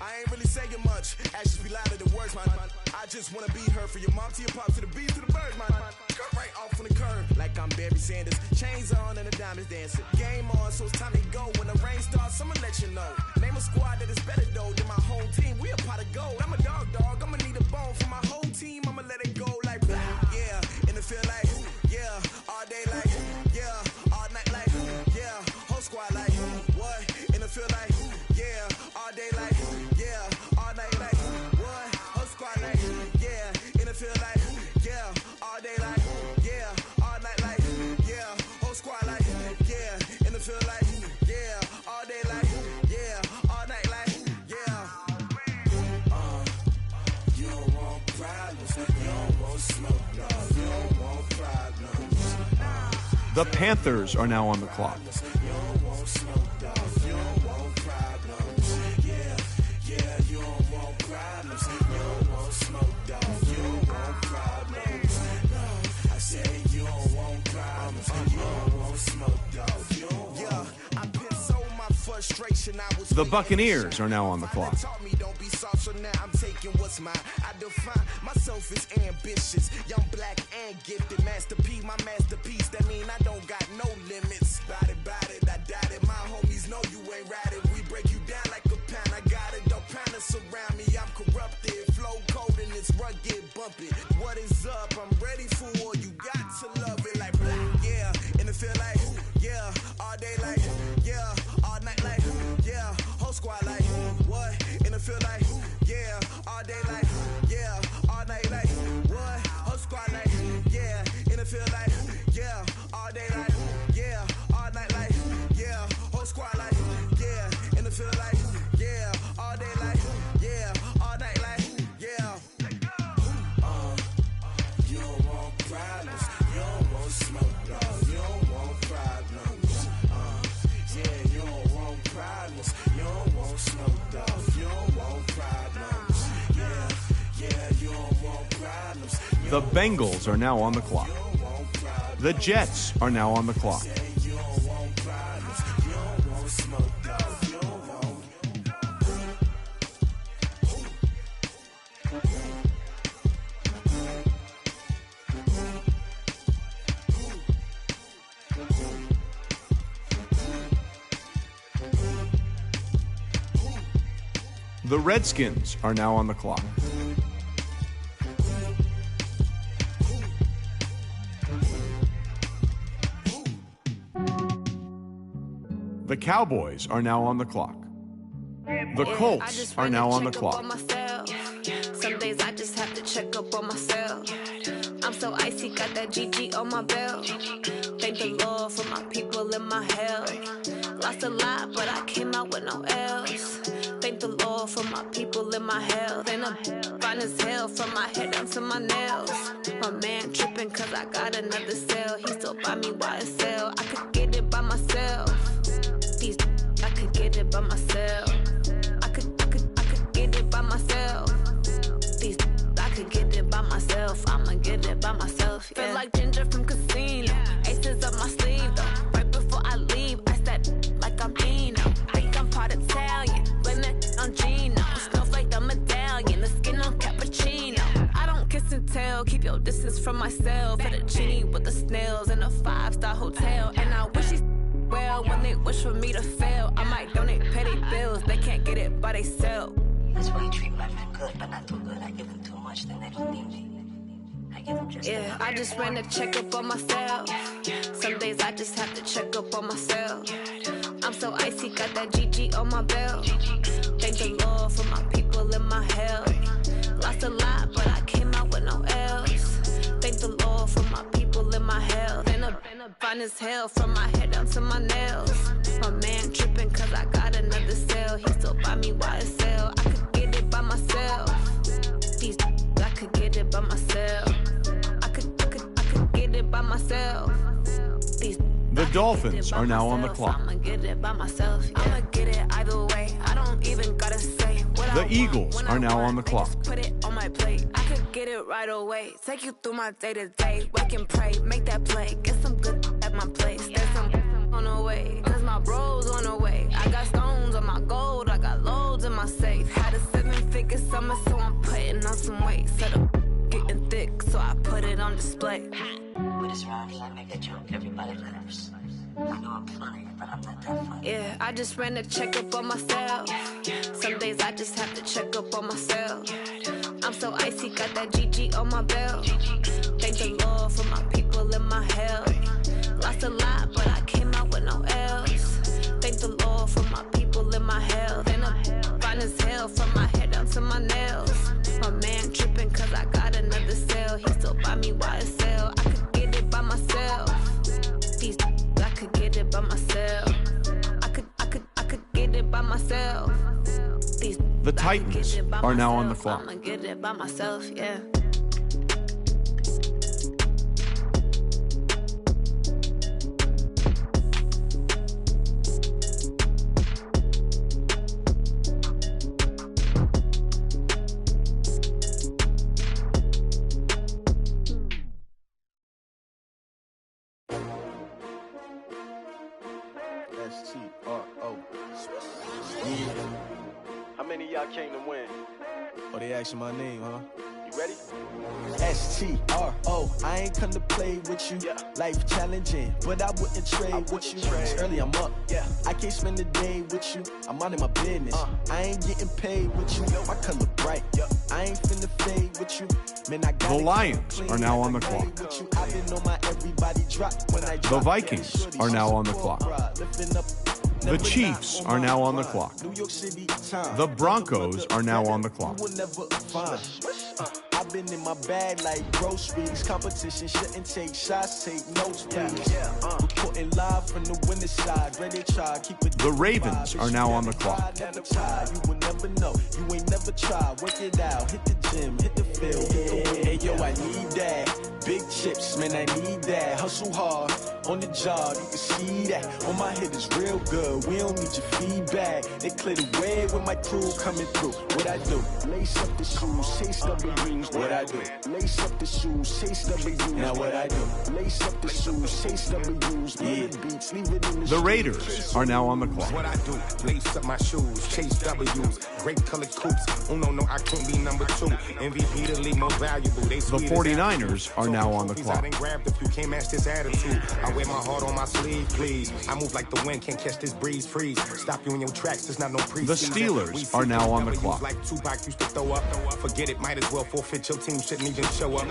I ain't really saying much. Actions be louder than words, man. I just wanna be heard for your mom to your pop to the beat to the birds, man. Cut right off on the curb like I'm Barry Sanders. Chains on and the diamonds dancing. Game on, so it's time to go. When the rain starts, I'ma let you know. Name a squad that is better though than my home team. We a pot of gold. I'm a dog. I'ma need a bone for my whole team. I'ma let it go like blah. Yeah, in the field like, yeah, all day like, yeah, all night like, yeah, whole squad like, what? In the field like, yeah, all day like, yeah, all night like, what? Whole squad like, yeah, in the field like, yeah, all day like, yeah, all night like, yeah, whole squad like, yeah, in the field like, yeah, all day like, yeah, all night like, yeah.
You don't want problems, you don't want smoke, dog. You don't want problems.
The Panthers are now on the clock.
You don't want smoke, dog. You don't want problems. Yeah, you don't want problems. You don't want smoke, dog. You don't want problems. No, I said you don't want problems. You don't want smoke, dog. You don't want.
Yeah, I put so my frustration. I was
The Buccaneers are now on the clock.
taught me don't be soft, so now I'm taking what's mine. I define myself as ambitious, young, black, and gifted. Master P, my masterpiece. That mean I don't got no limits. Bout it, I doubt it. My homies know you ain't ratted. We break you down like a pound. I got it, don't panic surround me. I'm corrupted, flow cold and it's rugged, bumpy. What is up? I'm ready for war. You got to love it like blah. Yeah, in the field like, yeah, all day like, yeah, all night like, yeah, whole squad like, what? In the field like, yeah, all day like, yeah, all night like, what? Whole squad like, yeah, in the field like, yeah, all day like, yeah, all night like, yeah, whole squad like, yeah, in the field like, yeah, all day like, yeah, all night like, yeah.
You don't want problems.
The Bengals are now on the clock. The Jets are now on the clock. The Redskins are now on the clock. The Cowboys are now on the clock. The Colts are now on the clock.
Some days I just have to check up on myself. I'm so icy, got that GG on my belt. Thank the Lord for my people in my health. Lost a lot, but I came out with no L's. Thank the Lord for my people in my health. And I'm fine as hell from my head down to my nails. My man tripping cause I got another cell. He still buy me YSL. I could get it by myself. I could get it by myself. I could get it by myself. I could get it by myself. I'ma get it by myself. Yeah. Feel like Ginger from Casino. Aces up my sleeve though. Right before I leave, I step like I'm Dino. Think I'm part Italian. Blame that on Gino. Smells like the medallion. The skin on cappuccino. I don't kiss and tell. Keep your distance from myself. At a genie with the snails in a 5-star hotel. And I wish he's well when they wish for me to fail. I might donate petty bills. They can't get it by themselves.
That's why you treat my friend good, but not too good. I give them too much, then they don't need me. I give them just enough.
I just ran to check up on myself. Some days I just have to check up on myself. I'm so icy, got that GG on my belt. Thank the Lord for my people in my health. Lost a lot, but I came out with no L's. Thank the Lord for my people in my health. And I'm fine as hell from my head down to my nails. My man tripping cause I got another cell. He still buy me YSL. I could get it by myself. I could get it by myself. I could get it by myself.
The Dolphins are now on the clock.
I'ma get it by myself. I'ma get it either way. I don't even gotta say what
The Eagles are now on the clock.
Put it on my plate. I could get it right away. Take you through my day to day. Wake and pray, make that play. Get some good at my place. There's some on the way. Cause my bros on the way. I got stones on my gold. I got loads in my safe. Had a 7-figure summer, so I'm putting on some weight. Set up getting thick, so I put it on display.
With this round here, I make a joke. Everybody laughs. I know I'm funny, but I'm not that funny.
Yeah, I just ran to check up on myself. Some days I just have to check up on myself. I'm so icy, got that GG on my belt. Thank the Lord for my people in my health. Lost a lot, but I came out with no L's. Thank the Lord for my people in my health. And I'm fine as hell from my head down to my nails. My man tripping cause I got another cell. He still buy me YSL. I could get it by myself. I could get it by myself. I could get it by myself.
The Titans are now on the clock.
I'ma get it by myself, yeah.
How many of y'all came to win? Oh, they asking my name, huh? You ready? S-T-R-O, I ain't come to play with you. Life challenging, but I wouldn't trade with you. Early I'm up, I can't spend the day with you. I'm out of my business. I ain't getting paid with you. My color bright. I ain't finna fade with you. Man, I got
The Lions are now on the clock.
I've been on my everybody drop when I drop.
The Vikings are now on the clock. The Chiefs are now on the clock. The Broncos are now on the clock.
I've been in my bag like groceries. Competition shouldn't take shots, take notes, please. Reporting live from the winner's side. Ready to try, keep it.
The Ravens are now on the clock.
You will never know. You ain't never tried. Work it out. Hit the gym. Hit the field. Hey yo, I need that. Big chips, man, I need that. Hustle hard. on the job, you can see that. On my head is real good, we don't need your feedback. They clear the way with my crew coming through. What I do? Lace up the shoes, chase W's. What I do? Lace up the shoes, chase W's. Now what I do? Lace up the shoes, chase W's. Yeah. Beats, leave it in
The Raiders are now on the clock.
What I do? Lace up my shoes, chase W's. Great colored coops. Oh no, I can't be number 2. MVP the league most valuable. They
The 49ers are now on the clock.
I didn't grab if you can't match this attitude. I wear my heart on my sleeve, please. I move like the wind, can't catch this breeze, freeze. Stop you in your tracks, there's not no preseason.
The Steelers are now on the clock.
Like Tupac used to throw up. Forget it, might as well forfeit. Your team shouldn't even show up.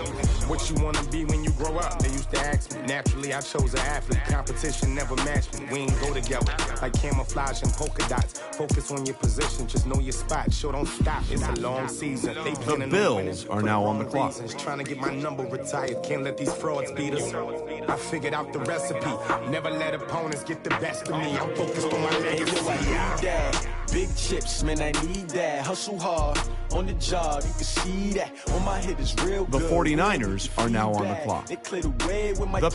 What you wanna be when you grow up? They used to ask me. Naturally, I chose an athlete. Competition never matched me. We ain't go together like camouflage and polka dots. Focus on your position, just know your spot. Show don't stop. It's a long season. They
The Bills are now on the clock.
Trying to get my number retired. Can't let these frauds beat us. I figured out the recipe. Never let opponents get the best of me. I'm focused on my legacy.
Big chips, man, I need that. Hustle hard on the job, you can see that. On my head is real good.
The 49ers are now on the clock. The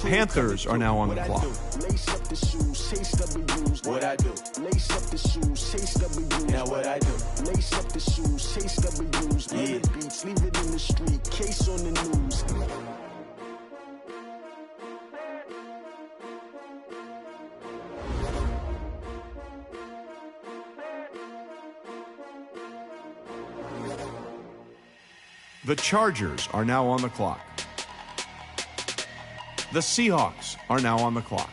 Panthers are now on the clock.
Lace up the shoes, chase W's. What I do? Lace up the shoes, chase W's. Now what I do? Lace up the shoes, chase W's. Yeah. Beats, leave it in the street, case on the news.
The Chargers are now on the clock. The Seahawks are now on the clock.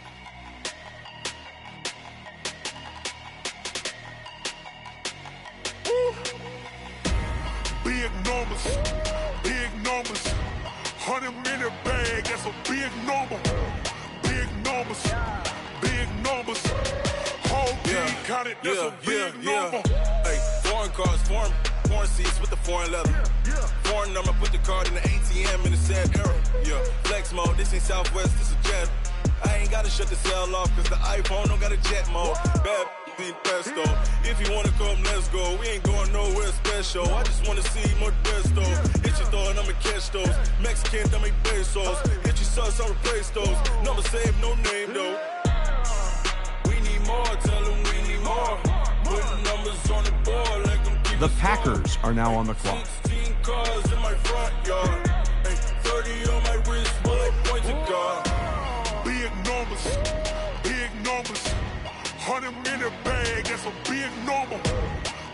Big numbers, 100-minute bag, that's a big number. Big numbers, whole team counted, that's a big number.
Hey, foreign cars, foreign seats with the foreign leather. Foreign number, put the card in the ATM in the sad era. Yeah, flex mode, this ain't Southwest, this a jet. I ain't gotta shut the cell off, cause the iPhone don't got a jet mode. Bad being pesto. If you wanna come, let's go. We ain't going nowhere special. I just wanna see more pesto. Hit your thought, I'ma catch those. Mexican, I make pesos. Hit your sus, I'll replace those. Number saved, no name though. We need more, tell them we need more. Putting numbers on the board like I'm keeping
The Packers are now on the clock.
16 cars in my front yard. 30 on my wrist, bullet point to God.
Big numbers, 100-minute bag, that's a big number.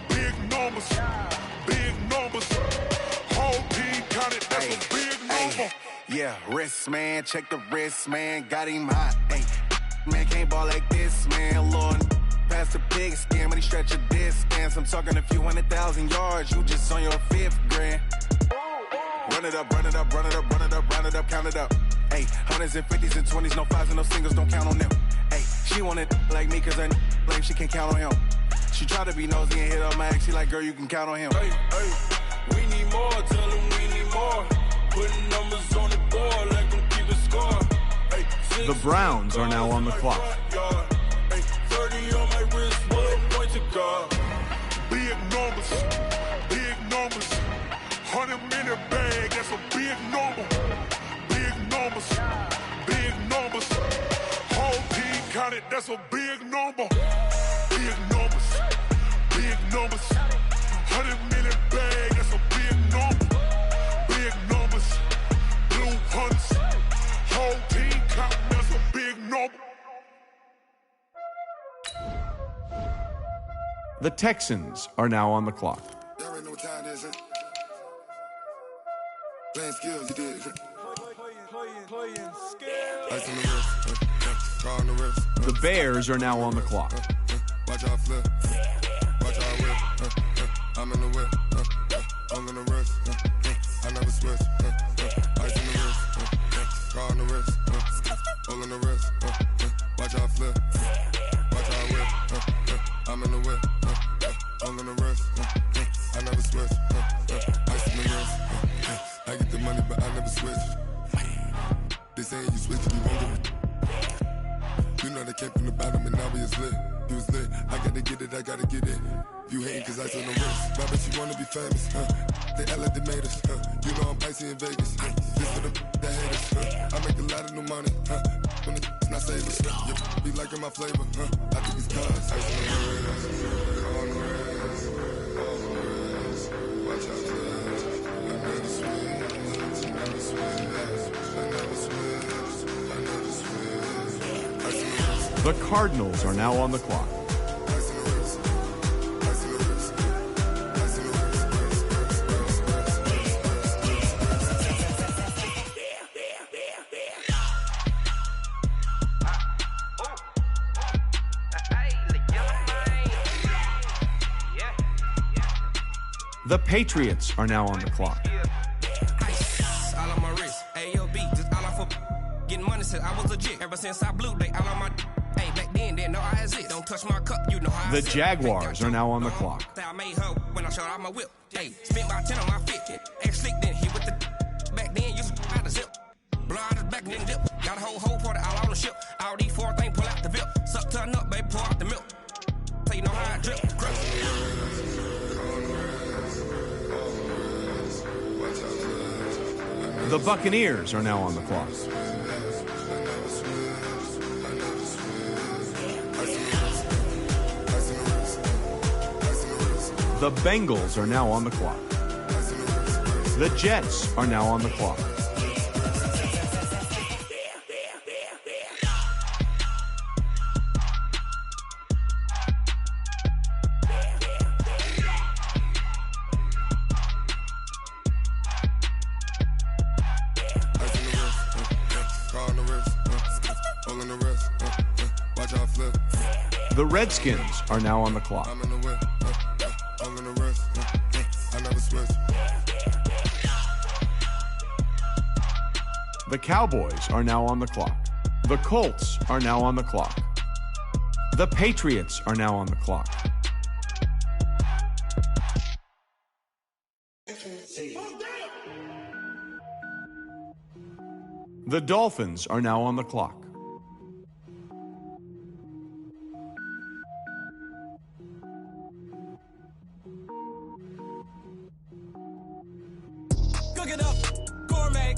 Big numbers, whole team counted, that's a big number.
Yeah, wrist man, check the wrist man, got him hot. Ay, man can't ball like this, man. Lord, past the pig skin, but he stretch a distance. I'm talking a few 100,000 yards, you just on your 5th grand. Run it up, count it up. Ay, 100s and 50s and 20s, no 5s and no singles, don't count on them. Ay, she want it like me, cause I blame she can't count on him. She try to be nosy and hit up my ex, she like, girl, you can count on him.
Hey, we need more, tell them we need more. Putting numbers on the board like I'm keeping score. Ay,
The Browns are now on the clock.
Ay, 30 on my wrist, bullet point to God.
Big numbers, 100-minute bag, that's a big number. Big numbers, whole team counted, that's a big number. Big numbers, 100-minute bag, that's a big number. Big numbers, blue hunts, whole team counting, that's a big number.
The Texans are now on the clock.
Y'all already know what time it is, huh? Playing skills, you did. Ice on the wrist, car on the wrist.
The Bears are now on the clock.
Watch out flip, watch out whip. I'm in the whip, I'm in the wrist. I never switch. Ice on the wrist, car on the wrist. All in the wrist. Watch out flip, watch out whip. I'm in the whip, I'm in the wrist. I never switch. Ice on the wrist. I get the money, but I never switch. They saying you switch, you won't do it. You know they came from the bottom and now we is lit. You was lit, I gotta get it, I gotta get it. You hating cause I on the wrist. My bitch, you wanna be famous, They act like they made us, You know I'm icy in Vegas, This for the that hate us, I make a lot of new money,
and I save it. Yeah, be liking my flavor, I think it's cause. Ice on the wrist, on the wrist, watch out for this. Another switch, another switch, another switch, another switch. Ice on the wrist.
The Cardinals are now on the clock. The Patriots are now on the clock.
Ice all on my wrist, AOB, just all off of getting money since I was legit. Ever since I blew, they all on my. Hey, back then, didn't know I exist. Don't touch my cup, you know how
The Jaguars are now on the clock.
I made her when I showed out my whip. Hey, spent about 10 on my fit. Ex-slick, then hit with the. Back then, used to out the zip. Blow out his back, then dip. Got a whole party all on the ship. All these four things, pull out the VIP. Suck, turn up, baby, pour out the milk. Tell you know how I drip.
The Buccaneers are now on the clock. The Bengals are now on the clock. The Jets are now on the clock. The Redskins are now on the clock. The Cowboys are now on the clock. The Colts are now on the clock. The Patriots are now on the clock. The Dolphins are now on the clock.
Cook it up, gourmet.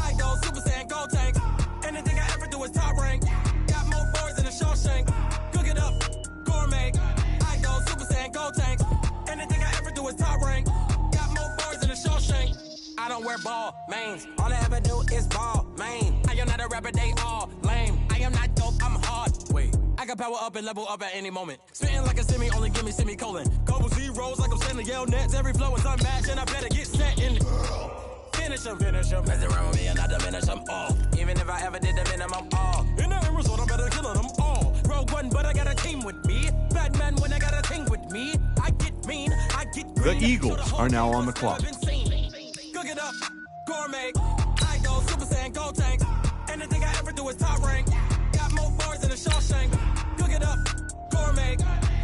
I go Super Saiyan, go tank. Anything I ever do is top rank. Got more boys than a Shawshank. Cook it up, gourmet. I go Super Saiyan, go tank. Anything I ever do is top rank. Got more boys than a Shawshank. I don't wear ball mains. All I ever do is ball main. I am not a rapper, they all lame. I am not dope, I'm hard. Wait, I can power up and level up at any moment. Spitting like a semi, only give me semicolon. Couple zeros like I'm sending yell nets. Every flow is unmatched and I better get set in. Finish them. Mess around with me and I diminish them all. Even if I ever did the minimum all. In the end result, I'm better killing them all. Rogue One, but I got a team with me. Batman when I got a team with me. I get mean, I get green.
The Eagles are now on the clock.
Cook it up, gourmet. I go Super Saiyan, go tank. Anything I ever do is top rank. Got more boys than a Shawshank. Cook it up, gourmet.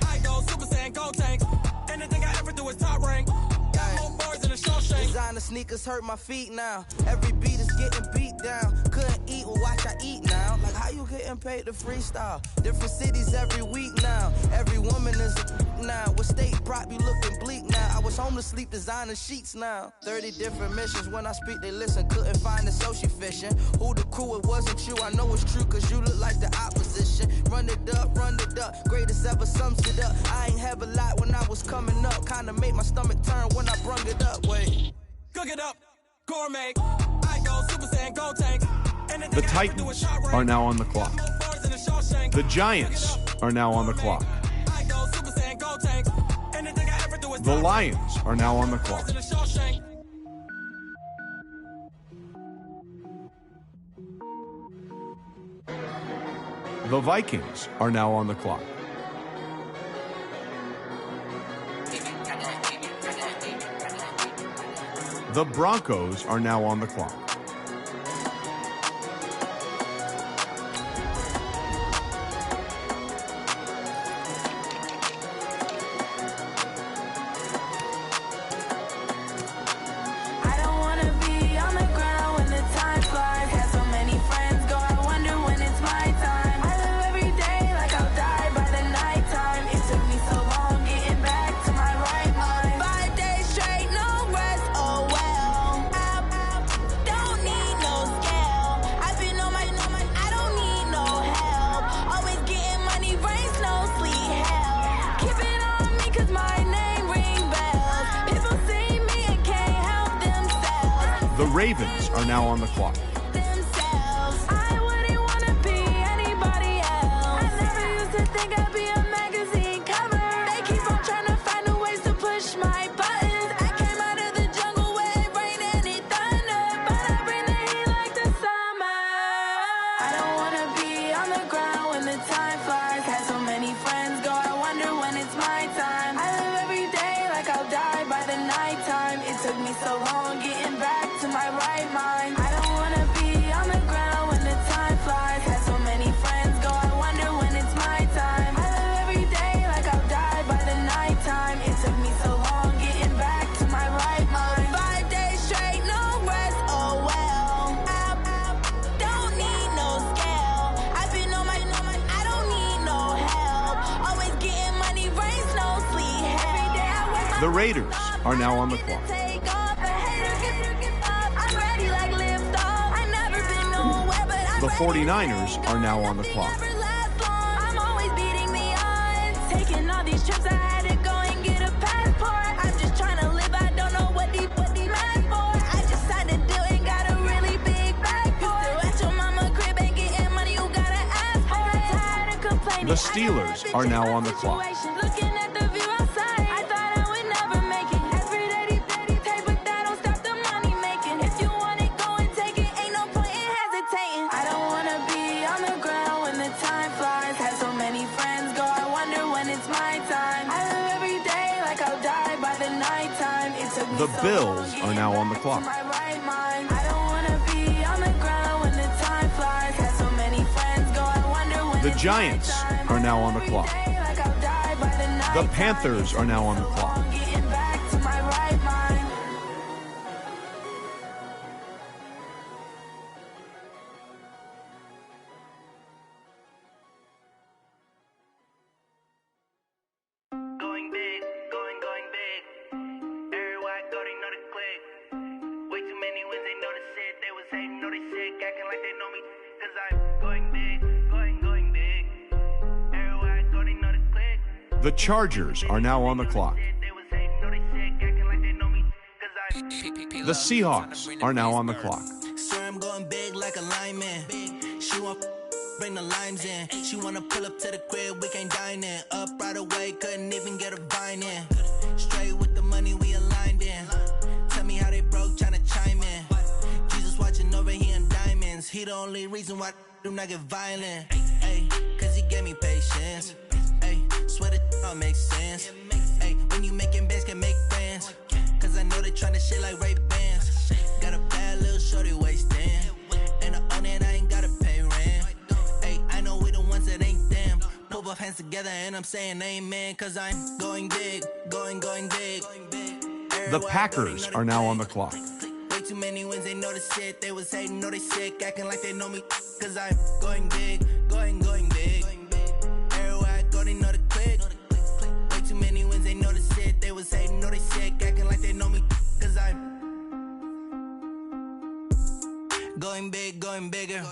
I go Super Saiyan, go tank. Anything I ever do is top rank. Got more boys than a Shawshank.
Designer sneakers hurt my feet now. Every beat is getting beat down. Couldn't eat, well watch I eat now. Like how you getting paid to freestyle? Different cities every week now. Every woman is now. What state prop you looking bleak now? I was home to sleep designer sheets now. 30 different missions. When I speak they listen. Couldn't find the social fishing. Who the crew, it wasn't you. I know it's true cause you look like the opposition. Run it up. Greatest ever sums it up. I ain't have a lot when I was coming up. Kinda made my stomach turn when I brung it up. Wait.
Cook it up, gourmet. I go Super Saiyan, go tank.
The Titans are now on the clock. The Giants are now on the clock. The Lions are now on the clock. The Vikings are now on the clock. The Broncos are now on the clock.
Don't
Ravens are now on the clock.
I wouldn't wanna be anybody else. I never used to think I'd be a magazine cover. They keep on trying to find new ways to push my buttons. I came out of the jungle where it rained and it thundered, but I bring the heat like the summer. I don't wanna be on the ground when the time flies. Had so many friends go, I wonder when it's my time. I live every day like I'll die by the nighttime. It took me so long getting back to my right mind. I don't wanna be on the ground when the time flies. Had so many friends go, I wonder when it's my time. I live every day like I'll die by the nighttime. It took me so long getting back to my right mind. 5 days straight, no rest, oh well. I don't need no scale. I've been on my, I don't need no help. Always getting money, rains, no sleep. Every day I work my
The Raiders are now on the clock.
take off. A hater get up. I'm ready like lift off. I never been nowhere, but I'm
The 49ers are now on the clock.
never last long. I'm always beating the odds. Taking all these trips, I had to go and get a passport. I'm just trying to live, I don't know what these mad for. I just signed a deal and got a really big bag for it. At your mama crib and getting money, you gotta ask for it. Tired of complaining.
The Steelers are now on the clock.
Looking at the view outside, I thought I would never make it. Every day they pay, but that don't stop the money making. If you want it, go and take it. Ain't no point in hesitating. I don't wanna be on the ground when the time flies. Had so many friends go, I wonder when it's my time. I live every day like I'll die by the nighttime. It took me
The
so
Bills
long
are now on the clock.
my right mind. I don't wanna be on the ground when the time flies. Had so many friends go, I wonder when
The
it's
Giants
my time.
are now on the clock.
Like I'll die by the night.
The Panthers are now on the clock.
Getting back to my right mind.
Going big, going big. Everywhere I go, they know the click. Way too many wins, they know the shit. They was hating, know they sick, acting like they know me. Cause I'm going big, going big. Everywhere I go, they know the click.
The Chargers are now on the clock.
They was hating, know they sick, acting like they know me. Cause I'm
The Seahawks are now on the clock.
Swear I'm going big like a lineman. She want bring the limes in. She wanna pull up to the crib, we can't dine in. Up right away, couldn't even get a vine in. Straight with the money we aligned in. Tell me how they broke, tryna chime in. Jesus watching over here in diamonds. He the only reason why I do not get violent. Ay, cause he gave me patience. Ay, swear that all makes sense. Ay, when you making bands, can make friends. Cause I know they tryna shit like Ray Bans. Got a bad little shorty wasting. And I own it, I ain't gotta pay rent. Ay, I know we the ones that ain't them. Put both hands together and I'm saying amen. Cause I'm going big, going big.
The Packers are now on the clock.
Way too many wins, they know the shit. They was hating, know they sick, acting like they know me. Cause I'm going big, going big. Everywhere I go, they know the click. Way too many wins, they know the shit. They was hating, know they sick, acting like they know me. Cause I'm going big, going bigger.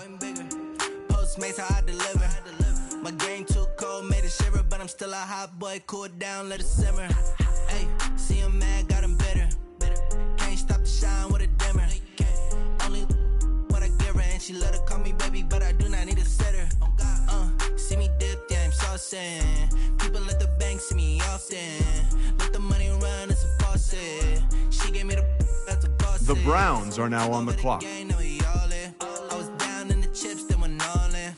Postmates, how I deliver. My game too cold, made it shiver, but I'm still a hot boy. Cool it down, let it simmer. Hey, see him mad, got him bitter. Can't stop the shine with a dimmer. Only what I give her, and she let her call me baby, but I do not need a sitter. See me dip, yeah, I'm saucing. People at the bank see me often. Let the money run, it's a faucet. She gave me the that's a boss.
The Browns are now on the clock.
I was down in the chips, then went all in.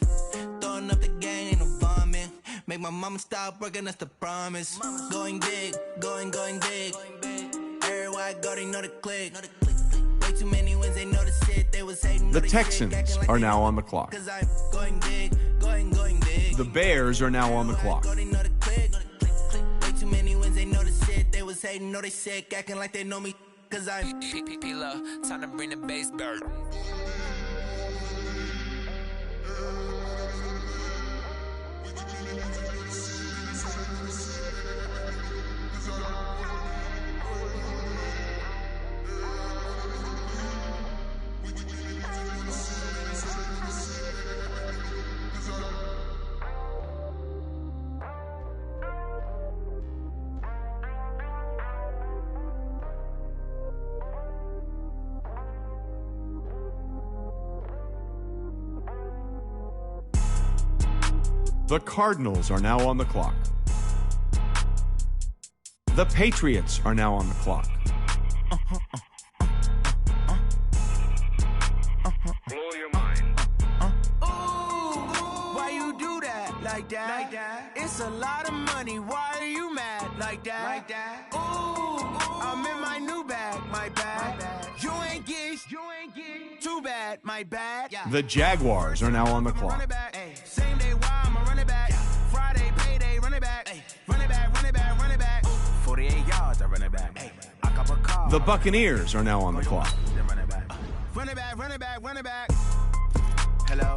Throwing up the gang, ain't no vomit. Make my mama stop working, that's the promise. Going big, going big. Everywhere I go, they know the click. Way too many wins, they know the shit. They was hating.
The Texans are now on the clock.
Cause I'm going big, going big.
The Bears are now on the clock.
Way too many wins, they know the shit. They was hating, know they sick, acting like they know me. Cause I'm
P-P-P-Love, time to bring the bass back.
The Cardinals are now on the clock. The Patriots are now on the clock.
Blow your mind.
Why you do that like that? Like that? It's a lot of money. Why are you mad like that? Like that? I'm in my new bag, my bag. You ain't get too bad, my bad.
The Jaguars are now on the clock.
Ay, same day, why I'ma run it back. Friday, payday, run it back. Ay, run it back, run it back, run it back. 48 yards, I run it back. Ay, I cop a car.
The Buccaneers are now on the clock.
Run it back. Run it back, run it back, run it back. Hello,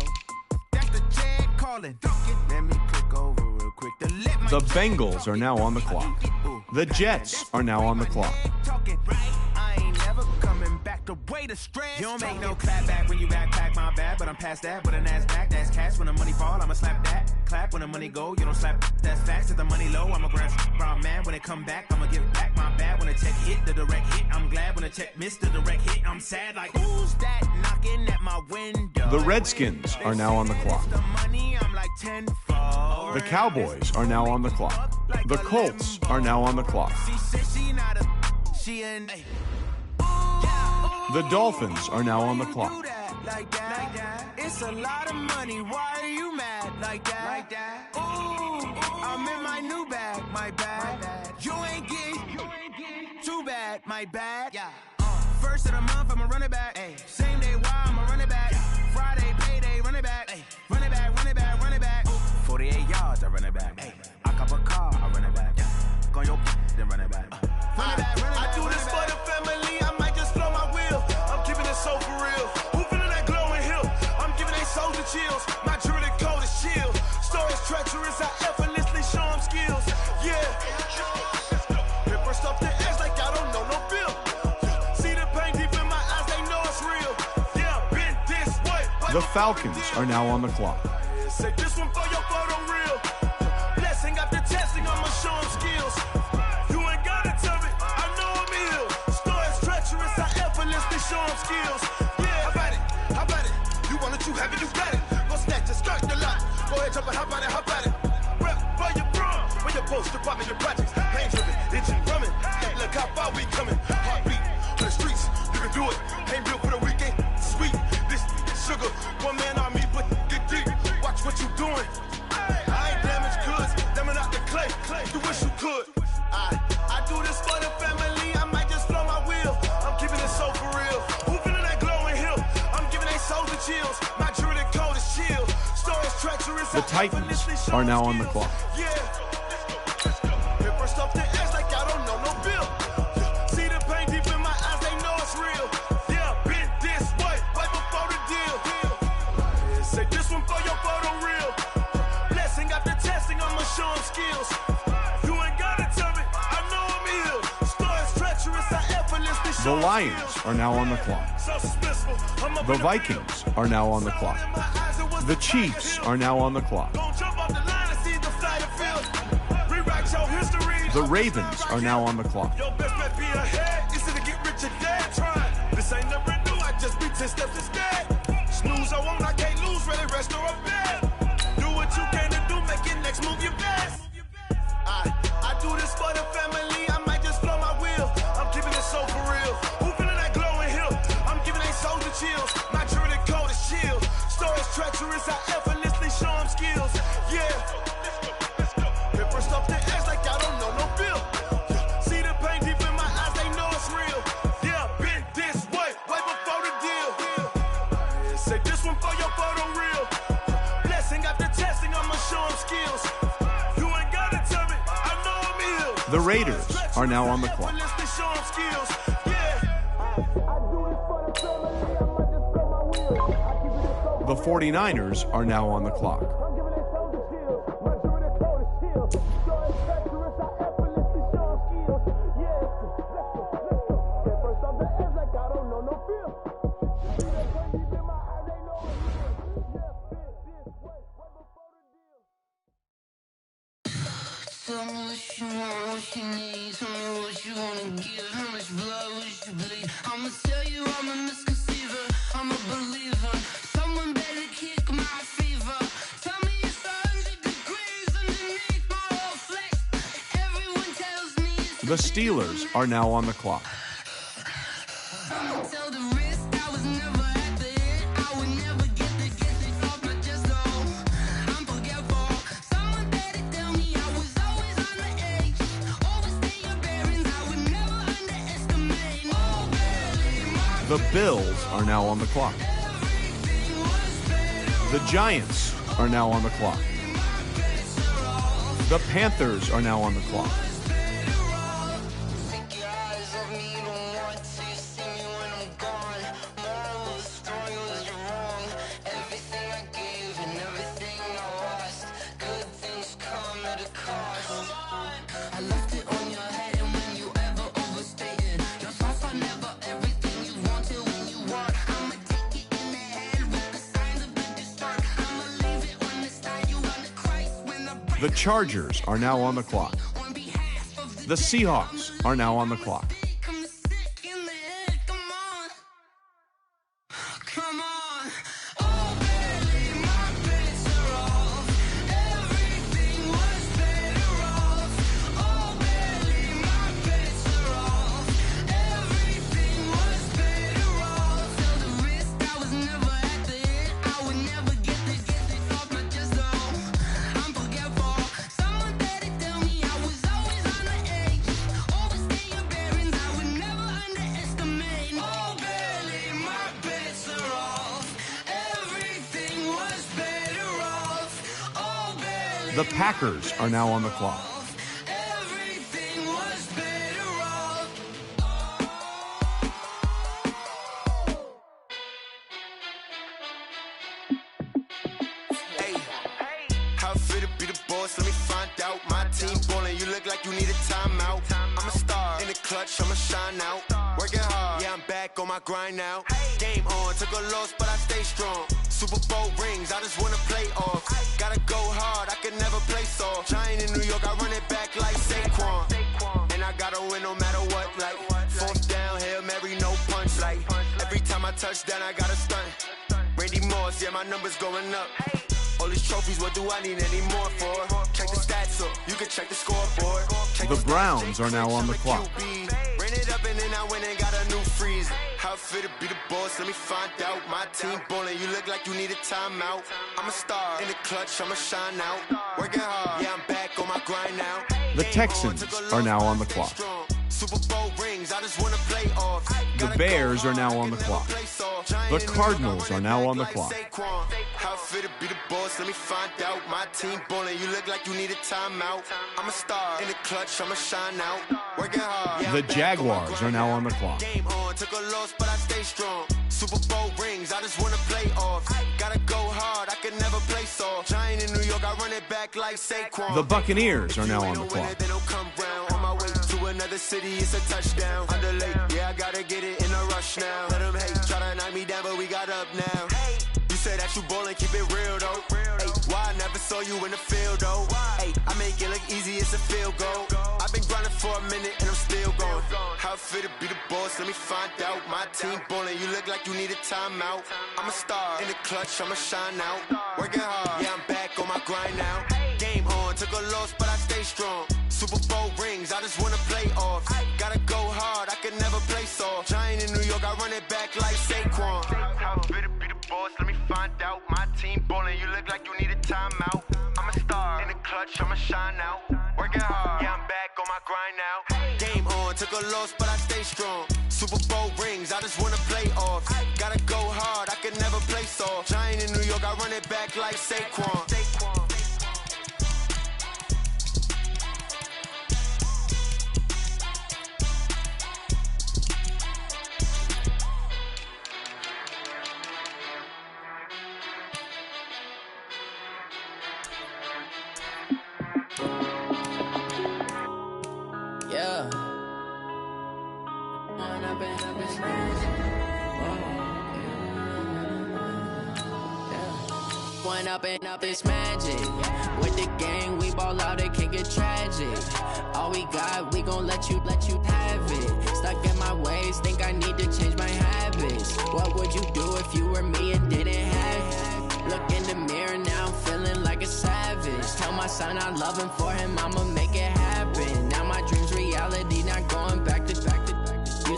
that's the Jag calling. Let me click over real quick to let my
The Bengals are now on the clock. The Jets are now on the clock.
I ain't never coming back the way the stress. You don't make no clap back when you backpack, my bad, but I'm past that. With a NASDAQ, that's cash. When the money fall, I'ma slap that. Clap when the money go, you don't slap. That's facts. If the money low, I'ma grab brown man. When it come back, I'ma give back my bad. When the check hit, the direct hit. I'm glad when the check missed the direct hit. I'm sad like who's that knocking at my window?
The Redskins are now on the clock.
The money, I'm like 10-fold.
The Cowboys are now on the clock. The Colts are now on the clock.
She said she not a she and
The Dolphins are now on the clock.
like that. It's a lot of money. Why are you mad like that? Like that. I'm in my new bag, my bad. You ain't get too bad, my bad. First of the month, I'ma run it back. Ay, same day, why I'ma run it back. Friday, payday, run it back. Ay, run it back, run it back, run it back. 48 yards, I run it back. Ay, I cop a car, I run it back. Go your then run it back. Run it back, run it back.
I do this for the family, I might just blow my wheel. I'm keeping it so for real. Who feeling that glowing hill? I'm giving they soldier chills. My jewelry code is chill. Stories treacherous, I effortlessly show them skills. Yeah. Hit first off the edge like I don't know no bill. See the pain deep in my eyes, they know it's real. Yeah, been this way.
The Falcons are now on the clock.
Say this one for your photo reel. Blessing after testing, I'ma show them skills. You ain't gotta tell me, I know I'm ill. Stories treacherous, I effortlessly show them skills. Yeah, how about it? You want it, you have it, you got it. Go snatch it, start the lot. Go ahead, jump it, how about it? Rep for your bro, for your post, department, your projects. Pain driven, engine drumming. Look how far we coming. Heartbeat for the streets, you can do it. Ain't built for the weekend, sweet. This sugar, one man army, but get deep. Watch what you doing. I ain't damaged goods, them out the clay. You wish you could. I do this for the family, I might just blow my wheel. I'm keeping it so for real. Who feeling that glowing hill? I'm giving they soldier chills. My jewelry code is chill. Stories treacherous.
The Titans are now on the clock.
Yeah. Hit first off the edge like I don't know no bill. See the pain deep in my eyes, they know it's real. Yeah, been this way, right before the deal. Say this one for your photo reel. Blessing after testing, I'ma show them skills. You ain't gotta tell me, I know I'm ill. Stories treacherous, I effortlessly
The
show them
Lions
skills.
are now on the clock.
So suspenseful, I'm up
The
in the
Vikings are now on the clock. The Chiefs are now on the clock.
Don't jump off the line and see the flight of field. Rewrite your history.
The Ravens are now on the clock.
Your best bet be ahead. It's to get rich or dead trying. This ain't never new, I just be 10 steps instead. Snooze, I won't, I can't lose, ready, rest or a bed. Do what you can to do, make your next move your best. I do this for the family, I might just blow my wheel. I'm keeping it so for real. Who feeling that glowing hill? I'm giving they soldier chills. My jewelry code is chill. Stories treacherous, I effortlessly show them skills. Yeah. Hit first off the edge like I don't know no bill. See the pain deep in my eyes, they know it's real. Yeah, been this way, way before the deal. Say this one for your photo reel. Blessing after testing, I'ma show them skills. You ain't gotta tell me, I know I'm ill.
The Raiders are now on the clock.
Effortlessly show them skills.
The 49ers are now on the clock.
Tell me what you want, what you need. Tell me what you wanna give. How much blood would you bleed? I'ma tell you I'm a misconceiver. I'm a believer. Someone better kick my fever. Tell me it's 100 degrees.
The Steelers are now on the clock. The Bills are now on the clock. The Giants are now on the clock. The Panthers are now on the clock. The Chargers are now on the clock. The Seahawks are now on the clock. The Packers are now on the clock.
How fit to be the boss? Let me find out. My team ballin', you look like you need a timeout. I'm a star in the clutch, I'ma shine out. Working hard, yeah, I'm back on my grind now. Game on, took a loss, but I stay strong. Super Bowl rings, I just wanna play off. Gotta go hard, I can never play soft. Giant in New York, I run it back like Saquon. And I gotta win no matter what, like fourth down, Hail Mary, no punch. Like every time I touch down, I gotta stunt. Randy Moss, yeah, my numbers going up. All these trophies, what do I need any more for? Check the stats up, you can check the scoreboard.
The Browns are now on the clock.
Ran it up and then I went and got a new freeze. How fit to be the boss, let me find out. My team ballin', you look like you need a timeout. I'm a star in the clutch, I'ma shine out. Working hard, yeah, I'm back on my grind now.
The Texans are now on the clock.
Super Bowl rings, I just wanna play off.
The Bears are now on the clock. The Cardinals are now on the clock.
How fit to be the boss, let me find out. My team ballin', you look like you need a timeout. I'm a star in the clutch, I'ma shine out. Working hard.
The Jaguars are now on the clock.
Game on, took a loss, but I stay strong. Super Bowl rings, I just wanna play off. Gotta go hard, I can never play soft. Giant in New York, I run it back like Saquon.
The Buccaneers are now on the clock.
They don't come round. On my way to another city, it's a touchdown. Underlay, yeah, I gotta get it in a rush now. Let them hate, try to knock me down, but we got up now. You say that you ballin', keep it real though. Hey, why I never saw you in the field though? Hey, I make it look easy, it's a field goal. I've been grinding for a minute and I'm still going. How fit to be the boss, let me find out. My team ballin', you look like you need a timeout. I'm a star in the clutch, I'ma shine out. Working hard, yeah, I'm back on my grind now. Game on, took a loss, but I stay strong. Super Bowl rings, I just wanna play off. Gotta go hard, I can never play soft. Giant in New York, I run it back like Saquon. How fit to be the boss, let me find out. My team ballin', you look like you need a timeout. I'm a star in the clutch, I'ma shine out. Working hard, yeah, I'm back on my grind now. Game on, took a loss, but I stay strong. Super Bowl rings, I just wanna play off. Gotta go hard, I can never play soft. Giant in New York, I run it back like Saquon.
Yeah. One up and up is magic. With the gang, we ball out, it can get tragic. All we got, we gon' let you have it. Stuck in my ways, think I need to change my habits. What would you do if you were me and didn't have it? Look in the mirror now, I'm feeling like a savage. Tell my son I love him, for him I'ma make it happen. Now my dreams reality.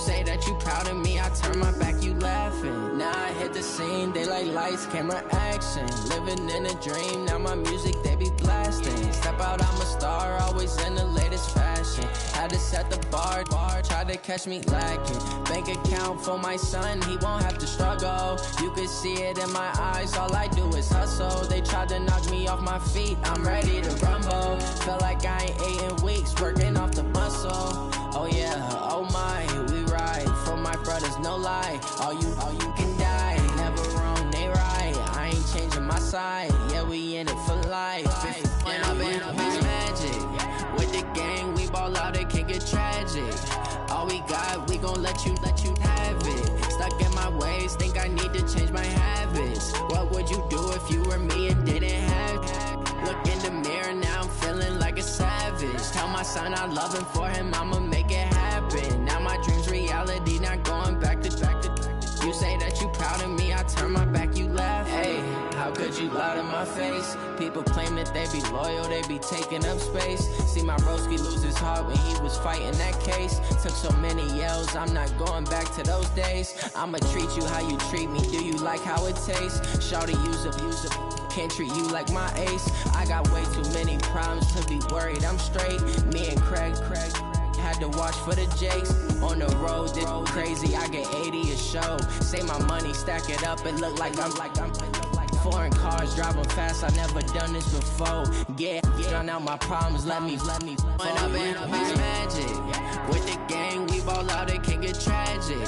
say that you proud of me, I turn my back, you laughing. Now I hit the scene, they like lights, camera, action. Living in a dream, now my music, they be blasting. Step out, I'm a star, always in the latest fashion. Had to set the bar, try to catch me lacking. Bank account for my son, he won't have to struggle. You can see it in my eyes, all I do is hustle. They tried to knock me off my feet, I'm ready to rumble. Felt like I ain't ate in weeks, working off the muscle. Oh yeah, oh my, we ride for my brothers, no lie. All you can die, never wrong, they right. I ain't changing my side, yeah, we in it for life. When I've been up is magic. With the gang, we ball out, it can get tragic. All we got, we gon' let you have it. Stuck in my ways, think I need to change my habits. What would you do if you were me and didn't have it? Look in the mirror, now I'm feeling like a savage. Tell my son I love him, for him I'ma make it happen. Now my dream's reality, not going back to. You say that you proud of me, I turn my back, you laugh. Hey, how could you lie to my face? People claim that they be loyal, they be taking up space. See my broski lose his heart when he was fighting that case. Took so many yells, I'm not going back to those days. I'ma treat you how you treat me, do you like how it tastes? Shawty, use up. Can't treat you like my ace. I got way too many problems to be worried, I'm straight. Me and Craig had to watch for the Jakes. On the road, this crazy, I get 80 a show. Say my money, stack it up, it look like I'm foreign cars, driving fast, I never done this before. Yeah, drown out my problems, let me When I've been up is magic. With the gang, we ball out, it can get tragic.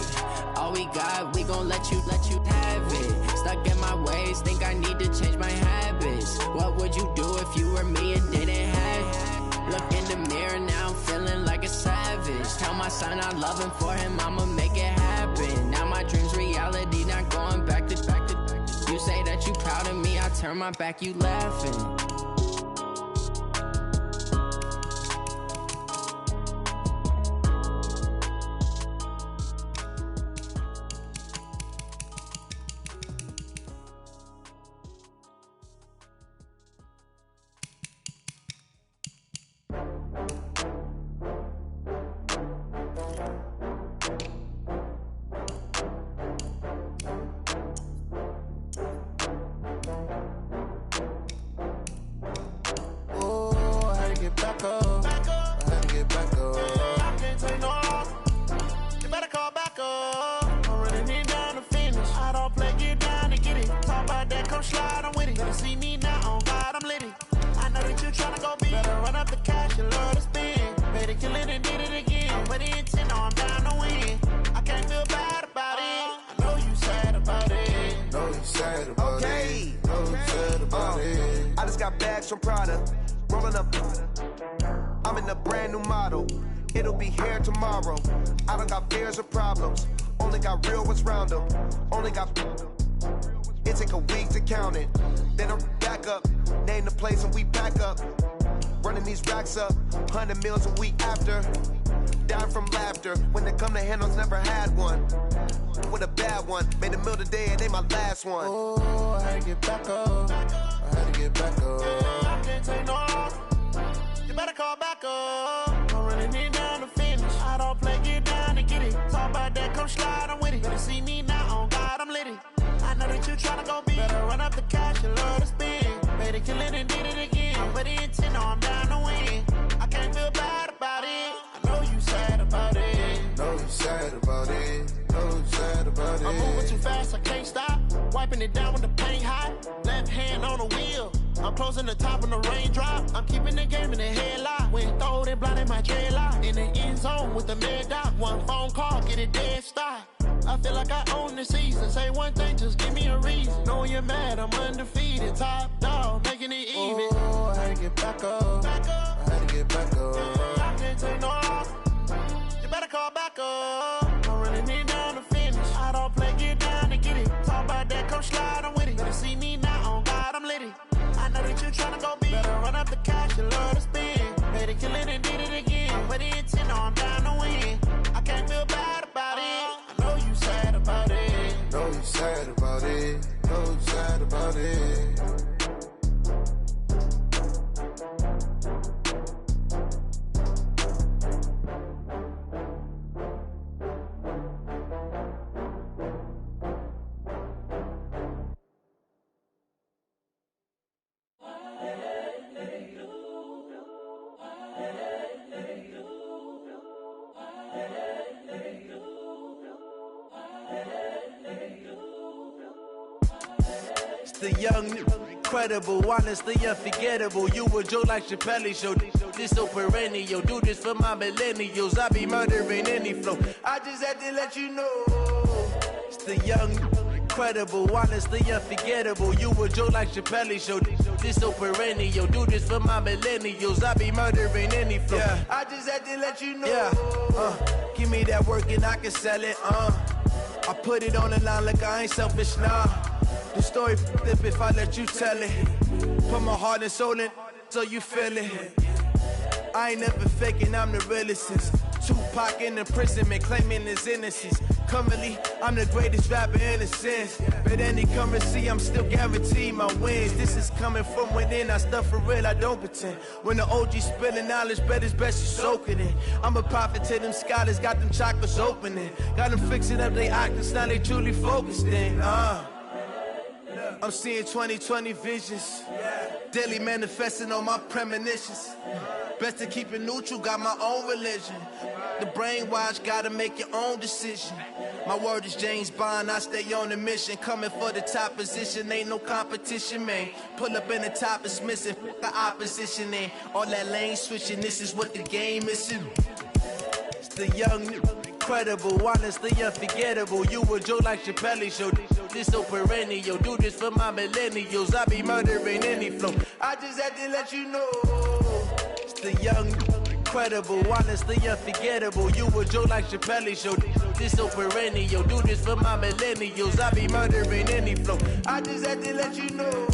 All we got, we gon' let you have it. Stuck in my ways, think I need to change my habits. What would you do if you were me and didn't have it? Look in the mirror, now I'm feeling like a savage. Tell my son I love him, for him I'ma make it happen. Now my dream's reality, not going back to. You say that you proud of me, I turn my back, you laughing.
From Prada, rolling up. I'm in a brand new model. It'll be here tomorrow. I don't got fears or problems. Only got real ones round them. Only got. It take a week to count it. Then I'm back up. Name the place and we back up. Running these racks up. 100 meals a week after. Dying from laughter. When they come to handles, never had one. With a bad one. Made a meal today and they my last one.
Oh, I had to get back up. I had to get back up.
I can't take no loss. You better call back up. I'm running it down to finish. I don't play, get down to get it. Talk about that, come slide, I'm with it. Better see me now, on God, I'm lit it. I know that you tryna go big. Better run up the cash, you love to spend. Made it, kill it, and did it again. But the intent, no, I'm down to win. I can't feel bad about it. I know you sad about it.
Know you sad about it. Know you sad about it.
I'm moving too fast, I can't stop. Wiping it down with the paint hot. Left hand on the wheel. I'm closing the top on the raindrop. I'm keeping the game in the headlock. When throwed and blinded my dreadlock. In the end zone with the mad dot. One phone call, get it dead stop. I feel like I own the season. Say one thing, just give me a reason. Knowing you're mad, I'm undefeated. Top dog, making it even.
Oh, I had to get back up. I had to get back up.
I can't take no loss. You better call back up. I'm running it down to finish. I don't play, get down to get it. Talk about that, come slide, I'm with it. Better see me now, on God, I'm lit it. I know that you tryna go big. Better run up the cash, you love to spend. Made it, kill it, and did it again. But the intent, no, I'm down to win. I can't feel bad about it. I know you sad about it.
Know you sad about it. Know you sad about it.
the young, incredible, honestly unforgettable. You a joke like Chappelle Show. This so perennial. Do this for my millennials. I be murdering any flow. I just had to let you know. It's the young, incredible, honestly unforgettable. You a joke like Chappelle Show. This so perennial. Do this for my millennials. I be murdering any flow. Yeah. I just had to let you know. Yeah. Give me that work and I can sell it. I put it on the line like I ain't selfish, nah. The story flip if I let you tell it. Put my heart and soul in so you feel it. I ain't never faking, I'm the realest since Tupac in imprisonment, claiming his innocence. Currently, I'm the greatest rapper in a sense. But any currency, I'm still guaranteed my wins. This is coming from within, I stuff for real, I don't pretend. When the OG spilling knowledge, bet it's best you soak it in. I'm a prophet to them scholars, got them chakras opening. Got them fixing up they octaves, now they truly focused in. I'm seeing 2020 visions. Daily manifesting on my premonitions. Best to keep it neutral, got my own religion. The brainwash, gotta make your own decision. My word is James Bond, I stay on a mission. Coming for the top position, ain't no competition, man. Pull up in the top, it's missing, the opposition, ain't all that lane switching, this is what the game is. It's the young, incredible, honestly unforgettable. You a joke like Chappelle Show. This so perennial. Do this for my millennials. I be murdering any flow. I just had to let you know. It's the young, incredible, honestly unforgettable. You a joke like Chappelle Show. This so perennial. Do this for my millennials. I be murdering any flow. I just had to let you know.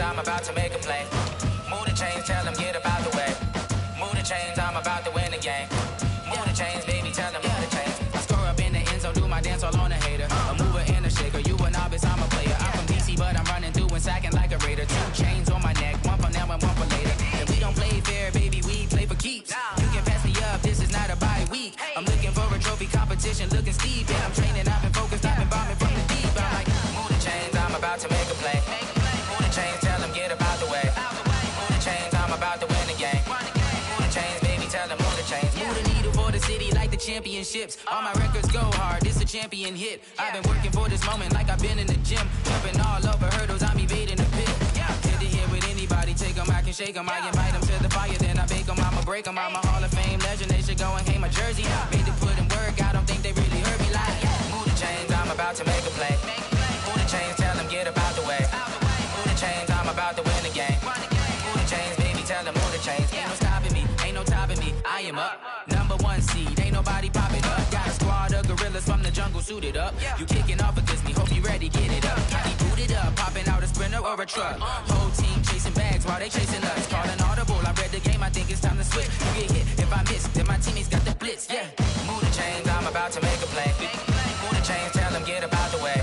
I'm about to make a play. Move the chains, tell them get up out the way. Move the chains, I'm about to win the game. Move the chains, baby, tell them move the chains. I score up in the end zone, do my dance all on a hater. A mover and a shaker, you a novice, I'm a player. I'm from DC, but I'm running through and sacking like a raider. 2 chains on my neck, one for now and one for later. And we don't play fair, baby, we play for keeps. You can pass me up, this is not a bye week. I'm looking for a trophy competition, looking steep. And I'm training, I've been focused, I've been bombing from the deep. I'm like, move the chains, I'm about to make a play. Move the chains, tell them get up out the way. Move the chains, I'm about to win the game. Move the chains, baby, tell them move the chains. Move the needle for the city like the championships. All my records go hard, this a champion hit. I've been working for this moment like I've been in the gym. Jumping all over hurdles, I'm evading the pit. Hit it here with anybody, take them, I can shake them. I invite them to the fire, then I bake them, I'ma break them. I'm a Hall of Fame legend, they should go and hang my jersey. Made to put in work, I don't think they really heard me like. Move the chains, I'm about to make a play. Move the chains, tell them get up out the way. Move the chains, I'm about to win the game. Move the chains, baby, tell them move the chains. Ain't no stopping me, ain't no topping me. I am up, #1 seed, ain't nobody popping up. Got a squad of gorillas from the jungle suited up. You kicking off against me, hope you ready, get it up. I be booted up, popping out a Sprinter or a truck. Whole team chasing bags while they chasing us. Calling audible, I read the game, I think it's time to switch. You get hit, if I miss, then my teammates got the blitz, yeah. Move the chains, I'm about to make a play. Move the chains, tell them get up out the way.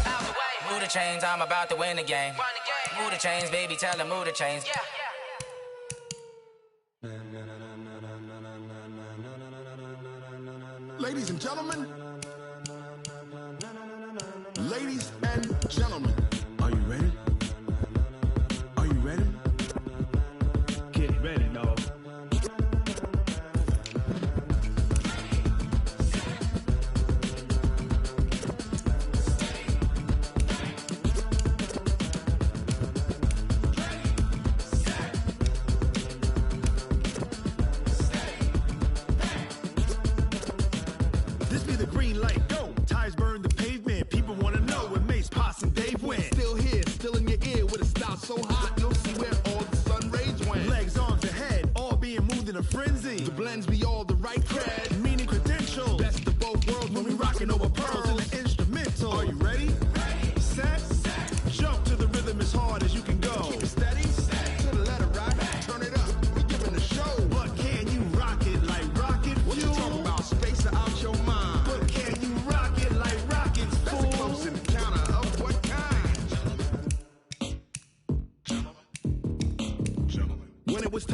Move the chains, I'm about to win the game. Move the chains, baby, tell them move the chains.
Ladies and gentlemen, ladies and gentlemen, are you ready? Are you ready? Get ready, dog. This be the green light, go. Tires burn the pavement. People wanna know where Mace, Potts, and Dave went. Still here, still in your ear with a style so hot, you'll see where all the sun rays went. Legs, arms, and head, all being moved in a frenzy. The blends be all the right cred, meaning credentials. Best of both worlds when we rockin' over pearls in the instrumental. Are you ready? Set, jump to the rhythm as hard as you can go. Keep it steady, to the letter right.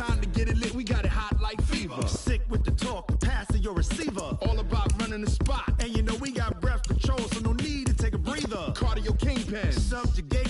Time to get it lit, we got it hot like fever. Sick with the talk, passing your receiver. All about running the spot. And you know we got breath control, so no need to take a breather. Cardio kingpin, subjugate